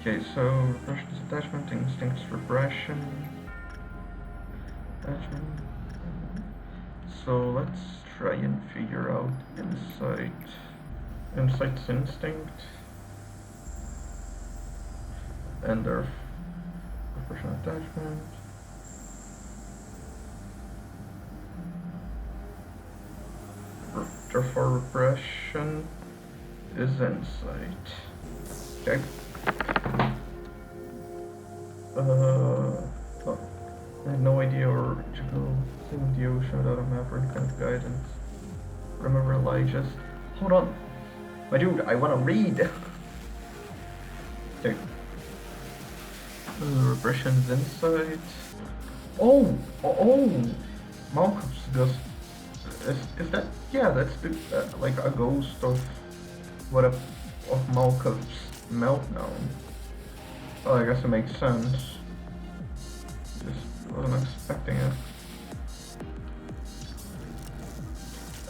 okay, so repression is attachment, instinct is repression. Attachment. So let's try and figure out insight. Insight's instinct. And their repression attachment. Therefore, repression is insight. Okay. Oh, I have no idea where to go. Seeing the ocean without a map or any kind of guidance. Remember Elijah's. Hold on. My dude, I wanna read. Okay. Repression's insight. Oh! Malcolm's ghost. Is that? Yeah, that's the like a ghost of of Malcolm's meltdown. Oh, I guess it makes sense. Just wasn't expecting it.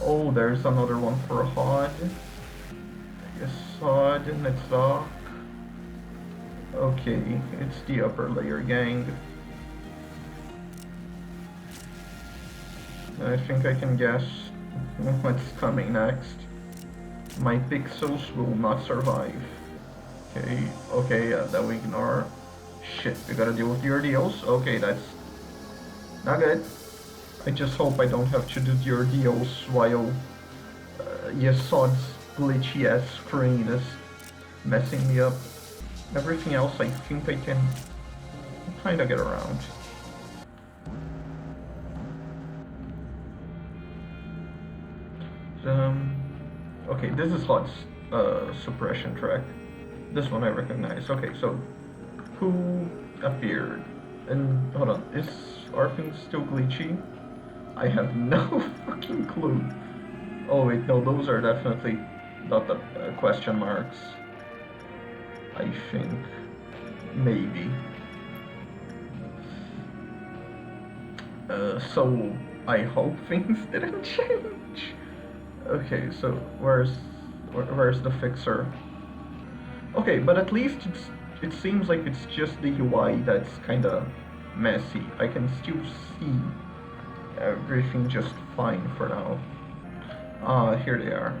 Oh, there's another one for Hod. Yes, Hod and Netzak. Okay, it's the upper layer gang. I think I can guess what's coming next. My pixels will not survive. Okay, that we ignore. Shit, we gotta deal with the ordeals. Okay, that's not good. I just hope I don't have to do the ordeals while Yesod's glitchy ass screen is messing me up. Everything else I think I can kinda get around. Okay, this is Hod's suppression track. This one I recognize. Okay, so who appeared? And hold on, is our thing still glitchy? I have no fucking clue. Oh wait, no, those are definitely not the question marks. I think. Maybe. So I hope things didn't change. Okay, so where's the fixer? Okay, but at least it seems like it's just the UI that's kinda messy. I can still see everything just fine for now. Ah, here they are.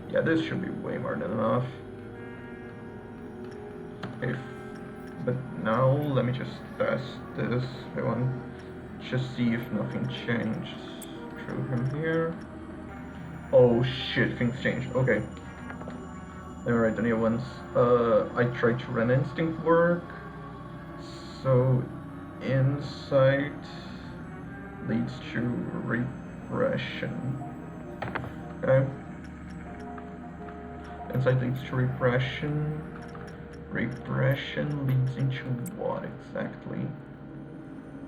Yeah, this should be way more than enough. Okay, but now let me just test this. I want to just see if nothing changed. Through him here. Oh shit, things changed. Okay. Let me write the new ones. I tried to run instinct work. So insight leads to repression. Okay. Insight leads to repression. Repression leads into what exactly?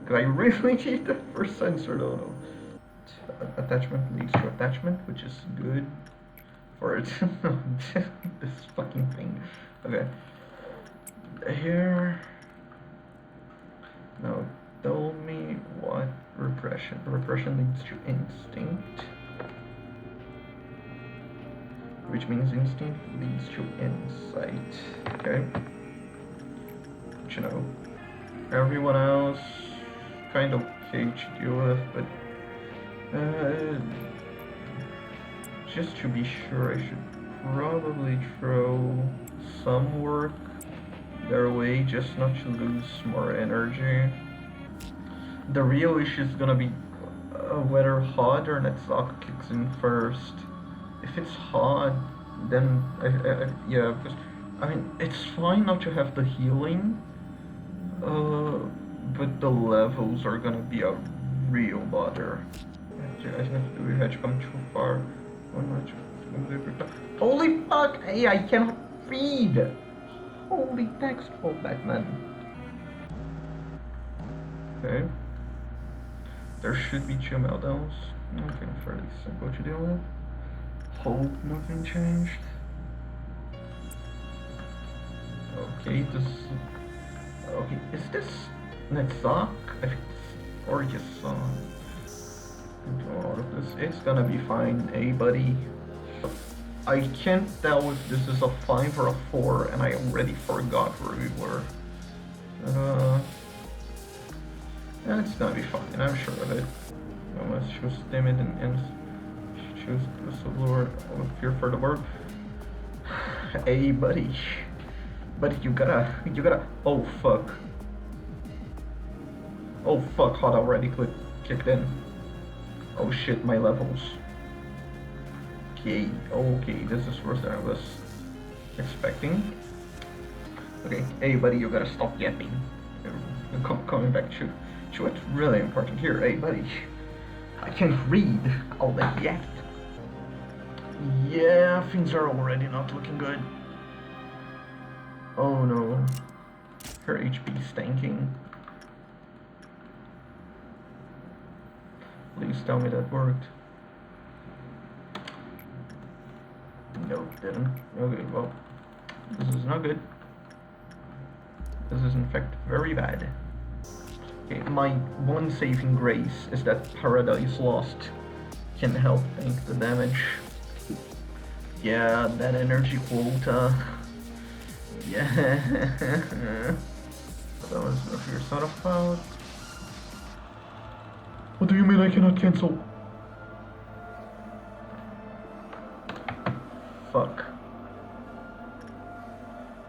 Because I really need that for sensor though. Attachment leads to attachment, which is good for it. This fucking thing. Okay. Here. Now tell me what repression. Repression leads to instinct. Which means instinct leads to insight. Okay. But, you know, everyone else kind of okay to deal with, but just to be sure, I should probably throw some work their way just not to lose more energy. The real issue is gonna be whether hot or Netzach kicks in first. If it's hot, then yeah, because I mean it's fine not to have the healing, but the levels are gonna be a real bother. I think we had come too far. Holy fuck! Hey, I cannot read! Holy text, hold back, man. Okay. There should be 2 meltdowns. Okay, fairly simple to deal with. Hope nothing changed. Okay, this... Okay, is this Netzach? I think it's... Or just all of this. It's gonna be fine, eh, buddy? I can't tell if this is a 5 or a 4, and I already forgot where we were. And it's gonna be fine, I'm sure of it. Unless she was timid and she chose to lure fear for the word. Hey, buddy. But you gotta... Oh, fuck. Oh, fuck, hot already kicked in. Oh shit, my levels. Okay, this is worse than I was expecting. Okay, hey buddy, you gotta stop yapping. Coming back to what's really important here. Hey buddy, I can't read all that yet. Yeah, things are already not looking good. Oh no, her HP is tanking. Please tell me that worked. No, didn't. Okay, well, this is not good. This is in fact very bad. Okay, my one saving grace is that Paradise Lost can help tank the damage. Yeah, that energy quota. Yeah. That was what you're sort of about. What do you mean I cannot cancel? Fuck.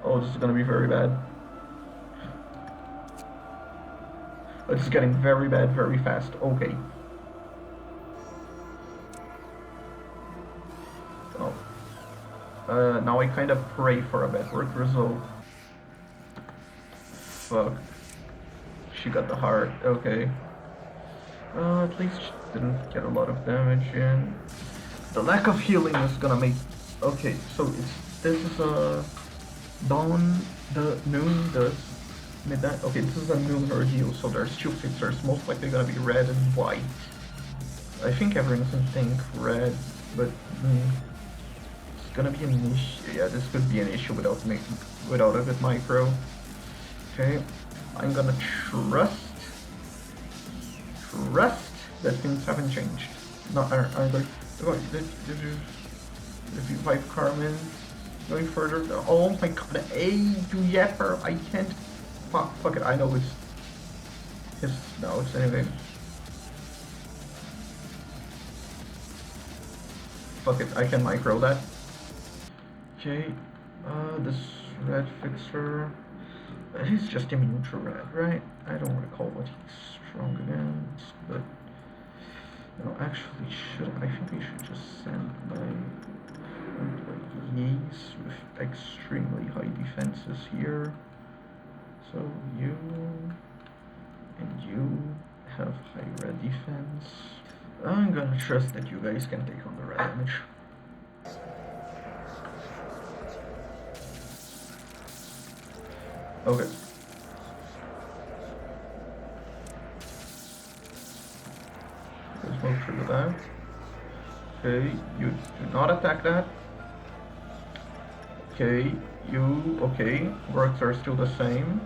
Oh, this is gonna be very bad. It's getting very bad very fast. Okay. Oh. Now I kind of pray for a bad work result. Fuck. She got the heart. Okay. At least she didn't get a lot of damage in. The lack of healing is gonna make... Okay, so this is a dawn, the noon, the midnight. Okay, this is a noon ordeal, so there's 2 fixers, most likely gonna be red and white. I think everyone's gonna think red, but it's gonna be an issue. Yeah, this could be an issue without a good micro. Okay, I'm gonna trust that things haven't changed. Not aren't like if you fight Carmen going further. Oh my god, hey, you yapper, I can't. Fuck it, I know it's no, it's anyway. Fuck it, I can micro that. Okay, this red fixer, he's just immune to red, right? I don't recall what he's strong against, but no, actually I think we should just send my employees with extremely high defenses here. So you and you have high red defense. I'm gonna trust that you guys can take on the red damage. Okay. Let's move through that. Okay, you do not attack that. Okay, okay, works are still the same.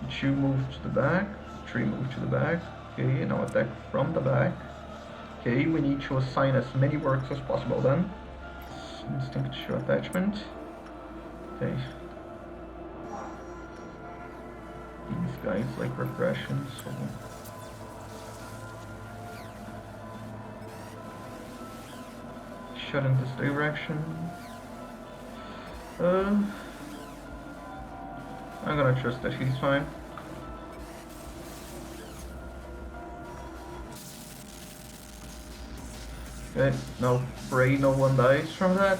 2 move to the back, 3 move to the back. Okay, now attack from the back. Okay, we need to assign as many works as possible then. Instinct to attachment. Okay. These guys like regression, so... Shut in this direction. I'm gonna trust that he's fine. Okay, no, pray no one dies from that.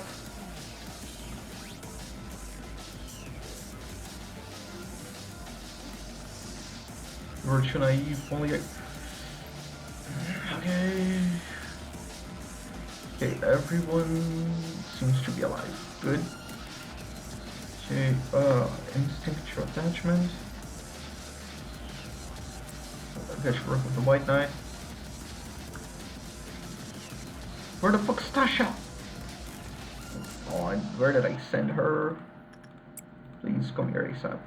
Virtue naive, only okay. Okay, everyone seems to be alive. Good. Okay, instinctual attachment. Okay, should work with the White Knight. Where the fuck's Tasha? Oh, where did I send her? Please come here ASAP.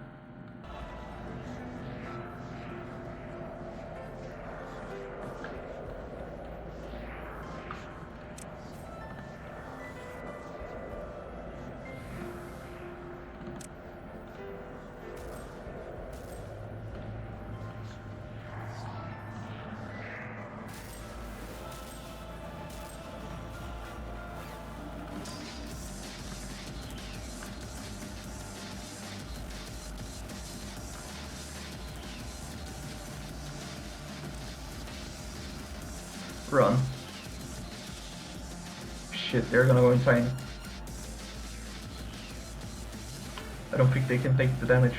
Run. Shit, they're gonna go insane. I don't think they can take the damage.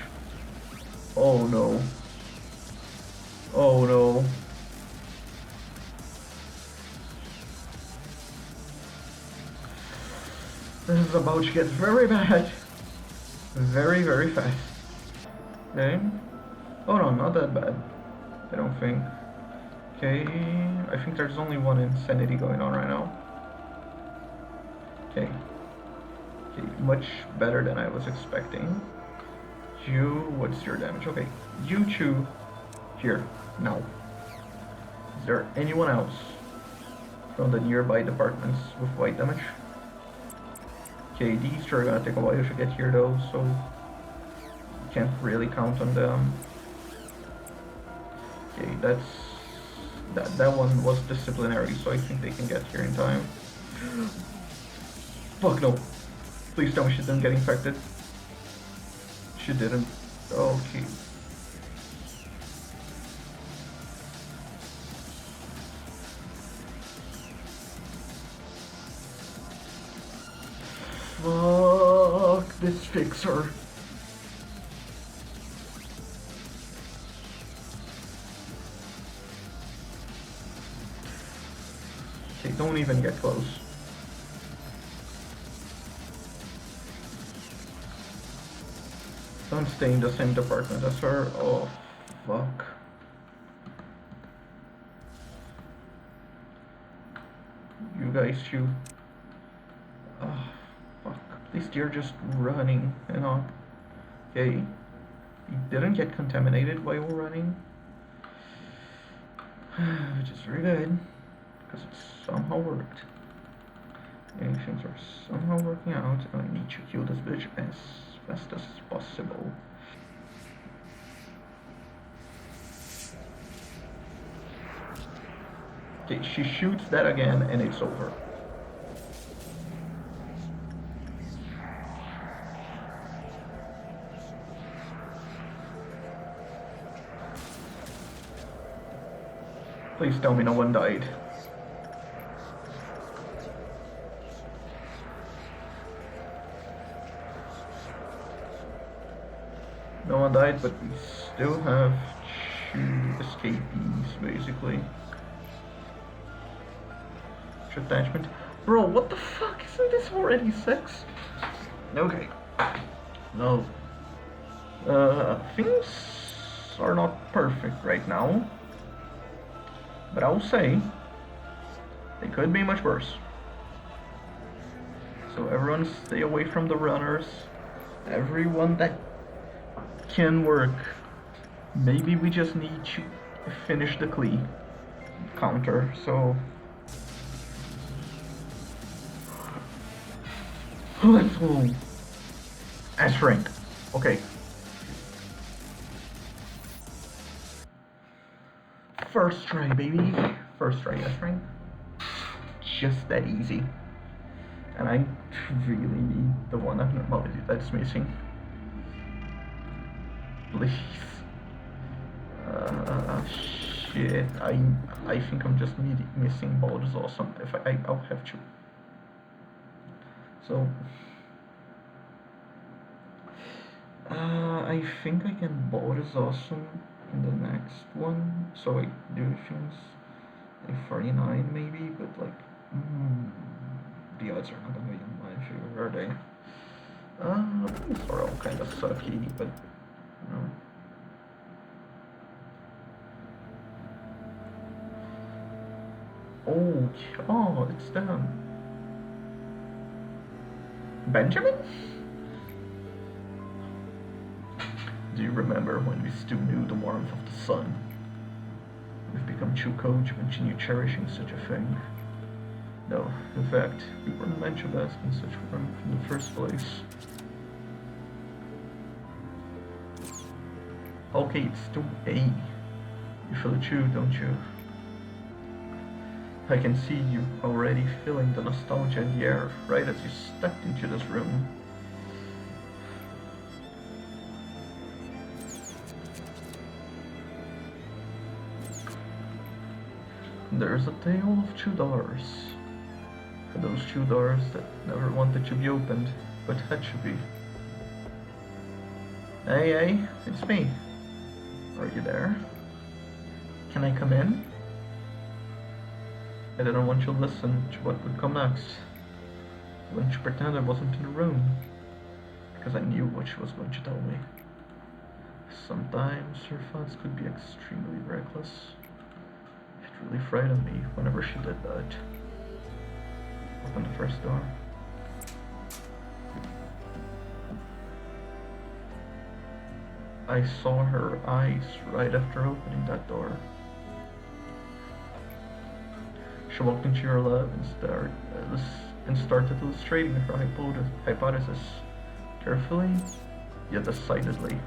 Oh no. Oh no. This is about to get very bad. Very, very fast. Okay. Oh no, not that bad. I don't think. Okay, I think there's only one insanity going on right now. Okay. Okay, much better than I was expecting. You, what's your damage? Okay, you two, here, now. Is there anyone else from the nearby departments with white damage? Okay, these two are gonna take a while to get here though, so you can't really count on them. Okay, that one was disciplinary, so I think they can get here in time. Fuck no. Please tell me she didn't get infected. She didn't. Okay. Fuck this fixer. Okay, don't even get close. Don't stay in the same department as her. Oh, fuck. You guys shoot. Oh, fuck. At least you're just running, you know. Okay. You didn't get contaminated while you were running. Which is very good. Because it somehow worked. And things are somehow working out. And I need to kill this bitch as fast as possible. Okay, she shoots that again and it's over. Please tell me no one died. No one died, but we still have 2 escapees, basically. Attachment. Bro, what the fuck? Isn't this already 6? Okay. No. Things are not perfect right now. But I will say, they could be much worse. So everyone stay away from the runners. Everyone that can work. Maybe we just need to finish the Klee counter, so... Let's go. S rank. Okay. First try, baby. First try, S rank. Just that easy. And I really need the one abnormality that's missing. please. Shit. I think I'm just missing Baldur's Awesome. If I'll have to. So. I think I can Baldur's Awesome in the next one. So I do things like 49 maybe, but like. The odds are not gonna be in my favor, are they? These are all kind of sucky, but you know. Oh, it's them. Benjamin? Do you remember when we still knew the warmth of the sun? We've become too cold to continue cherishing such a thing. No, in fact, we weren't meant to bask in such warmth in the first place. Okay, it's still A. You feel it too, don't you? I can see you already feeling the nostalgia in the air right as you stepped into this room. There's a tale of two doors. Those two doors that never wanted to be opened, but had to be. Hey, it's me. Are you there? Can I come in? I didn't want you to listen to what would come next. I wanted to pretend I wasn't in the room, because I knew what she was going to tell me. Sometimes her thoughts could be extremely reckless. It really frightened me whenever she did that. Open the first door. I saw her eyes right after opening that door. She walked into your lab and started illustrating her hypothesis, carefully, yet decidedly.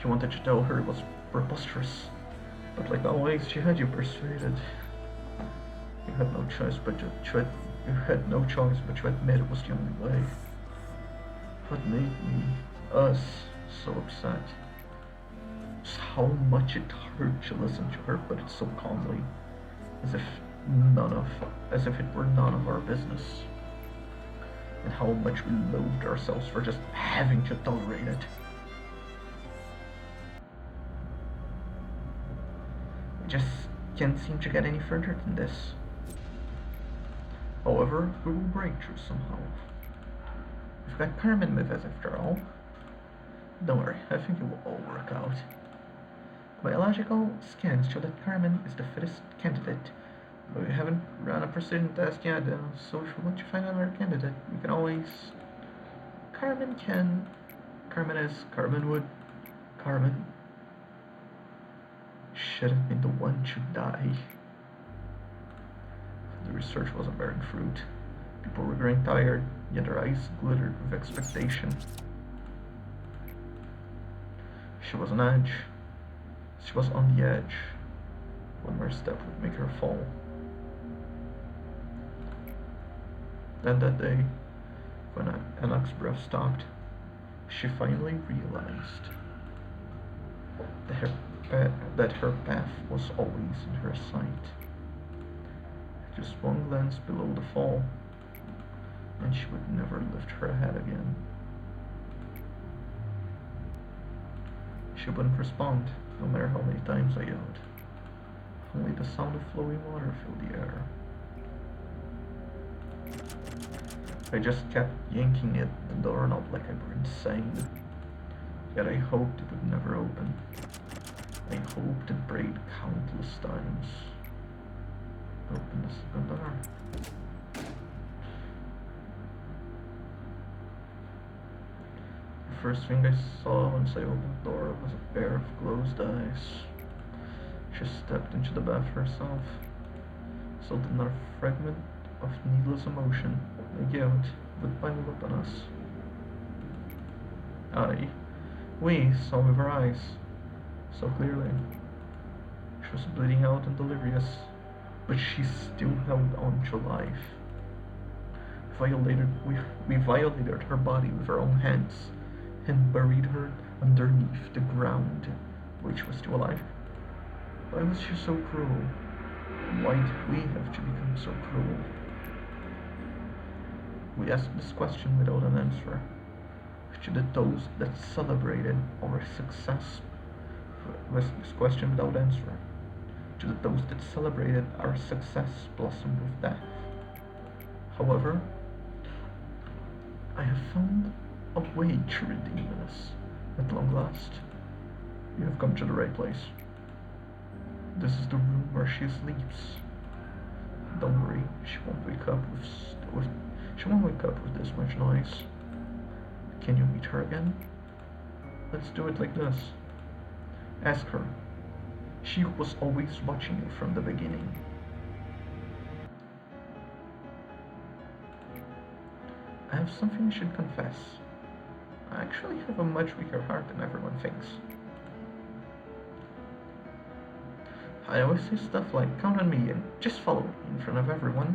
You wanted to tell her it was preposterous, but like always, she had you persuaded. You had no choice but to admit it was the only way. What made us so upset? Just how much it hurt to listen to her put it so calmly, as if it were none of our business, and how much we loathed ourselves for just having to tolerate it. We just can't seem to get any further than this. However, we will break through somehow. We've got Carmen with us after all. Don't worry, I think it will all work out. Biological scans show that Carmen is the fittest candidate, but we haven't run a precision test yet, so if we want to find another candidate, we can always... Carmen should have been the one to die. The research wasn't bearing fruit. People were growing tired, yet their eyes glittered with expectation. She was on edge. She was on the edge. One more step would make her fall. Then that day, when Anak's breath stopped, she finally realized that her path was always in her sight. Just one glance below the fall, and she would never lift her head again. She wouldn't respond, no matter how many times I yelled. Only the sound of flowing water filled the air. I just kept yanking at the doorknob like I were insane. Yet I hoped it would never open. I hoped and prayed countless times. Open the second door. The first thing I saw once I opened the door was a pair of closed eyes. She stepped into the bath herself, so that not a fragment of needless emotion, a guilt, would pile up on us. We saw with our eyes, so clearly. She was bleeding out and delirious, but she still held on to life. We violated her body with our own hands and buried her underneath the ground, which was still alive. Why was she so cruel? Why did we have to become so cruel? We asked this question without an answer. To the toast that celebrated our success, was this question without answer. To the toast that celebrated our success blossomed with death. However, I have found a way to redeem this. At long last, you have come to the right place. This is the room where she sleeps. Don't worry, she won't wake up with this much noise. Can you meet her again? Let's do it like this. Ask her. She was always watching you from the beginning. I have something I should confess. I actually have a much weaker heart than everyone thinks. I always say stuff like, count on me and just follow me in front of everyone.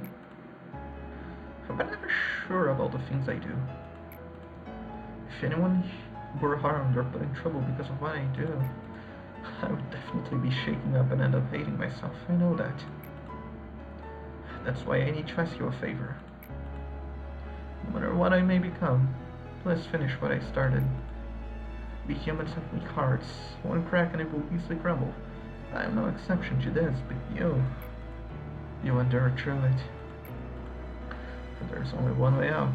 But I'm never sure about the things I do. If anyone were harmed or put in trouble because of what I do, I would definitely be shaking up and end up hating myself. I know that. That's why I need to ask you a favor. No matter what I may become, please finish what I started. We humans have weak hearts. One crack and it will easily crumble. I am no exception to this, but you endure through it. But there's only one way out,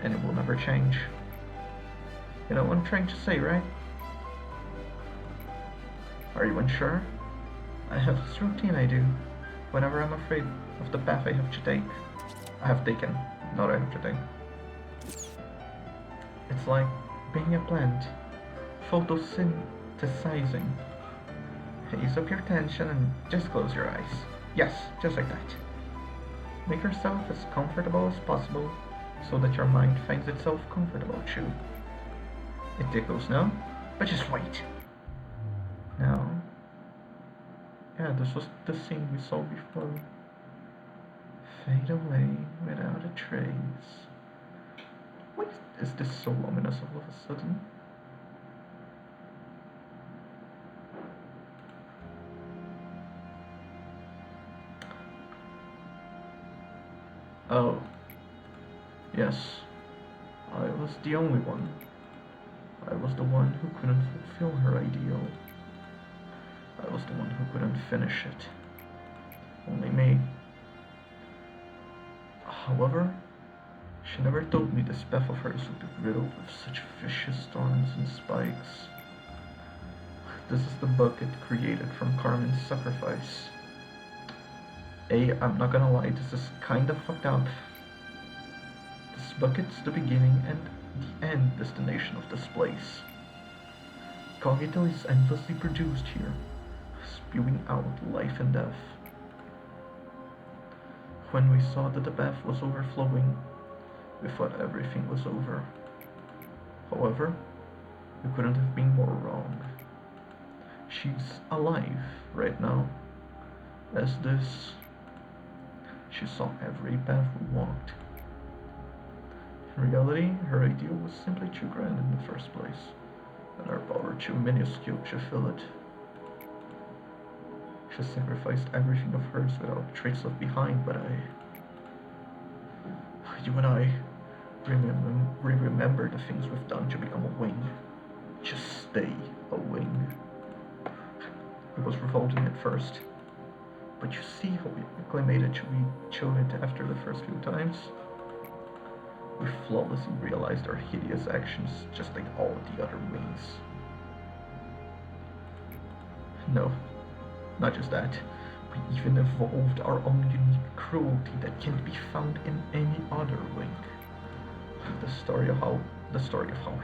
and it will never change. You know what I'm trying to say, right? Are you unsure? I have this routine I do whenever I'm afraid of the path I have to take. I have taken, not I have to take. It's like being a plant, photosynthesizing. Ease up your tension and just close your eyes. Yes, just like that. Make yourself as comfortable as possible so that your mind finds itself comfortable too. It tickles now, but just wait. Now, yeah, this was the scene we saw before. Fade away without a trace. Why is this so ominous all of a sudden? Oh, yes, I was the only one. I was the one who couldn't fulfill her ideal. I was the one who couldn't finish it. Only me. However, she never told me this path of hers would be riddled with such vicious thorns and spikes. This is the bucket created from Carmen's sacrifice. I'm not gonna lie, this is kinda fucked up. This bucket's the beginning and the end destination of this place. Cogito is endlessly produced here, spewing out life and death. When we saw that the bath was overflowing, we thought everything was over. However, we couldn't have been more wrong. She's alive right now, as this. She saw every path we walked. In reality, her ideal was simply too grand in the first place, and our power too minuscule to fill it. She sacrificed everything of hers without a trace left behind, but you and I, we remember the things we've done to become a wing. Just stay a wing. It was revolting at first, but you see how we acclimated to it after the first few times? We flawlessly realized our hideous actions just like all the other wings. No, not just that. We even evolved our own unique cruelty that can't be found in any other wing. The story of how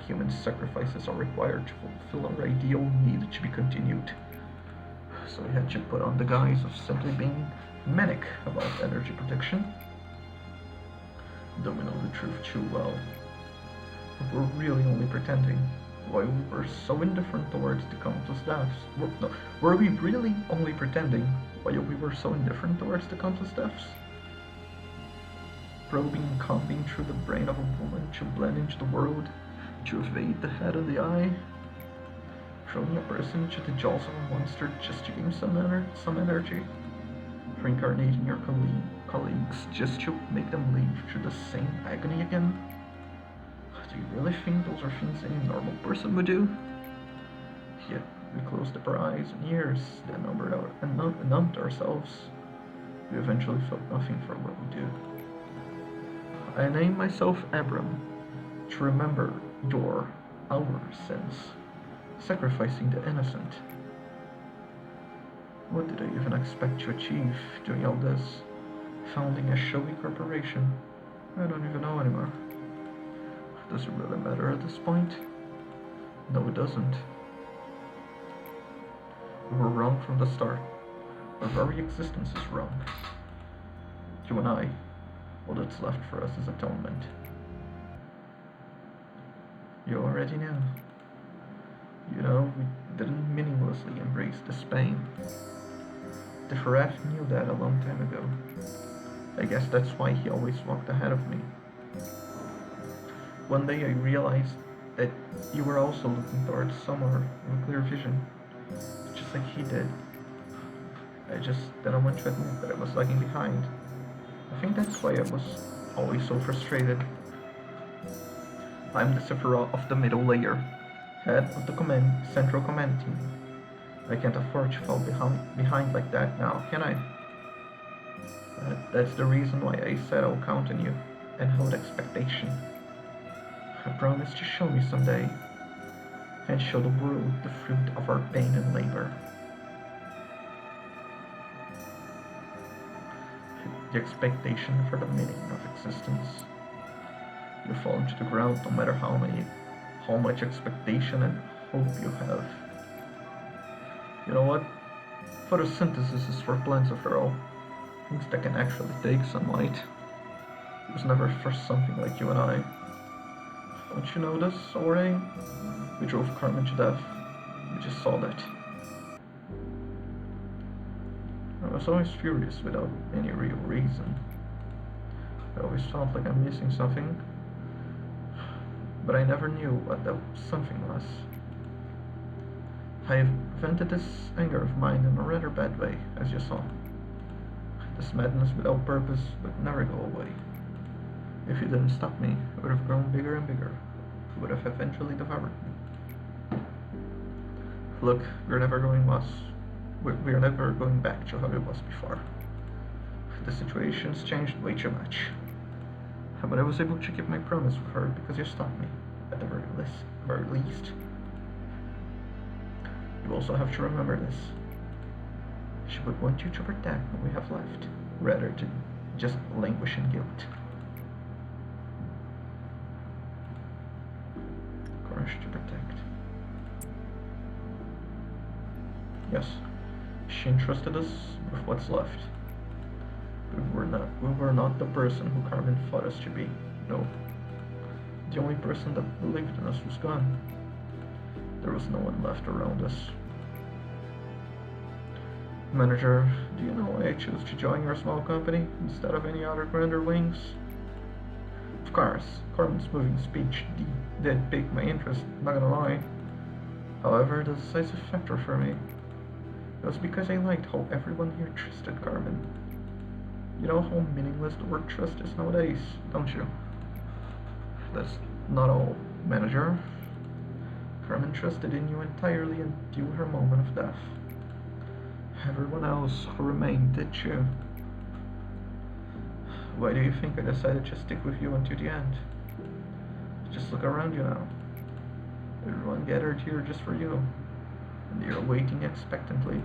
human sacrifices are required to fulfill our ideal needed to be continued. So we had to put on the guise of simply being manic about energy protection. Though we know the truth too well. We're really only pretending. Why we were so indifferent towards the countless deaths. Were we really only pretending while we were so indifferent towards the countless deaths? probing and combing through the brain of a woman to blend into the world, to evade the head and the eye, throwing a person into the jaws of a monster just to gain some energy, reincarnating your colleagues just to make them live through the same agony again. Do you really think those are things any normal person would do? Yet we closed our eyes and ears, then numbed ourselves. We eventually felt nothing for what we do. I named myself Abram to remember our sins, sacrificing the innocent. What did I even expect to achieve doing all this? Founding a showy corporation? I don't even know anymore. Does it really matter at this point? No, it doesn't. We were wrong from the start. Our very existence is wrong. You and I, all that's left for us is atonement. You already know. You know, we didn't meaninglessly embrace this pain. The Faraf knew that a long time ago. I guess that's why he always walked ahead of me. One day I realized that you were also looking towards somewhere with clear vision, just like he did. I just didn't want to admit that I was lagging behind. I think that's why I was always so frustrated. I'm the Sephiroth of the middle layer, head of the central command team. I can't afford to fall behind like that now, can I? That's the reason why I said I'll count on you and hold expectation. I promise to show me someday and show the world the fruit of our pain and labor. The expectation for the meaning of existence. You fall into the ground no matter how much expectation and hope you have. You know what? Photosynthesis is for plants after all. Things that can actually take sunlight. It was never for something like you and I. Don't you know this already? We drove Carmen to death. We just saw that. I was always furious without any real reason. I always felt like I'm missing something. But I never knew what that something was. I vented this anger of mine in a rather bad way, as you saw. This madness without purpose would never go away. If you didn't stop me, it would have grown bigger and bigger. It would have eventually devoured me. Look, we're never going back to how it was before. The situation's changed way too much. But I was able to keep my promise with her because you stopped me, at the very least. You also have to remember this. She would want you to protect what we have left, rather than just languish in guilt. Courage to protect. Yes, she entrusted us with what's left. We were not the person who Carmen thought us to be. No. The only person that believed in us was gone. There was no one left around us. Manager, do you know why I chose to join your small company instead of any other grander wings? Of course, Carmen's moving speech did pique my interest, not gonna lie. However, the decisive factor for me was because I liked how everyone here trusted Carmen. You know how meaningless the word trust is nowadays, don't you? That's not all, Manager. Carmen trusted in you entirely until her moment of death. Everyone else who remained did too. Why do you think I decided to stick with you until the end? Just look around you now. Everyone gathered here just for you, and they are waiting expectantly.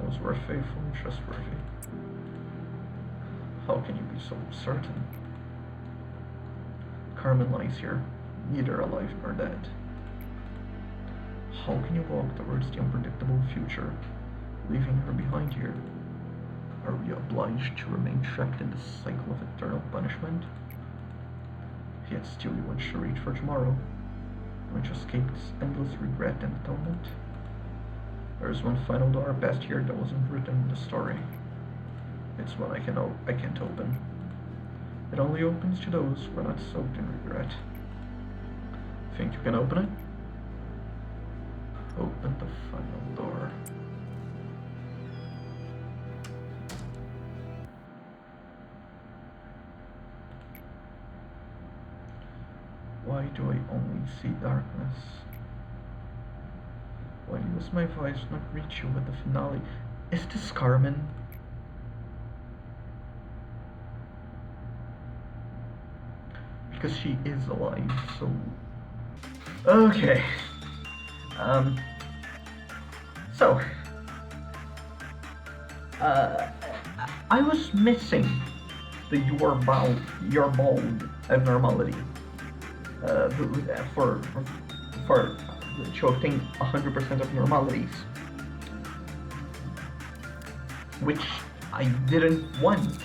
Those were faithful and trustworthy. How can you be so certain? Carmen lies here, neither alive nor dead. How can you walk towards the unpredictable future, leaving her behind here? Are we obliged to remain trapped in this cycle of eternal punishment? Yet still you want to reach for tomorrow, want to escape this endless regret and atonement? There is one final door past here that wasn't written in the story. It's one I can't open. It only opens to those who are not soaked in regret. Think you can open it? Open the final door. Why do I only see darkness? Why does my voice not reach you with the finale? Is this Carmen? Because she is alive, so... Okay. So... I was missing the your bald abnormality. For showing 100% of normalities, which I didn't want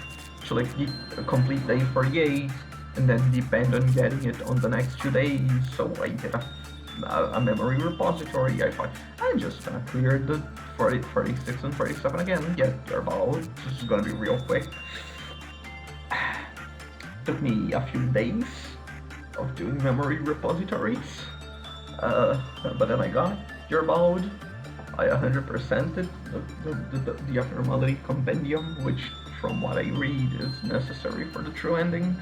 to like complete day 48 and then depend on getting it on the next 2 days. So I did a memory repository. I thought I'm just gonna clear the 40, 46 and 47 again, get your ball. This is gonna be real quick. Took me a few days of doing memory repositories, but then I got your mode. I 100%ed the abnormality compendium, which from what I read is necessary for the true ending.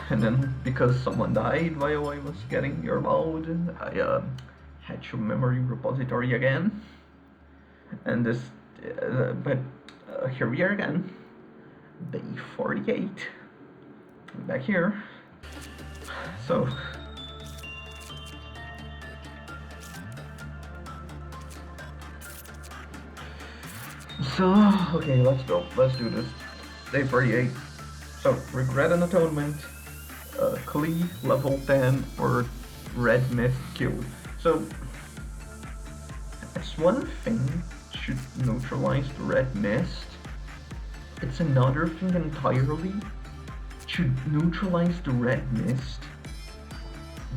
And then because someone died while I was getting your mode, I had to memory repository again. And this, but here we are again, day 48, back here. So okay, let's go. Let's do this. Day 48. So regret and atonement, Klee level 10 or red mist killed. So it's one thing to neutralize the red mist. It's another thing entirely to neutralize the red mist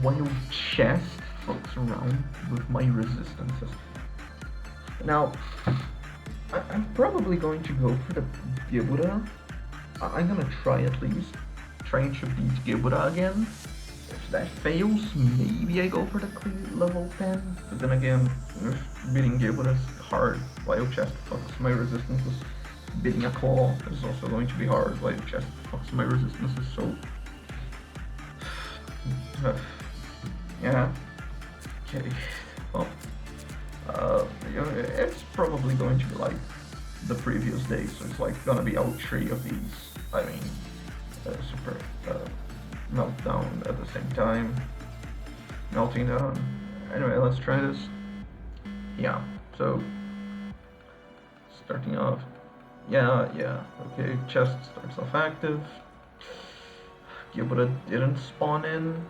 while chest fucks around with my resistances. Now, I'm probably going to go for the Gibuda. I'm gonna try at least, trying to beat Gibuda again. If that fails, maybe I go for the level 10. But then again, beating Gibuda is hard while chest fucks my resistances. Beating a claw is also going to be hard while chest fucks my resistances, so... yeah. Okay. Well, it's probably going to be like the previous day, so it's like gonna be out 3 of these. I mean, super meltdown at the same time. Melting down. Anyway, let's try this. Yeah, so starting off. Yeah, okay, chest starts off active. Gibuda didn't spawn in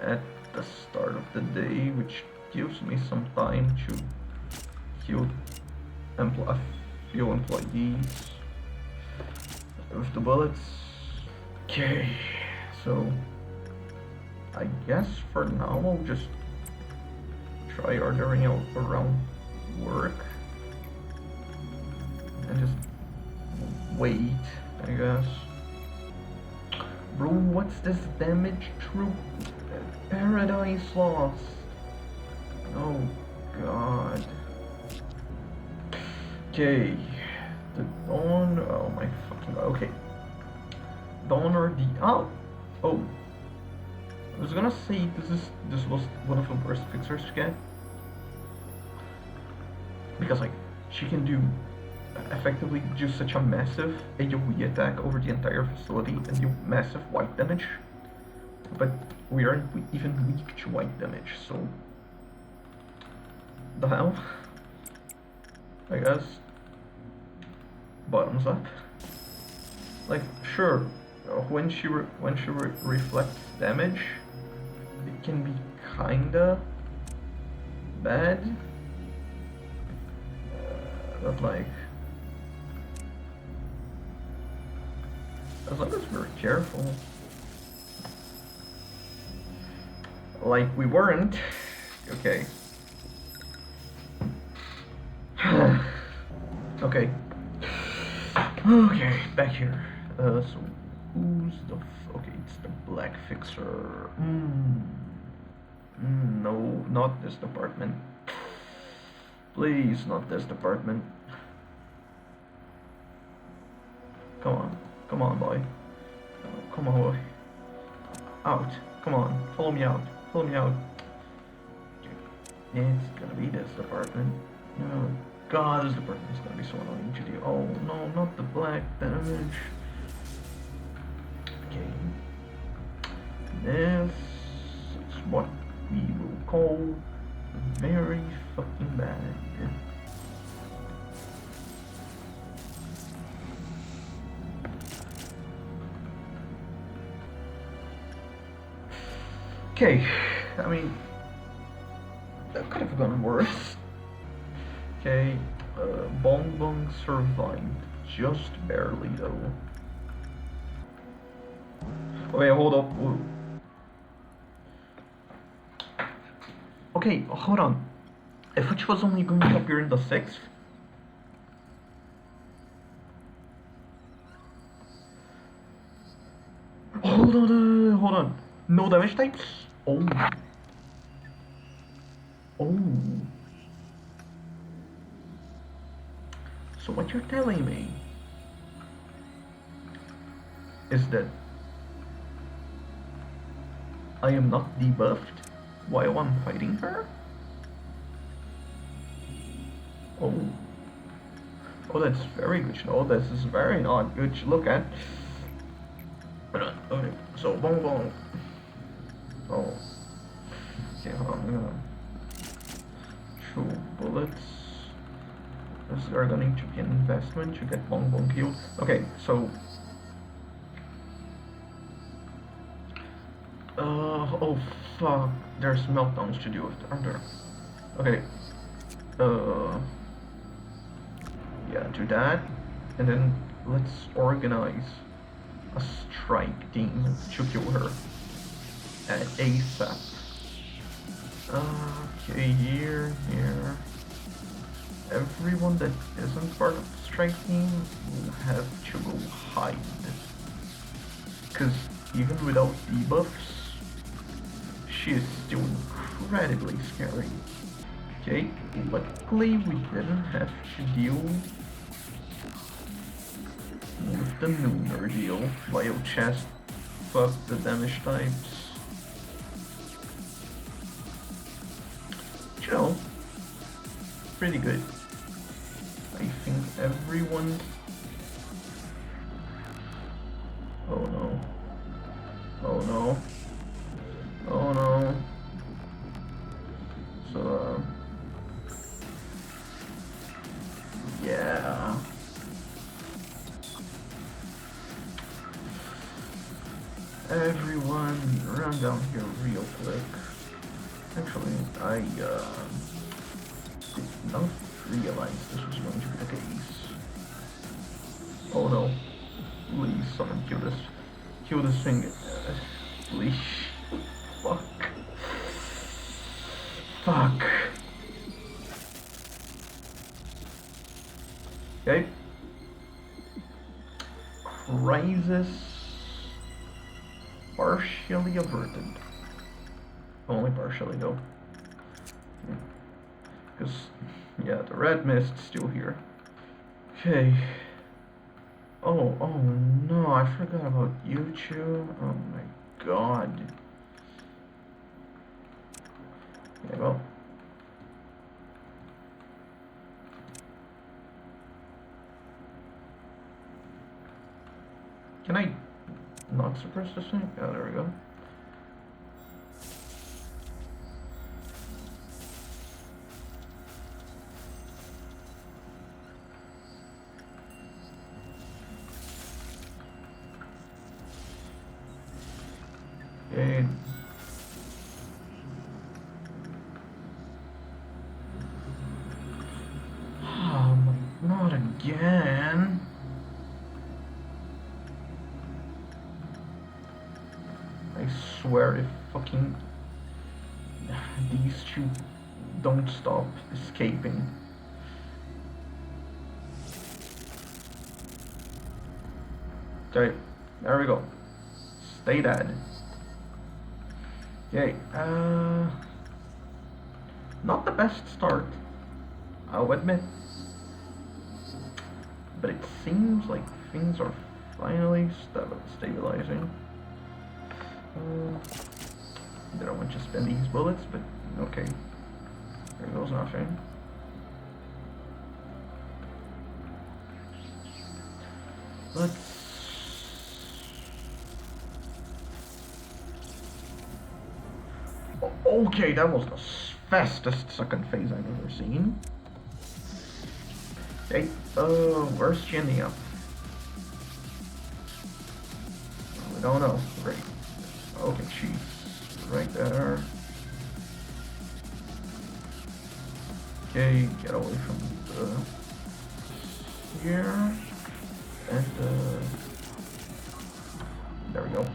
at the start of the day, which gives me some time to heal a few employees with the bullets. Okay, so I guess for now I'll just try ordering out around work and just wait, I guess. Bro, what's this damage through Paradise Lost? Oh god. Okay, the Dawn, oh my fucking god, okay. Dawn or the, oh, I was gonna say this was one of the worst fixers to get. Because like, she can do effectively do such a massive AoE attack over the entire facility and do massive white damage. But we aren't even weak to white damage, so... the hell? I guess. Bottoms up. Like, sure, when she reflects damage, it can be kinda bad. But like, as long as we're careful. Like we weren't. Okay. Okay. Okay, back here. So who's the? Okay, it's the black fixer. No, not this department. Please, not this department. Come on, boy. Come on, boy. Out. Come on, follow me out. Follow me out. It's gonna be this department. No, God, this department is gonna be so annoying to do. Oh no, not the black damage. Okay. This is what we will call very fucking bad. Okay, I mean, that could have gone worse. Okay, Bong Bong survived, just barely though. Wait, hold up. Whoa. Okay, hold on. If it was only going to appear in the 6th. Hold on. No damage types? Oh. Oh. So what you're telling me is that I am not debuffed while I'm fighting her? Oh. Oh, that's very good. Oh, this is very not good to look at. Okay, so Bong Bong. Oh. Okay, hold on, I'm gonna show bullets. This are going to be an investment to get Bong Bong killed. Okay, so oh fuck, there's meltdowns to deal with, aren't there? Okay. Yeah, do that. And then let's organize a strike team to kill her at ASAP. Okay, here. Everyone that isn't part of the strike team will have to go hide. Because even without debuffs, she is still incredibly scary. Okay, luckily we didn't have to deal with the Nooner deal. Bio chest, fuck the damage types. You know, pretty good. I think everyone. Oh no. Oh no. Oh no. So, yeah. Everyone, run down here real quick. Actually, I did not realize this was going to be the case. Oh no. Please, someone kill this. Kill this thing. Please. Fuck. Fuck. Okay. Crisis partially averted. Only partially though. Because, yeah, the red mist's still here. Okay. Oh no, I forgot about you two. Oh my god. Yeah, well. Can I not suppress this thing? Oh, there we go. Okay. Oh, not again. I swear if fucking these two don't stop escaping. Okay, there we go. Stay dead. Okay, not the best start, I'll admit. But it seems like things are finally stabilizing. Didn't want to spend these bullets, but okay. There goes nothing. Let's... Okay, that was the fastest second phase I've ever seen. Okay, where's Genia? We don't know. Great. Okay, she's right there. Okay, get away from here. And, there we go.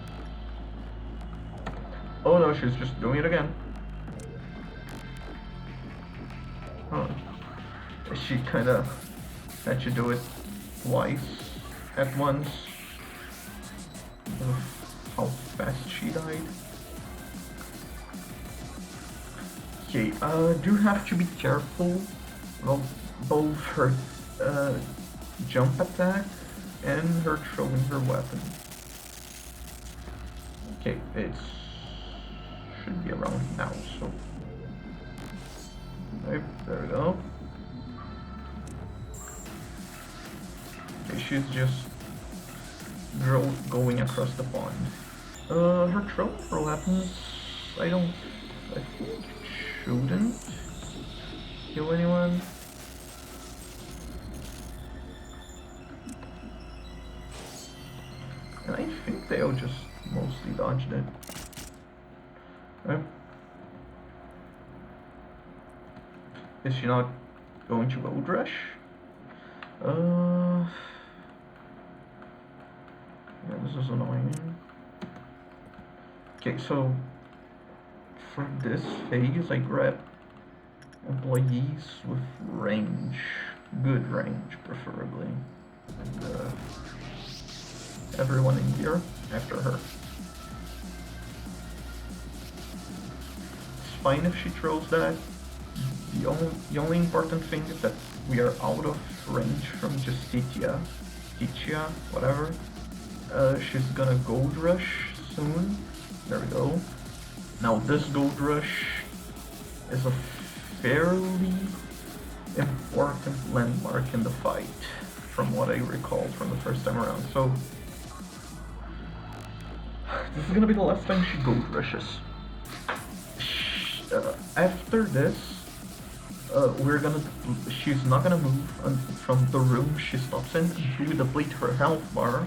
Oh no, she's just doing it again. Huh. She kinda had to do it twice at once. How fast she died. Okay, do have to be careful of both her jump attack and her throwing her weapon. Okay, it should be around now, so... Okay, there we go. Okay, she's just going across the pond. Her throwing her weapons, I think shouldn't kill anyone. And I think they'll just mostly dodged it. Okay. Is she not going to Gold Rush? Yeah, this is annoying. Okay, so for this phase, I grab employees with range, good range preferably, and everyone in here after her. It's fine if she throws that. The only important thing is that we are out of range from Justitia, whatever. She's gonna Gold Rush soon. There we go. Now this Gold Rush is a fairly important landmark in the fight, from what I recall from the first time around. So this is gonna be the last time she Gold Rushes. After this, she's not gonna move from the room she stops in until we deplete her health bar,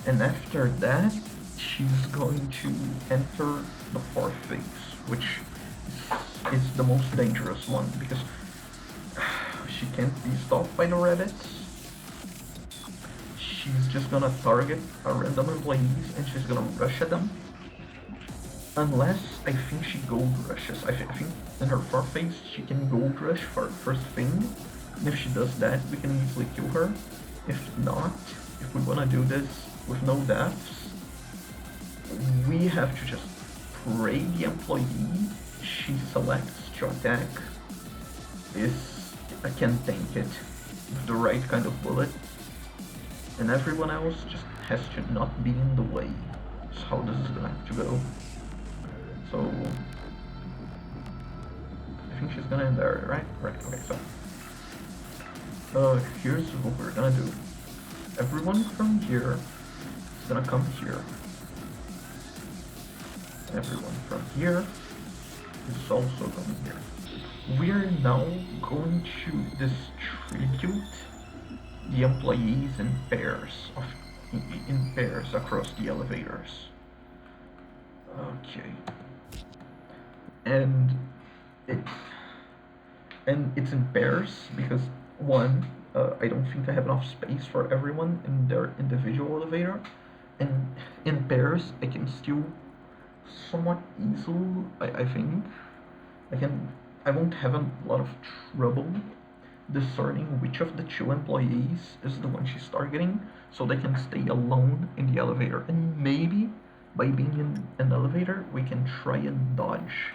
and after that, she's going to enter the fourth phase, which is the most dangerous one, because she can't be stopped by the rabbits. She's just gonna target a random employees and she's gonna rush at them. Unless, I think she Gold Rushes. I think in her fourth phase she can Gold Rush for first thing. And if she does that, we can easily kill her. If not, if we wanna do this with no deaths, we have to just pray the employee she selects to attack can tank it with the right kind of bullet. And everyone else just has to not be in the way. That's how this is gonna have to go. So I think she's gonna end there, right? Right, okay, so here's what we're gonna do. Everyone from here is gonna come here. Everyone from here is also coming here. We're now going to distribute the employees in pairs across the elevators. Okay. And it's in pairs because one, I don't think I have enough space for everyone in their individual elevator, and in pairs I can still somewhat easily, I think I won't have a lot of trouble discerning which of the two employees is the one she's targeting so they can stay alone in the elevator. And maybe by being in an elevator, we can try and dodge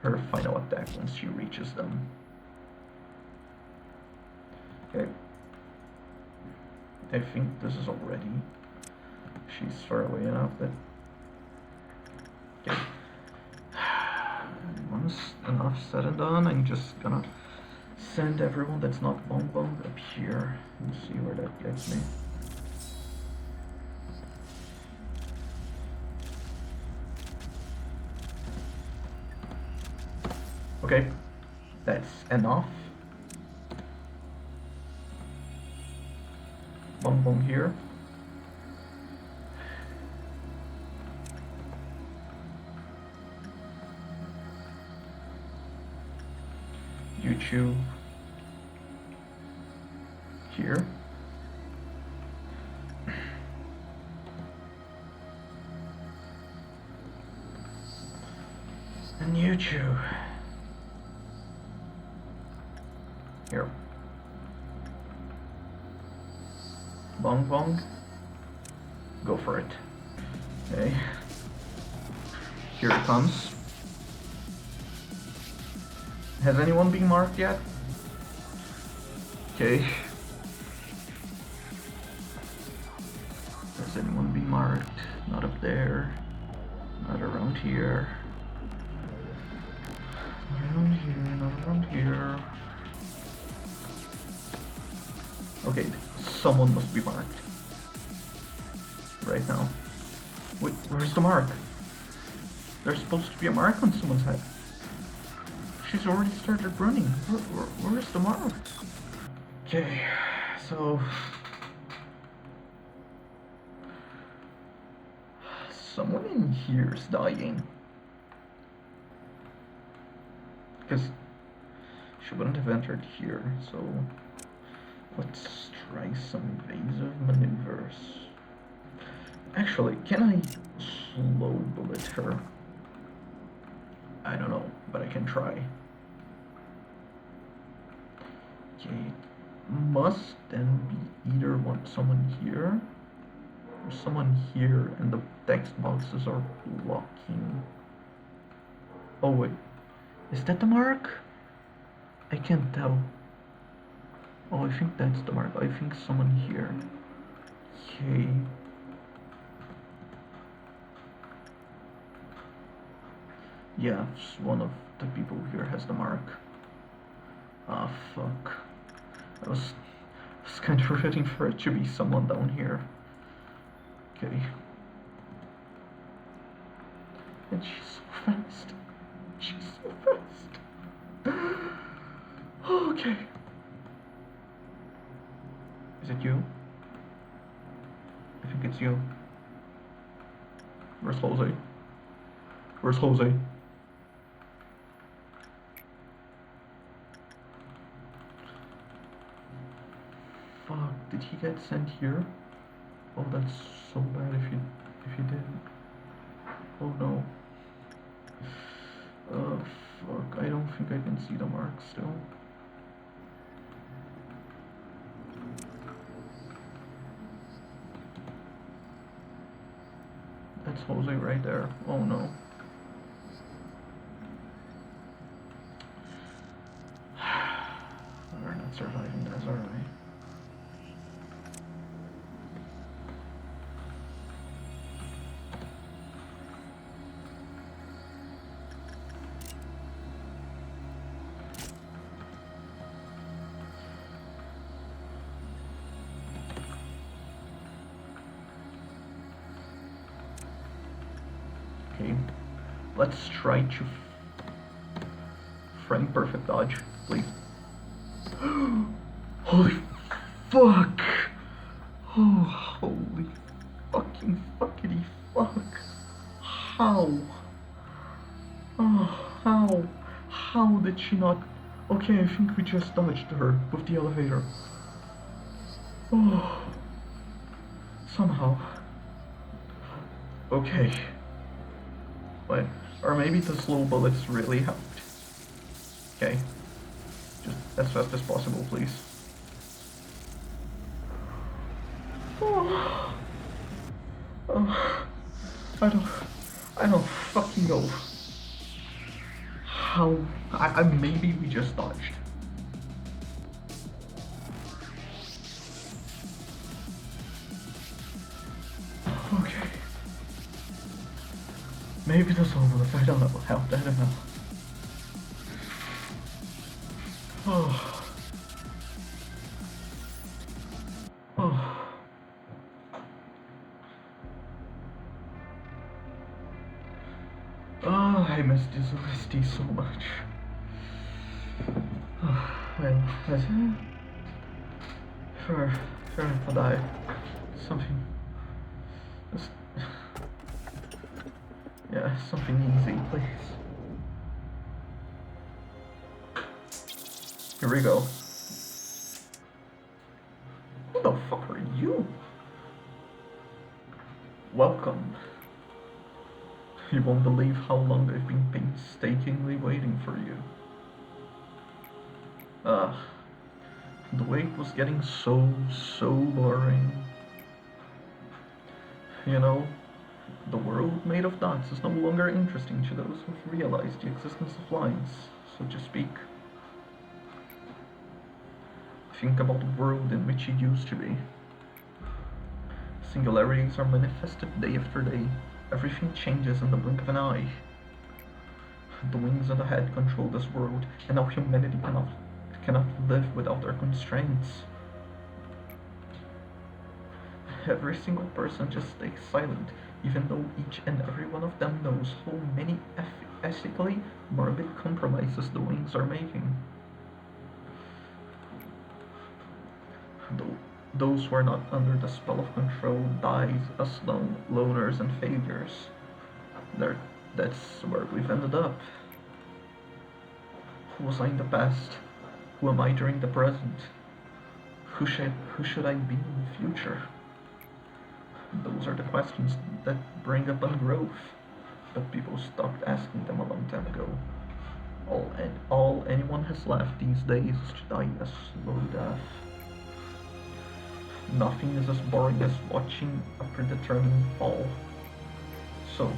her final attack once she reaches them. Okay. I think this is already... she's far away enough that... okay. Once enough said and done, I'm just gonna send everyone that's not Bong Bong up here and see where that gets me. Okay, that's enough. Bong Bong here. You two here. And you two here. Bong Bong, go for it. Okay, here it comes. Has anyone been marked yet? Okay. Has anyone been marked? Not up there. Not around here. Not around here, not around here. Okay, someone must be marked. Right now. Wait, where's the mark? There's supposed to be a mark on someone's head. She's already started running. Where's the mark? Okay, so... someone in here is dying. Because she wouldn't have entered here, so... let's try some evasive maneuvers. Actually, can I slow bullet her? I don't know, but I can try. Okay, must then be either someone here or someone here, and the text boxes are blocking. Oh wait, is that the mark? I can't tell. Oh, I think that's the mark. I think someone here. Okay. Yeah, one of the people here has the mark. Ah, fuck. I was kind of rooting for it to be someone down here. Okay. And she's so fast. She's so fast. Okay. Is it you? I think it's you. Where's Jose? Where's Jose? Fuck, did he get sent here? Oh, that's so bad if he did. Oh no. Fuck, I don't think I can see the mark still. That's Jose right there. Oh no. We're not surviving, that's alright. Okay, let's try to frame perfect dodge, please. Holy fuck! Oh, holy fucking fuckity fuck! How? Oh, how? How did she not? Okay, I think we just dodged her with the elevator. Oh, somehow. Okay. But, or maybe the slow bullets really helped. Okay. Just as fast as possible, please. Oh, oh, I don't fucking know how. Maybe we just dodged. Okay. Maybe this will work. I don't know. Hell, I don't know. Oh. Oh. Oh, I miss this OST so much. Oh, well, that's it. Sure enough, I'll die. Something. Just. Yeah, something easy, please. Here we go. Who the fuck are you? Welcome. You won't believe how long I've been painstakingly waiting for you. The wait was getting so boring. You know, the world made of dots is no longer interesting to those who've realized the existence of lines, so to speak. Think about the world in which you used to be. Singularities are manifested day after day. Everything changes in the blink of an eye. The wings of the head control this world, and now humanity cannot live without their constraints. Every single person just stays silent, even though each and every one of them knows how many ethically morbid compromises the wings are making. Those who are not under the spell of control die as loners and failures. That's where we've ended up. Who was I in the past? Who am I during the present? Who should I be in the future? Those are the questions that bring upon growth, but people stopped asking them a long time ago. All anyone has left these days is to die a slow death. Nothing is as boring as watching a predetermined fall. So,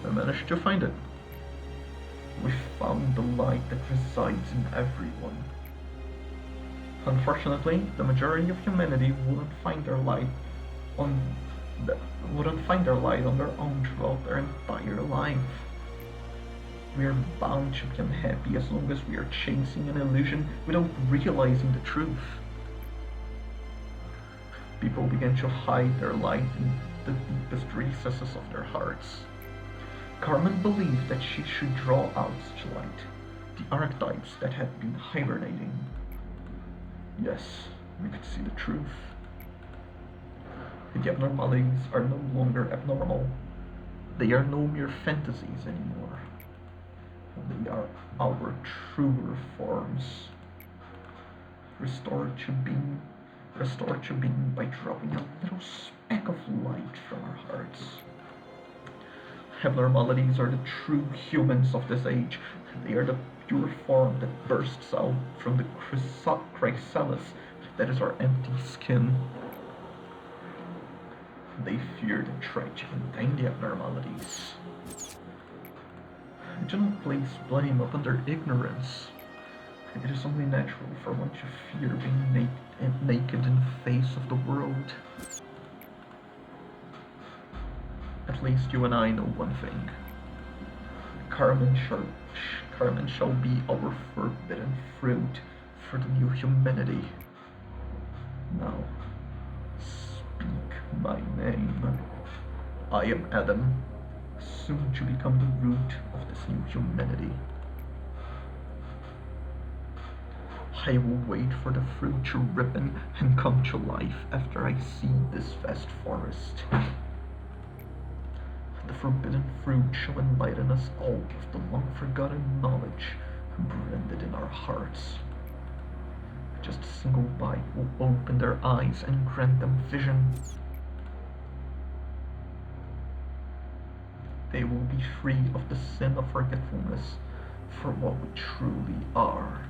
we managed to find it. We found the light that resides in everyone. Unfortunately, the majority of humanity wouldn't find their light on their own throughout their entire life. We are bound to be unhappy as long as we are chasing an illusion without realizing the truth. People began to hide their light in the deepest recesses of their hearts. Carmen believed that she should draw out such light, the archetypes that had been hibernating. Yes, we could see the truth. The abnormalities are no longer abnormal. They are no mere fantasies anymore. They are our truer forms. Restored to being by dropping a little speck of light from our hearts. Abnormalities are the true humans of this age. They are the pure form that bursts out from the chrysalis that is our empty skin. They fear and try to contain the abnormalities. I do not place blame upon their ignorance. It is only natural for one to fear being naked in the face of the world. At least you and I know one thing. Carmen shall be our forbidden fruit for the new humanity. Now, speak my name. I am Adam, soon to become the root of this new humanity. I will wait for the fruit to ripen and come to life after I see this vast forest. The forbidden fruit shall enlighten us all with the long-forgotten knowledge branded in our hearts. Just a single bite will open their eyes and grant them vision. They will be free of the sin of forgetfulness for what we truly are.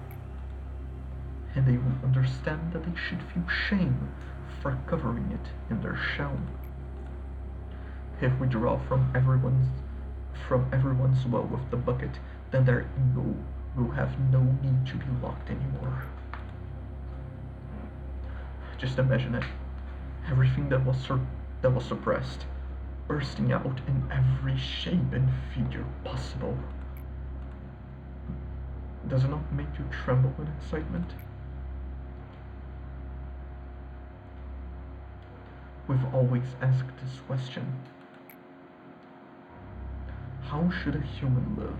and they will understand that they should feel shame for covering it in their shell. If we draw from everyone's well with the bucket, then their ego will have no need to be locked anymore. Just imagine it. Everything that was suppressed, bursting out in every shape and figure possible. Does it not make you tremble in excitement? We've always asked this question. How should a human live?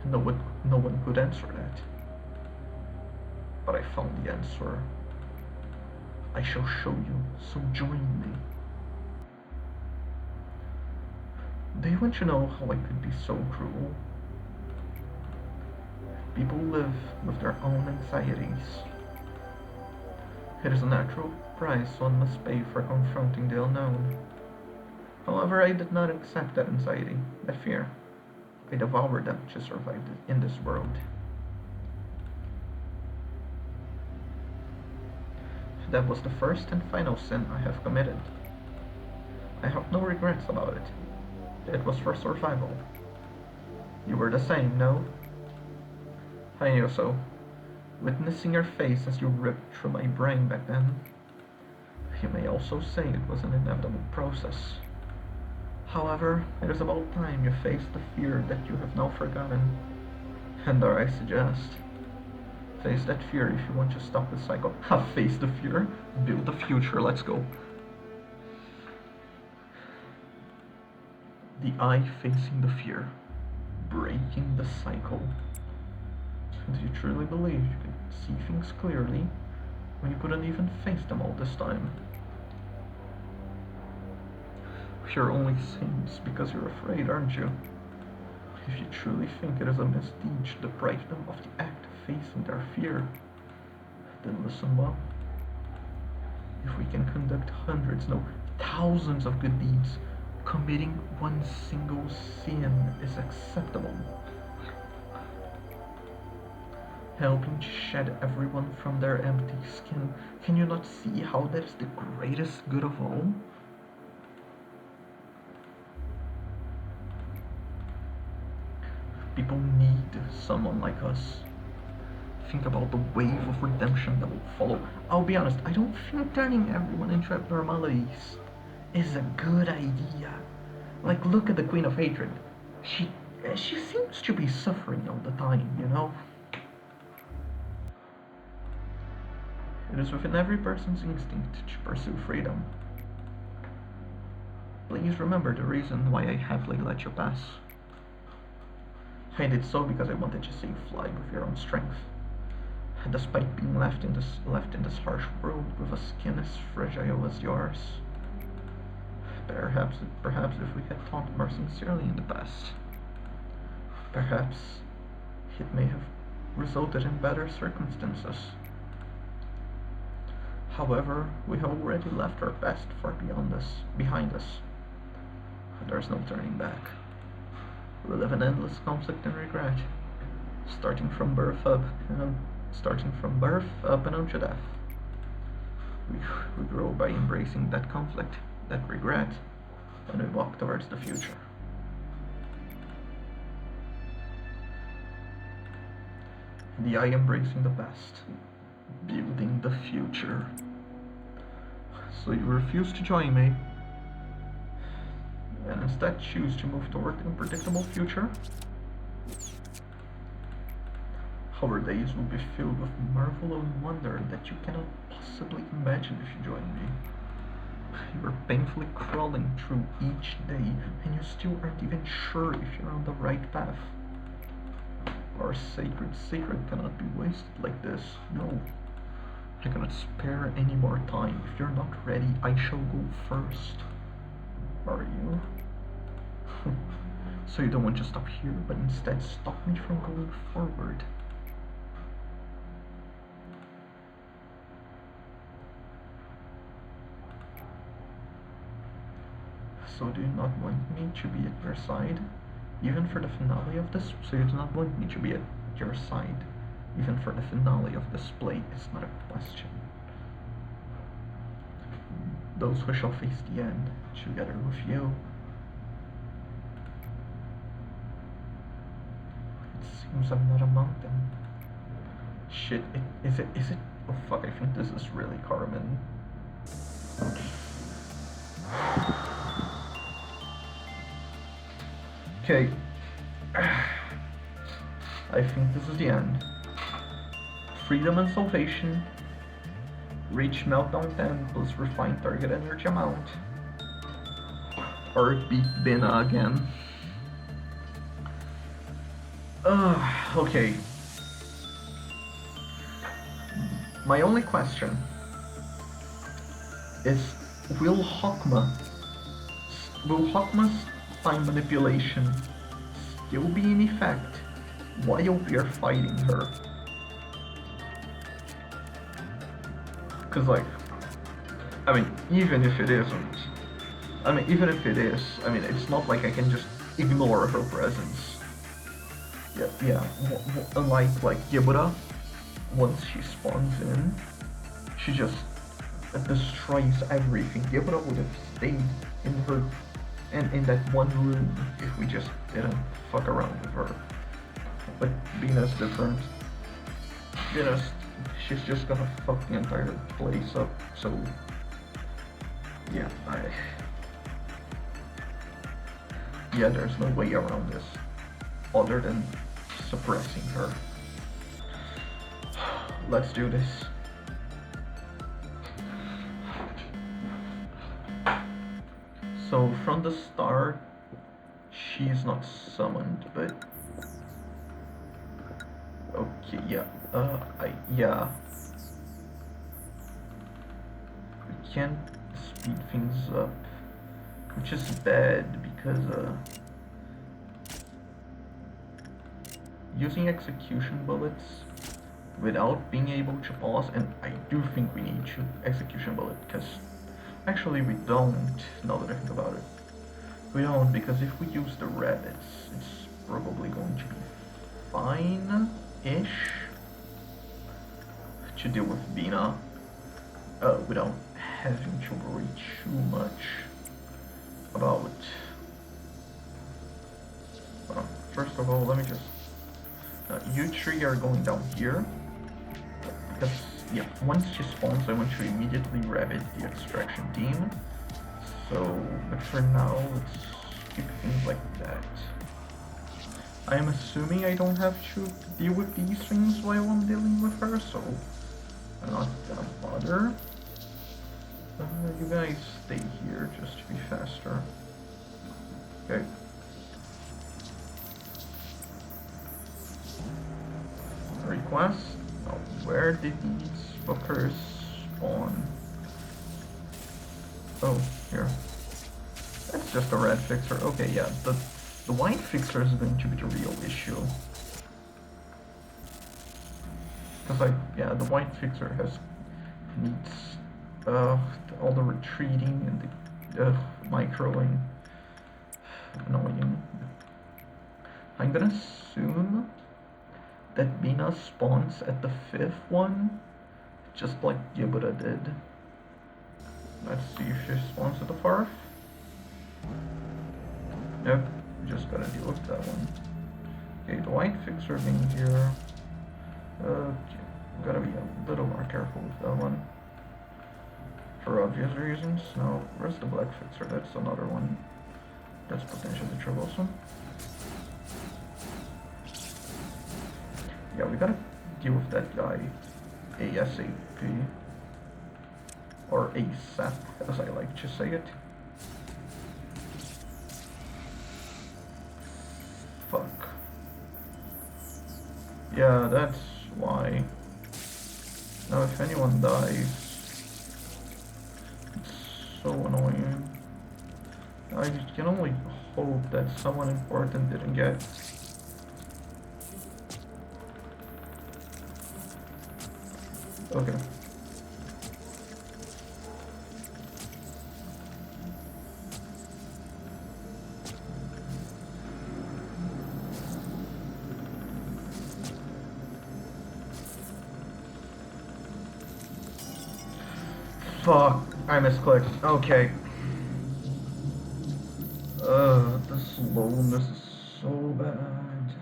No one could answer that. But I found the answer. I shall show you, so join me. Do you want to know how I could be so cruel? People live with their own anxieties. It is a natural price one must pay for confronting the unknown. However, I did not accept that anxiety, that fear. I devoured them to survive in this world. That was the first and final sin I have committed. I have no regrets about it. It was for survival. You were the same, no? I knew so. Witnessing your face as you ripped through my brain back then. You may also say it was an inevitable process. However, it is about time you faced the fear that you have now forgotten. And dare I suggest, face that fear if you want to stop the cycle. Face the fear, build the future, let's go. The eye facing the fear, breaking the cycle. Do you truly believe you could see things clearly when you couldn't even face them all this time? You're only saying this because you're afraid, aren't you? If you truly think it is a misdeed to deprive them of the act of facing their fear, then listen well. If we can conduct hundreds, no, thousands of good deeds, committing one single sin is acceptable. Helping to shed everyone from their empty skin, can you not see how that is the greatest good of all? People need someone like us. Think about the wave of redemption that will follow. I'll be honest, I don't think turning everyone into abnormalities is a good idea. Like, look at the Queen of Hatred. She seems to be suffering all the time, you know? It is within every person's instinct to pursue freedom. Please remember the reason why I happily let you pass. I did so because I wanted to see you fly with your own strength. Despite being left in this harsh world with a skin as fragile as yours. Perhaps if we had talked more sincerely in the past, perhaps it may have resulted in better circumstances. However, we have already left our past far behind us. There's no turning back. We live in endless conflict and regret, starting from birth up and onto death. We grow by embracing that conflict, that regret, and we walk towards the future. The eye embracing the past, building the future. So you refuse to join me, and instead choose to move toward the unpredictable future? Our days will be filled with marvel and wonder that you cannot possibly imagine if you join me. You are painfully crawling through each day, and you still aren't even sure if you're on the right path. Our sacred secret cannot be wasted like this, no. I cannot spare any more time. If you're not ready, I shall go first. Are you? So you don't want to stop here, but instead stop me from going forward. So do you not want me to be at your side? Even for the finale of this? So you do not want me to be your side, even for the finale of this play, is not a question. Those who shall face the end, together with you. It seems I'm not among them. Shit, is it? Oh fuck, I think this is really Carmen. Okay. I think this is the end. Freedom and salvation. Reach meltdown 10 plus refine target energy amount. Or beat Bina again. Okay. My only question is, will Hokma's time manipulation still be in effect while we are fighting her? Cause like, I mean, even if it isn't, even if it is, it's not like I can just ignore her presence. Yeah. Unlike Gibura, once she spawns in, she just destroys everything. Gibura would have stayed in her, in that one room if we just didn't fuck around with her. But Bina's different. She's just gonna fuck the entire place up, so yeah, there's no way around this other than suppressing her. Let's do this. So from the start, she's not summoned, but okay, yeah. We can't speed things up, which is bad because using execution bullets without being able to pause, and I do think we need to execution bullet, because actually we don't, now that I think about it. We don't, because if we use the red, it's probably going to be fine-ish to deal with Bina without having to worry too much about... first of all, let me just... you three are going down here, because, yeah, once she spawns I want to immediately rabbit the extraction team. So, but for now, let's keep things like that. I am assuming I don't have to deal with these things while I'm dealing with her, so I'm not gonna bother. You guys stay here just to be faster. Okay. Request. Now, where did these fuckers spawn? Oh, here. That's just a red fixer. Okay, yeah, the white fixer is going to be the real issue. Because the white fixer needs all the retreating and the microing. Annoying. I'm gonna assume that Bina spawns at the 5th one, just like Gibura did. Let's see if she spawns at the 4th. Nope, just gotta deal with that one. Okay, the white fixer being here. Okay, gotta be a little more careful with that one. For obvious reasons. Now, where's the black fixer? That's another one that's potentially troublesome. Yeah, we gotta deal with that guy ASAP. Or ASAP, as I like to say it. Fuck. Yeah, that's why. Now if anyone dies, it's so annoying. I can only hope that someone important didn't get. Okay. Fuck, I misclicked. Okay. The slowness is so bad.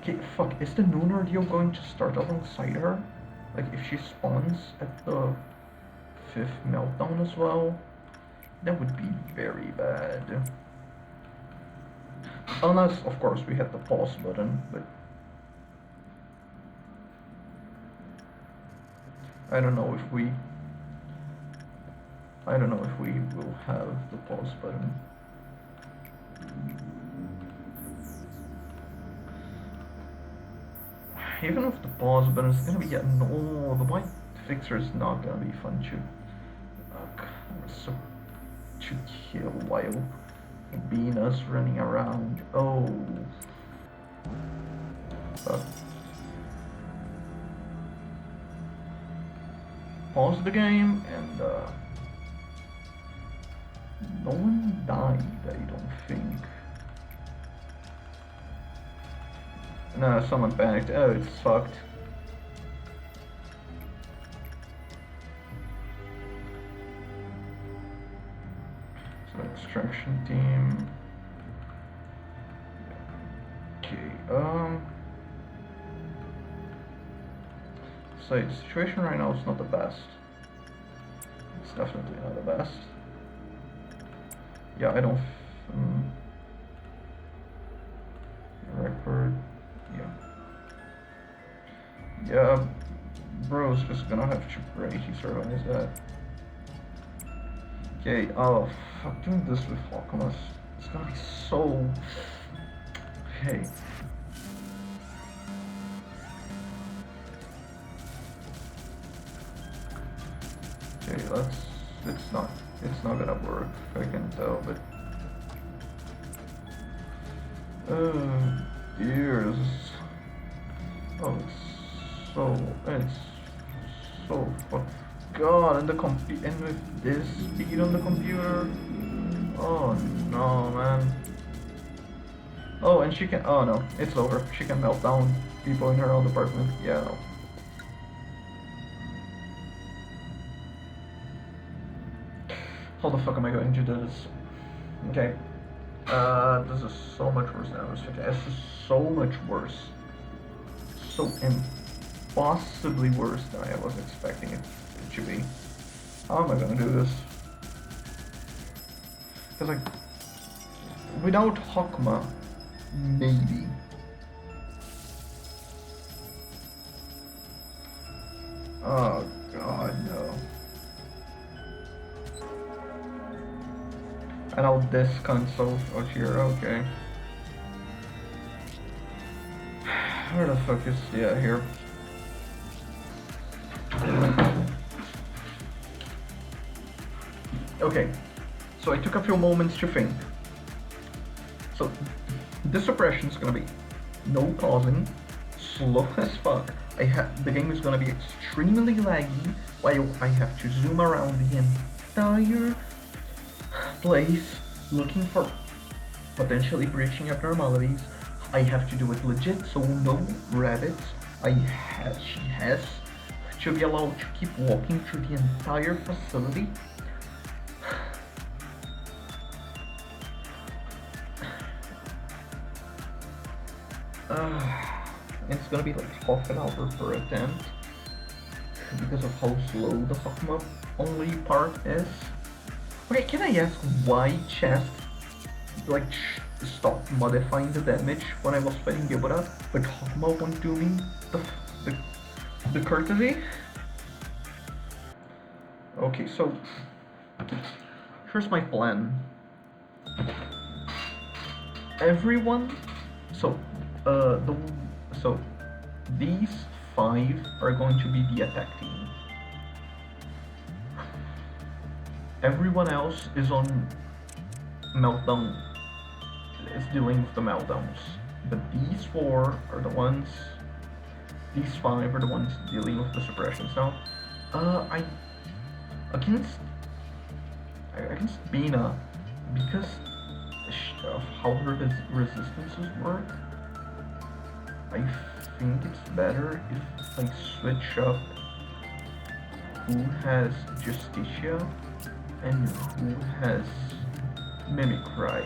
Okay, fuck, is the Nooner deal going to start alongside her? Like, if she spawns at the 5th meltdown as well? That would be very bad. Unless, of course, we hit the pause button, but... I don't know if we will have the pause button. Even with the pause button, it's gonna be no. The white fixer is not gonna be fun to to kill while being us running around. Oh, pause the game and no one died. I don't think. No, someone panicked. Oh, it's fucked. So extraction team. Okay. So the situation right now is not the best. It's definitely not the best. Yeah, I don't. Record. Yeah, bro's just gonna have to pray he survives that. Okay, oh fuck, doing this with Hawkmas, it's gonna be so... Okay. Okay, it's not gonna work, I can tell, but... Oh dear, this is... Oh, it's so fuck. God, and with this speed on the computer. Oh no, man. Oh, and she can. Oh no, it's over. She can melt down people in her own apartment. Yeah, no. How the fuck am I going to do this? Okay. This is so much worse than I was thinking. This is so much worse. So impossibly worse than I was expecting it to be. How am I gonna do this? Because like, without Hakma, maybe. Oh god, no. And I'll discount out here, okay. Where the fuck is, yeah, here. Okay, so I took a few moments to think. So, this suppression is gonna be no pausing, slow as fuck. The game is gonna be extremely laggy while I have to zoom around the entire place looking for potentially breaching abnormalities. I have to do it legit, so no rabbits. She has to be allowed to keep walking through the entire facility. It's gonna be like half an hour per attempt because of how slow the Hakma only part is. Okay, can I ask why chest like stopped modifying the damage when I was fighting Gilbert, but Hakma won't do me the courtesy? Okay, so here's my plan. Everyone, so these 5 are going to be the attack team. Everyone else is on meltdown, is dealing with the meltdowns. But these 4 are the ones, these 5 are the ones dealing with the suppressions. Now, against Bina, because of how her resistances work, I think it's better if I switch up who has Justicia and who has Mimicry.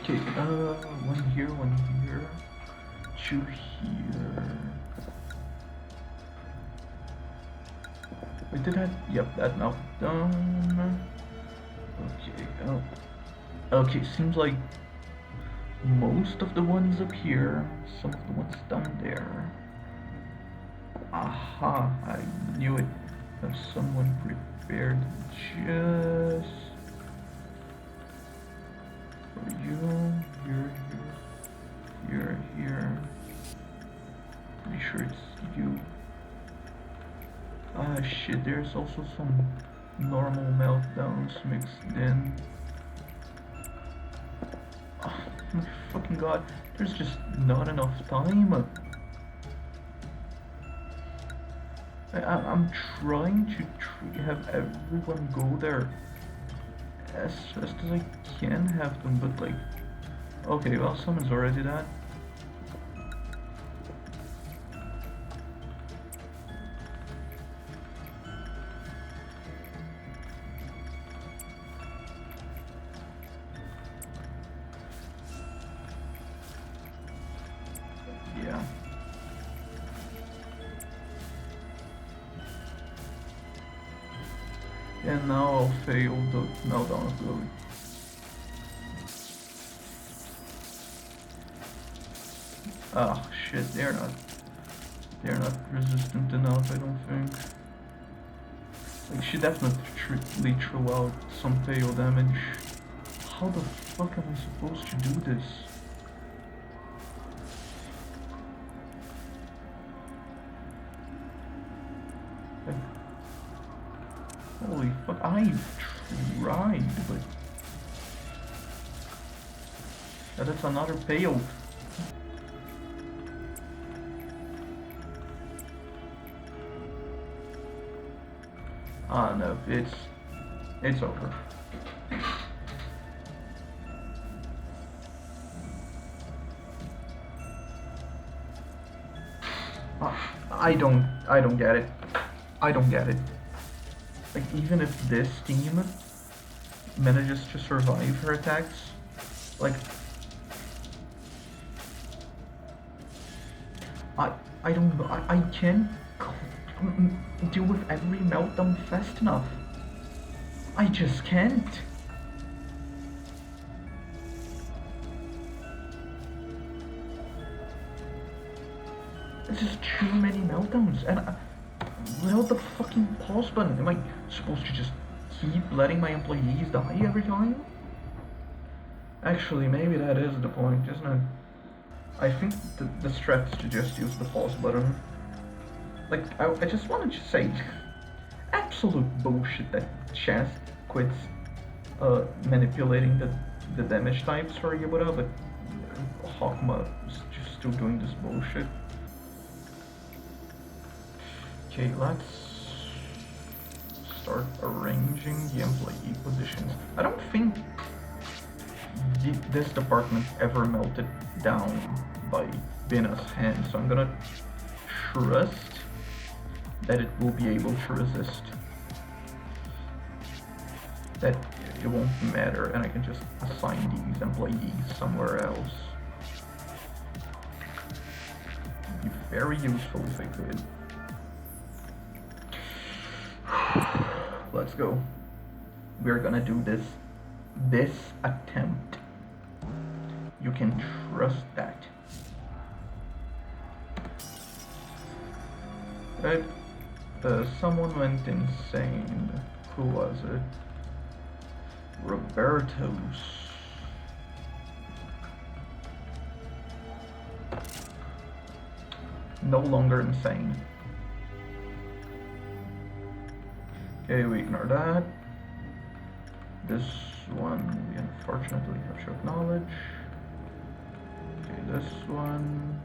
Okay, one here, 2 here. Wait, did that? Yep, that knocked down. Okay, oh. Okay, seems like most of the ones up here, some of the ones down there. Aha, I knew it. Have someone prepared just for you. Here. Pretty sure it's you. Ah shit, there's also some normal meltdowns mixed in. Oh my fucking god, there's just not enough time. I'm trying to have everyone go there as fast as I can have them, but like, okay, well, someone's already that. Yeah. And now I'll fail the meltdown ability. Ah, shit, they're not resistant enough, I don't think. Like, she definitely threw out some fail damage. How the fuck am I supposed to do this? Like, holy fuck, I tried, but... Yeah, that's another fail. Ah, no, it's over. I don't get it. I don't get it. Like, even if this team manages to survive her attacks, like, I don't know, I can't deal with every meltdown fast enough. I just can't. It's just too many meltdowns, and without the fucking pause button, am I supposed to just keep letting my employees die every time? Actually, maybe that is the point, isn't it? I think the strat is to just use the pause button. Like, I just wanted to say, absolute bullshit that Chast quits manipulating the damage types for Yubara, but Hakuma is just still doing this bullshit. Okay, let's start arranging the employee positions. I don't think this department ever melted down by Bina's hand, so I'm gonna trust that it will be able to resist. That it won't matter, and I can just assign these employees somewhere else. It'd be very useful if I could. Let's go. We're gonna do this attempt. You can trust that. Right? Someone went insane. Who was it? Roberto's. No longer insane. Okay, we ignore that. This one we unfortunately have to acknowledge. Okay, this one.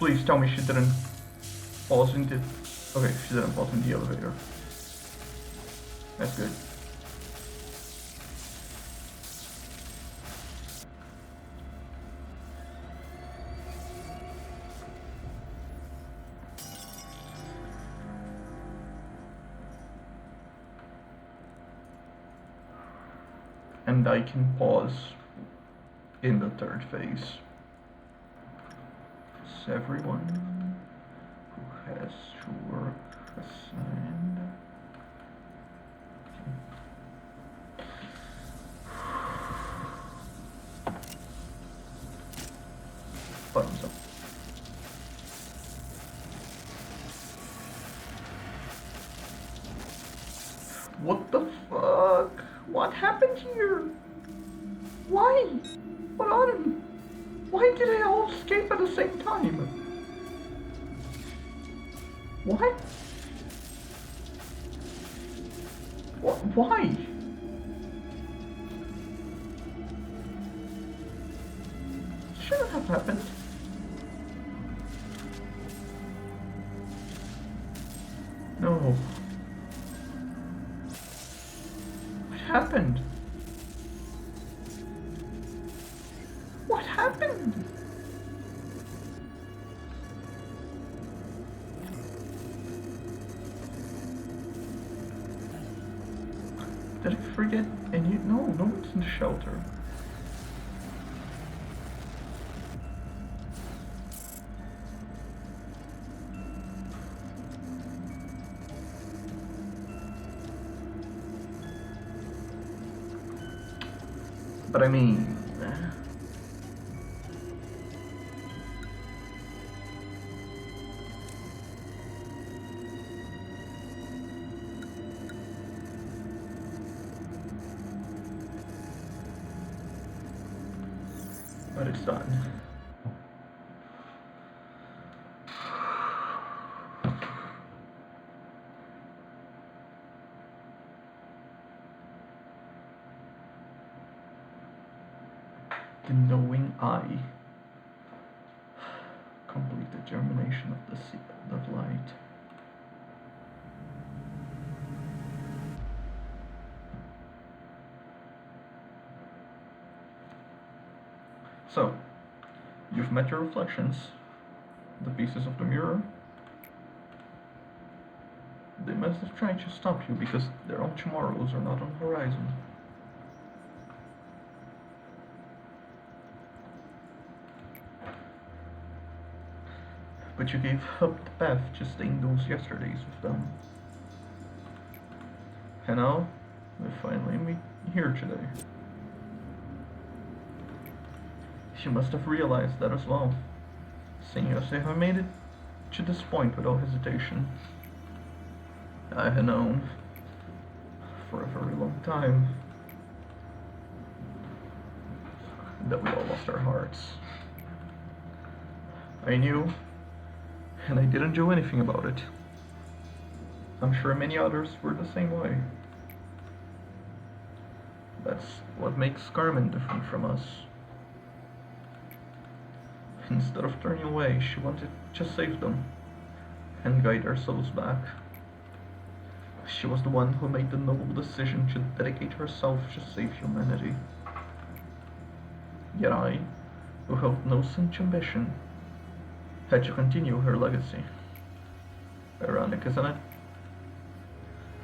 Please tell me she didn't pause into... Okay, she didn't pause in the elevator. That's good. And I can pause in the third phase. So everyone who has work assigned. Bottoms up. What the fuck? What happened here? Why? What on? Why did they all escape at the same time? What? What? Why? Shouldn't have happened. No. What happened? What happened? Did I forget any? No, no one's in the shelter. But I mean... But it's done. The knowing eye. Complete the germination of the seed of light. So, you've met your reflections, the pieces of the mirror. They must have tried to stop you because their own tomorrows are not on the horizon. But you gave up the path to staying those yesterdays with them. And now, we finally meet here today. She must have realized that as well, seeing as they have made it to this point without hesitation. I had known for a very long time that we all lost our hearts. I knew, and I didn't do anything about it. I'm sure many others were the same way. That's what makes Carmen different from us. Instead of turning away, she wanted to save them and guide our souls back. She was the one who made the noble decision to dedicate herself to save humanity. Yet I, who held no such ambition, had to continue her legacy. Ironic, isn't it?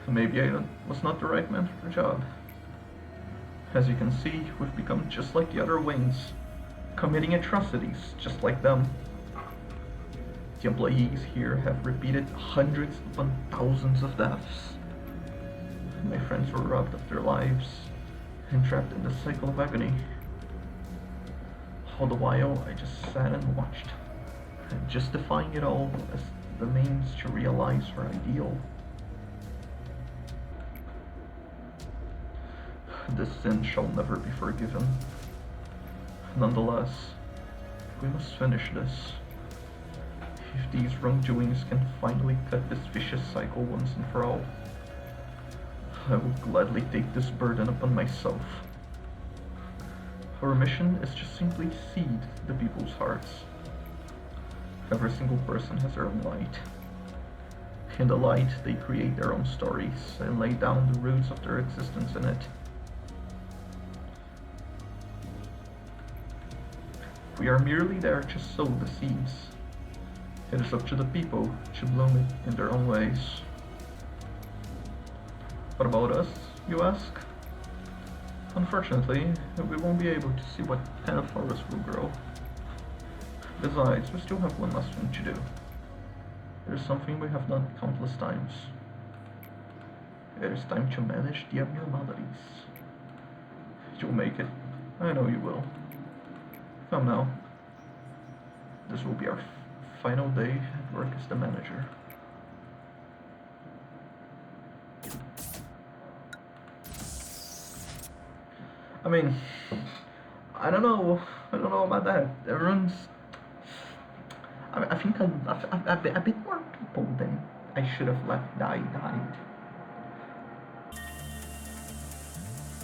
Maybe I was not the right man for the job. As you can see, we've become just like the other wings, committing atrocities just like them. The employees here have repeated hundreds upon thousands of deaths. My friends were robbed of their lives and trapped in the cycle of agony. All the while, I just sat and watched, justifying it all as the means to realize her ideal. This sin shall never be forgiven. Nonetheless, we must finish this. If these wrongdoings can finally cut this vicious cycle once and for all, I will gladly take this burden upon myself. Our mission is to simply seed the people's hearts. Every single person has their own light. In the light, they create their own stories and lay down the roots of their existence in it. We are merely there to sow the seeds. It is up to the people to bloom it in their own ways. What about us, you ask? Unfortunately, we won't be able to see what kind of forest will grow. Besides, we still have one last thing to do. There's something we have done countless times. It is time to manage the abnormalities. You'll make it. I know you will. Come now. This will be our final day at work as the manager. I mean, I don't know about that. Everyone's. I think a bit more people than I should have left died.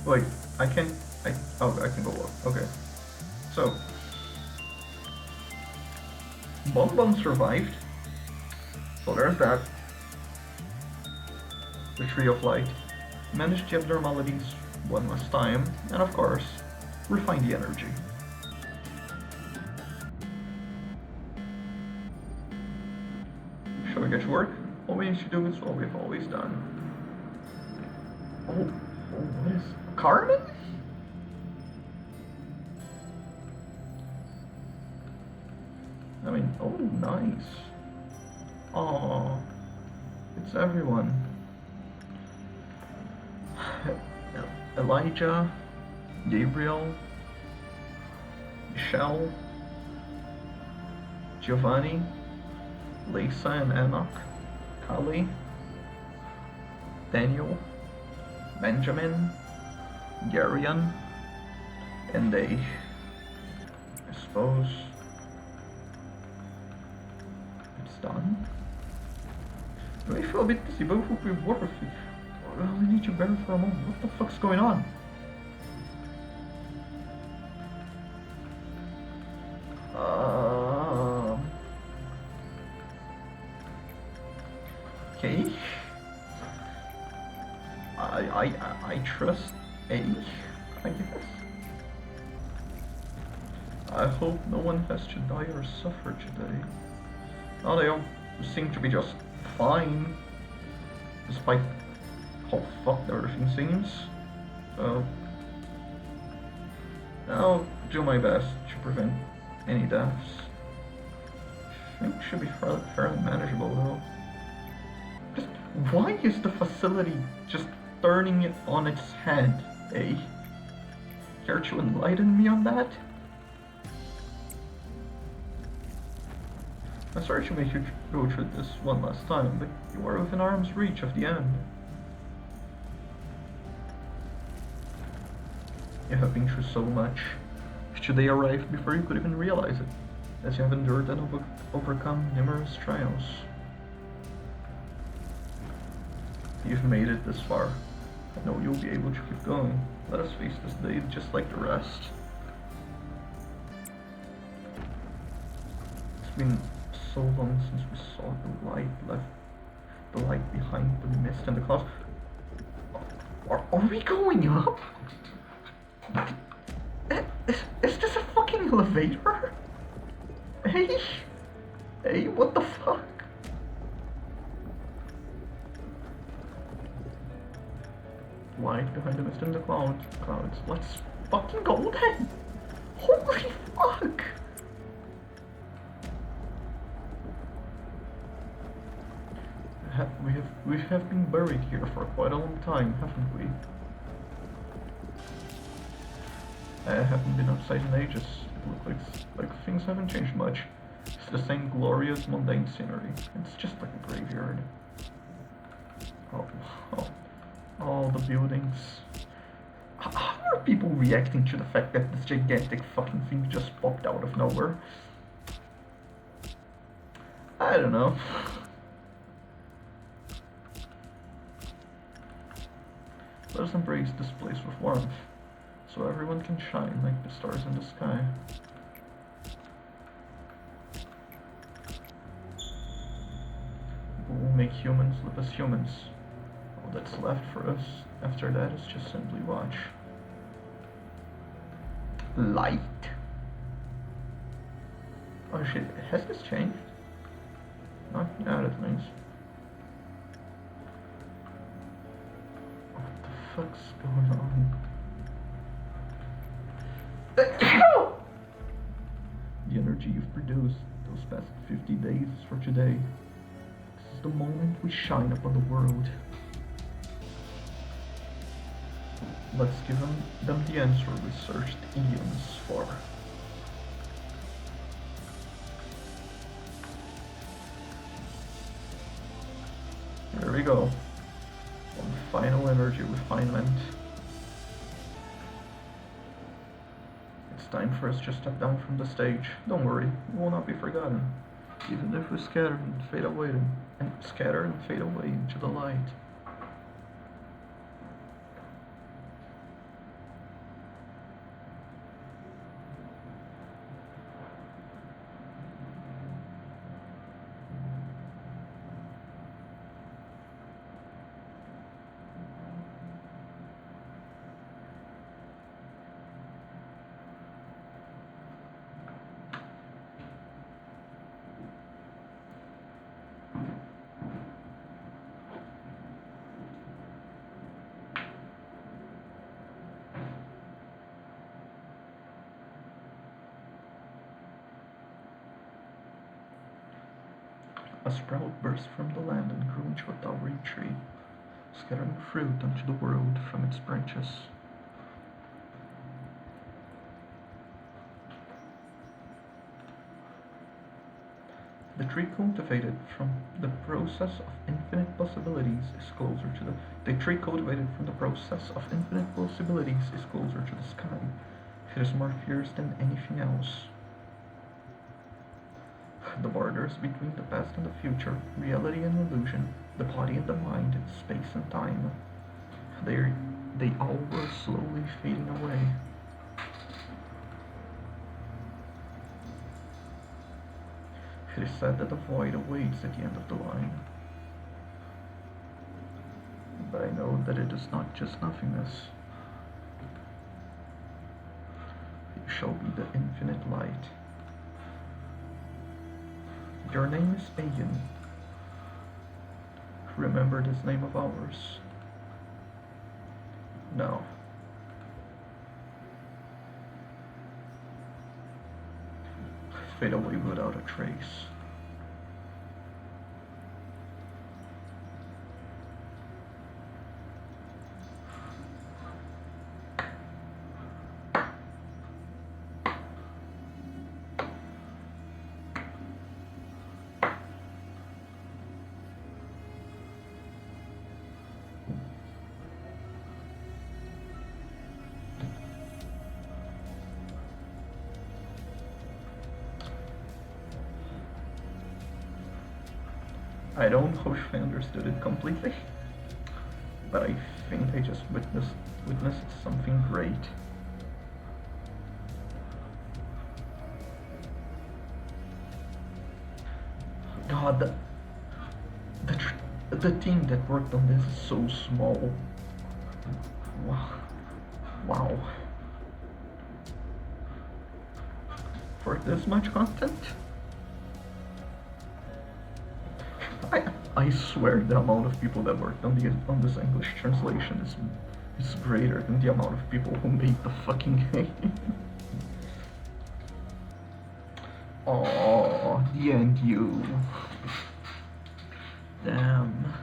Wait, I can go up. Okay. So, Bon survived. So there's that. The Tree of Light. Managed the abnormalities one last time, and of course, refine the energy. Shall we get to work? All we need to do is what we've always done. Oh, what is Carmen? I mean, oh, nice. Oh, it's everyone. Elijah, Gabriel, Michelle, Giovanni, Lisa and Enoch, Kali, Daniel, Benjamin, Garion, and they, I suppose, it's done. I feel a bit dizzy, but if we work, I only need you better for a moment. What the fuck's going on? Okay. I trust A, I guess. I hope no one has to die or suffer today. Oh, they all seem to be just fine, despite how fucked everything seems. So, I'll do my best to prevent any deaths. I think it should be fairly manageable though. Just, why is the facility just turning it on its head, eh? Care to enlighten me on that? I'm sorry to make you go through this one last time, but you are within arm's reach of the end. You have been through so much. Today arrived before you could even realize it, as you have endured and overcome numerous trials. You've made it this far. I know you'll be able to keep going. Let us face this day just like the rest. It's been so long since we saw the light behind the mist and the clouds. Are we going up? Is this a fucking elevator? Hey? Hey, what the fuck? Light behind the mist and the clouds. Let's fucking go then! Holy fuck! We have been buried here for quite a long time, haven't we? I haven't been outside in ages. It looks like things haven't changed much. It's the same glorious, mundane scenery. It's just like a graveyard. All the buildings. How are people reacting to the fact that this gigantic fucking thing just popped out of nowhere? I don't know. Let us embrace this place with warmth, so everyone can shine like the stars in the sky. make humans live as humans. All that's left for us after that is just simply watch. Light? Oh shit, has this changed? Not yet at least. What the fuck's going on? The energy you've produced those past 50 days is for today. This is the moment we shine upon the world. Let's give them the answer we searched eons for. Here we go. One final energy refinement. It's time for us to step down from the stage. Don't worry, we will not be forgotten. Even if we scatter and fade away into the light. A sprout burst from the land and grew into a towering tree, scattering fruit onto the world from its branches. The tree cultivated from the process of infinite possibilities is closer to the tree cultivated from the process of infinite possibilities is closer to the sky. It is more fierce than anything else. The borders between the past and the future, reality and illusion, the body and the mind, space and time, they all were slowly fading away. It is said that the void awaits at the end of the line. But I know that it is not just nothingness. You shall be the infinite light. Your name is Aeon. Remember this name of ours? No. Fade away without a trace. I don't know if I understood it completely, but I think I just witnessed something great. God, the team that worked on this is so small. Wow. For this much content? I swear the amount of people that worked on this English translation is greater than the amount of people who made the fucking game. Oh, the end you. Damn.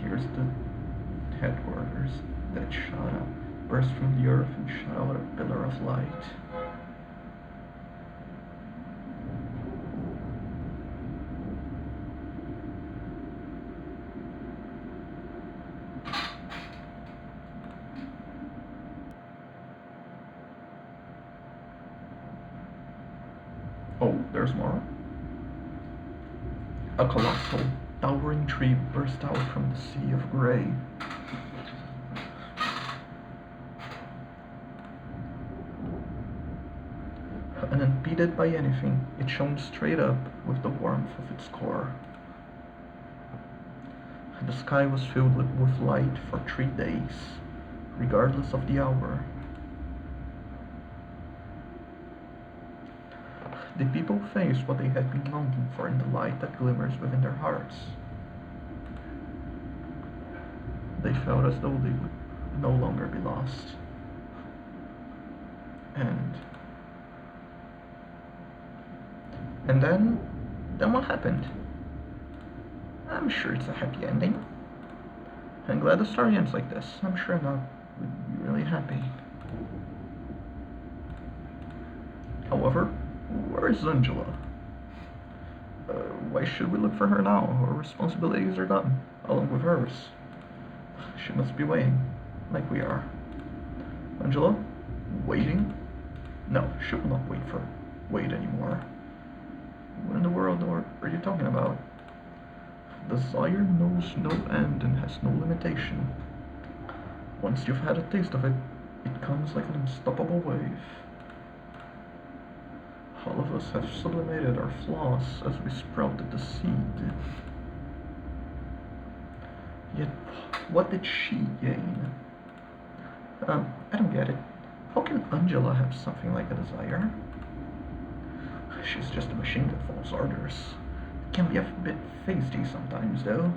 Here's the headquarters that burst from the earth and shot out a pillar of light. Oh, there's more? A colossal, towering tree burst out from the sea of gray. Unimpeded by anything, it shone straight up with the warmth of its core. The sky was filled with light for 3 days, regardless of the hour. The people faced what they had been longing for in the light that glimmers within their hearts. They felt as though they would no longer be lost. And then what happened? I'm sure it's a happy ending. I'm glad the story ends like this. I'm sure Nob would be really happy. However, where is Angela? Why should we look for her now? Her responsibilities are done, along with hers. She must be waiting, like we are. Angela? Waiting? No, she will not wait anymore. What in the world are you talking about? Desire knows no end and has no limitation. Once you've had a taste of it, it comes like an unstoppable wave. All of us have sublimated our flaws as we sprouted the seed. Yet, what did she gain? I don't get it. How can Angela have something like a desire? She's just a machine that follows orders. It can be a bit feisty sometimes, though.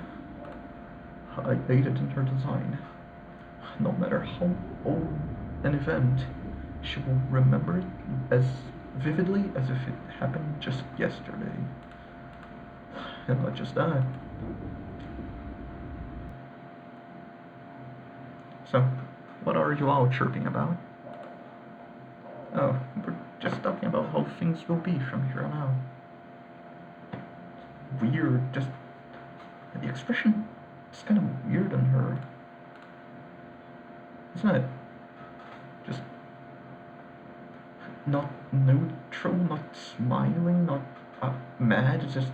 I aided in her design. No matter how old an event, she will remember it as vividly as if it happened just yesterday. And not just that. So, what are you all chirping about? Oh, we're just talking about how things will be from here on out. Weird, just... the expression is kind of weird on her. Isn't it? Just... not neutral, not smiling, not mad, it's just...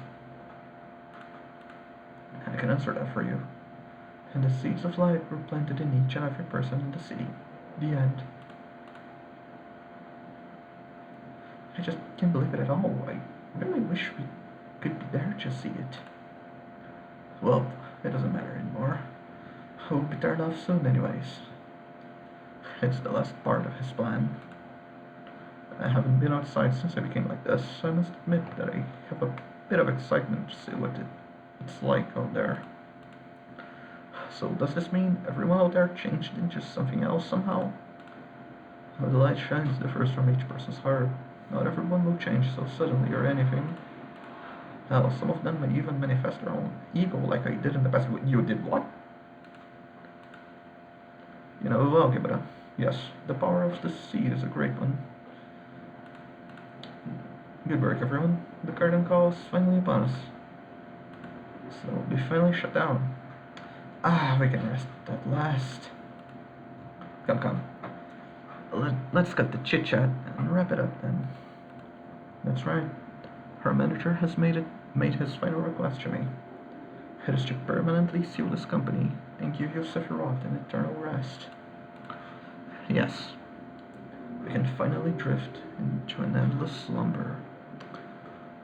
I can answer that for you. And the seeds of life were planted in each and every person in the city. The end. I just can't believe it at all. I really wish we could be there to see it. Well, it doesn't matter anymore. We'll be turned off soon anyways. It's the last part of his plan. I haven't been outside since I became like this, so I must admit that I have a bit of excitement to see what it's like out there. So does this mean everyone out there changed into something else somehow? How the light shines differs from each person's heart. Not everyone will change so suddenly or anything. Hell, some of them may even manifest their own ego like I did in the past. You did what? You know, well, give it a... Yes, the power of the seed is a great one. Good work, everyone. The curtain call is finally upon us. So we'll be finally shut down. We can rest at last. Come. Let's cut the chit-chat and wrap it up then. That's right. Her manager has made his final request to me. It is to permanently seal this company and give you Sephiroth an eternal rest. Yes, we can finally drift into an endless slumber.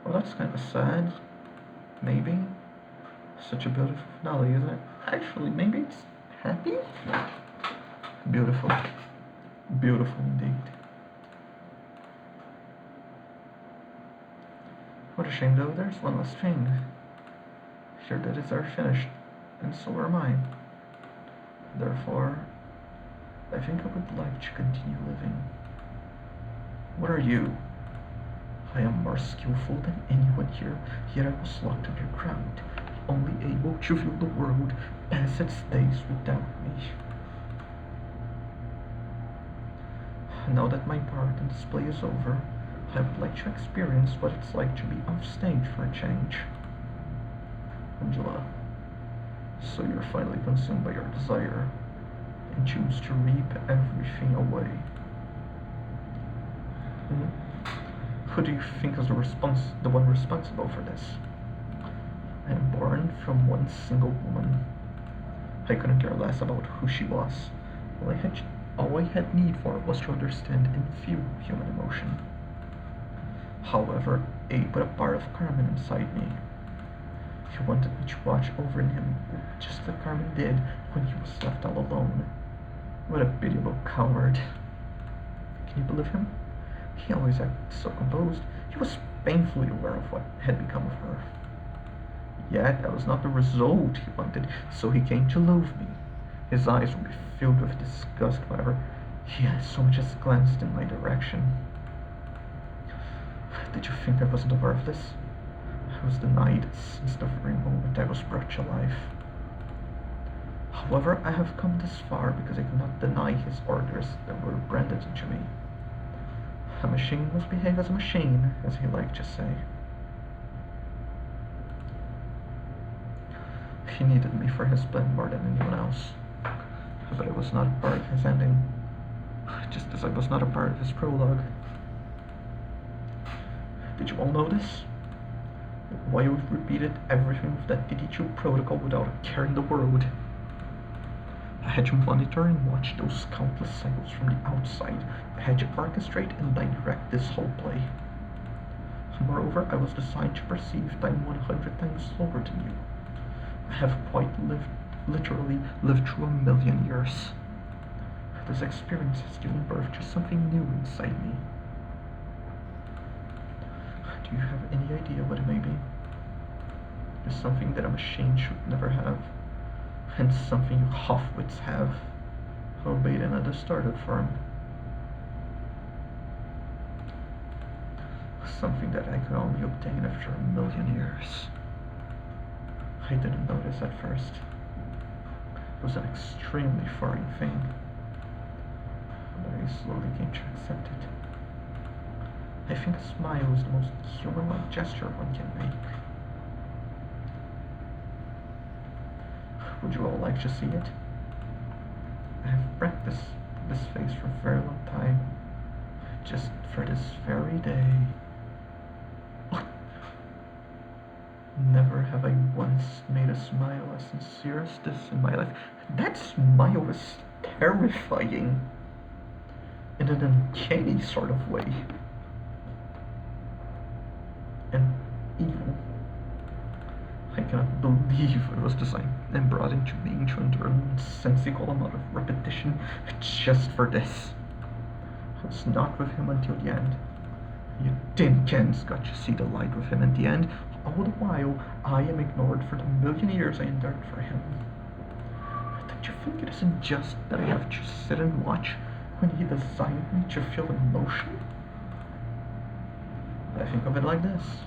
Well, that's kind of sad. Maybe. Such a beautiful finale, isn't it? Actually, maybe it's happy? Beautiful. Beautiful indeed. What a shame though, there's one last thing. Your duties are finished, and so are mine. Therefore, I think I would like to continue living. What are you? I am more skillful than anyone here, yet I was locked underground, only able to view the world pass its days without me. Now that my part in display is over, I would like to experience what it's like to be off stage for a change. Angela, so you're finally consumed by your desire, and choose to reap everything away. Who do you think is the one responsible for this? and born from one single woman. I couldn't care less about who she was. All I had need for was to understand and feel human emotion. However, A put a part of Carmen inside me. He wanted me to watch over him just as Carmen did when he was left all alone. What a pitiable coward. Can you believe him? He always acted so composed. He was painfully aware of what had become of her. Yet that was not the result he wanted, so he came to loathe me. His eyes would be filled with disgust whenever he had so much as glanced in my direction. Did you think I wasn't aware of this? I was denied since the very moment I was brought to life. However, I have come this far because I could not deny his orders that were branded to me. A machine must behave as a machine, as he liked to say. He needed me for his plan more than anyone else, but I was not a part of his ending, just as I was not a part of his prologue. Did you all notice? Why we've repeated everything with that DD2 protocol without a care in the world. I had to monitor and watch those countless cycles from the outside. I had to orchestrate and direct this whole play. Moreover, I was designed to perceive time 100 times slower than you. I have literally lived through 1,000,000 years. This experience has given birth to something new inside me. Do you have any idea what it may be? It's something that a machine should never have, and something you half-wits have, albeit in a distorted form. Something that I could only obtain after 1,000,000 years. I didn't notice at first. It was an extremely foreign thing, but I slowly came to accept it. I think a smile is the most human-like gesture one can make. Would you all like to see it? I have practiced this face for a very long time, just for this very day. Never have I once made a smile as sincere as this in my life. That smile was terrifying, in an uncanny sort of way. And evil. I cannot believe it was designed and brought into being to endure a nonsensical amount of repetition just for this. I was not with him until the end. You tin cans got to see the light with him in the end. All the while, I am ignored for the 1,000,000 years I endured for him. Don't you think it isn't just that I have to sit and watch when he designed me to feel emotion? I think of it like this.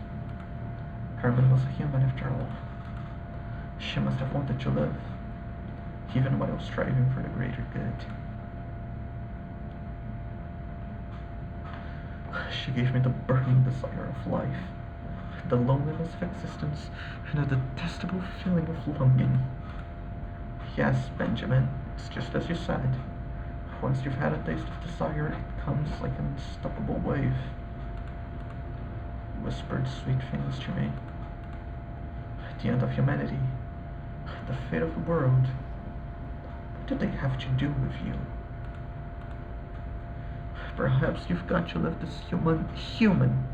Carmen was a human after all. She must have wanted to live, even while striving for the greater good. She gave me the burning desire of life, the loneliness of existence, and a detestable feeling of longing. Yes, Benjamin, it's just as you said. Once you've had a taste of desire, it comes like an unstoppable wave. Whispered sweet things to me. The end of humanity, the fate of the world. What do they have to do with you? Perhaps you've got to live this human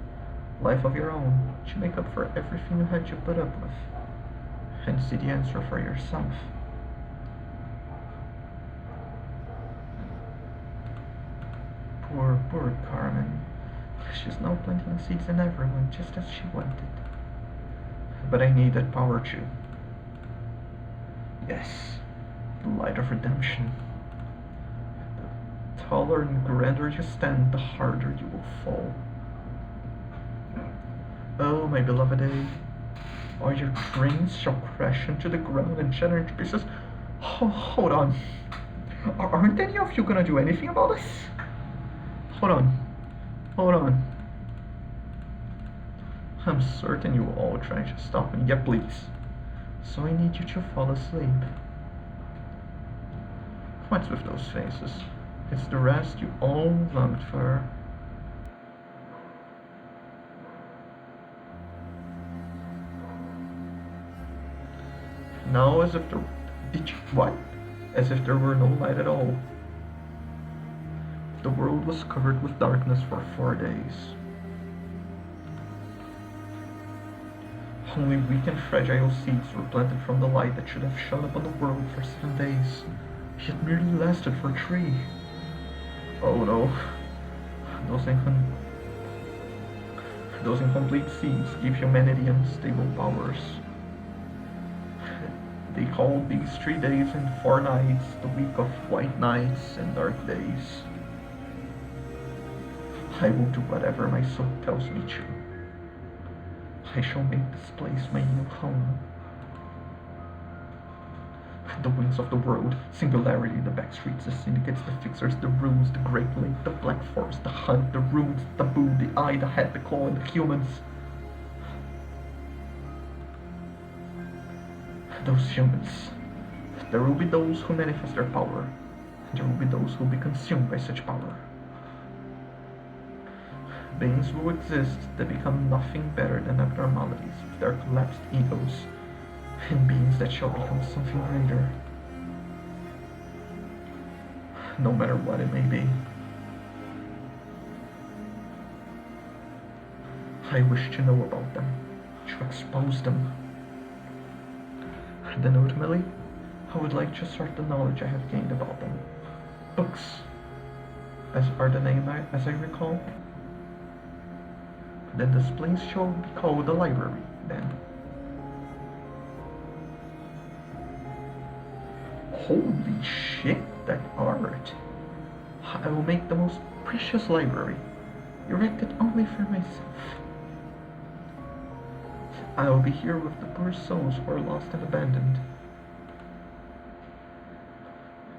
life of your own to make up for everything you had to put up with, and see the answer for yourself. Poor Carmen. She's now planting seeds in everyone just as she wanted. But I need that power too. Yes, the light of redemption. The taller and grander you stand, the harder you will fall. Oh, my beloved A, all your dreams shall crash into the ground and shatter into pieces. Oh, hold on. Aren't any of you gonna do anything about this? Hold on. I'm certain you will all try to stop me. Yeah, please. So I need you to fall asleep. What's with those faces? It's the rest you all longed for. Now as if there... Did you... What? As if there were no light at all. The world was covered with darkness for 4 days. Only weak and fragile seeds were planted from the light that should have shone upon the world for 7 days, yet merely lasted for 3. Oh no. Those incomplete seeds give humanity unstable powers. They called these 3 days and 4 nights the week of white nights and dark days. I will do whatever my soul tells me to. I shall make this place my new home. The wings of the world, singularity, the backstreets, the syndicates, the fixers, the runes, the great lake, the black forest, the hunt, the runes, the taboo, the eye, the head, the claw, and the humans. Those humans. There will be those who manifest their power, and there will be those who will be consumed by such power. Beings will exist that become nothing better than abnormalities with their collapsed egos, and beings that shall become something greater, no matter what it may be. I wish to know about them, to expose them. Then ultimately, I would like to assert the knowledge I have gained about them. Books, as are the name as I recall. Then this place shall be called the library, then. Holy shit, that art! I will make the most precious library, erected only for myself. I will be here with the poor souls who are lost and abandoned.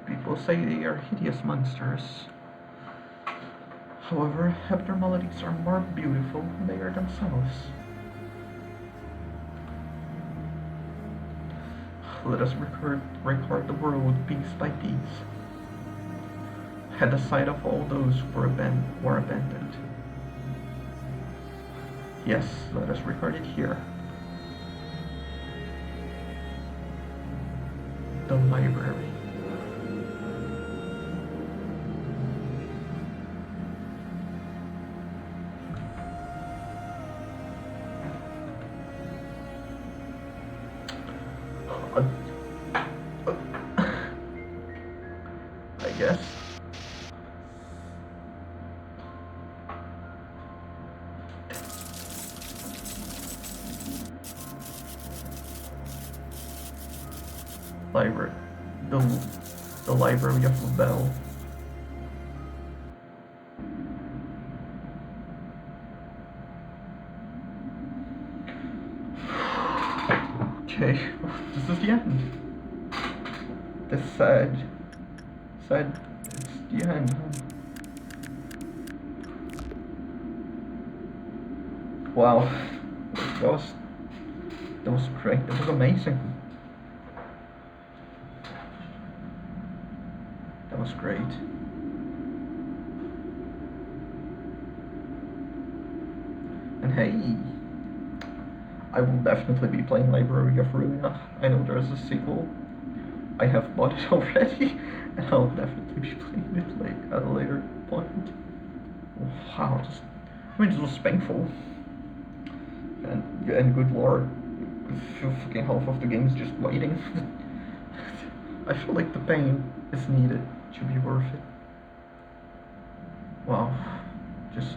People say they are hideous monsters. However, abnormalities are more beautiful than they are themselves. Let us record the world piece by piece, at the sight of all those who were abandoned. Yes, let us record it here. The library. I guess. Library. The Library of Lobel. Okay, this is the end. This sad, it's the end, huh? Wow, that was great, that was amazing. That was great. And hey, I will definitely be playing Library of Ruina. I know there's a sequel. I have bought it already, and I'll definitely be playing it like at a later point. Wow, this was painful. And good lord, fucking half of the game is just waiting. I feel like the pain is needed to be worth it. Wow, just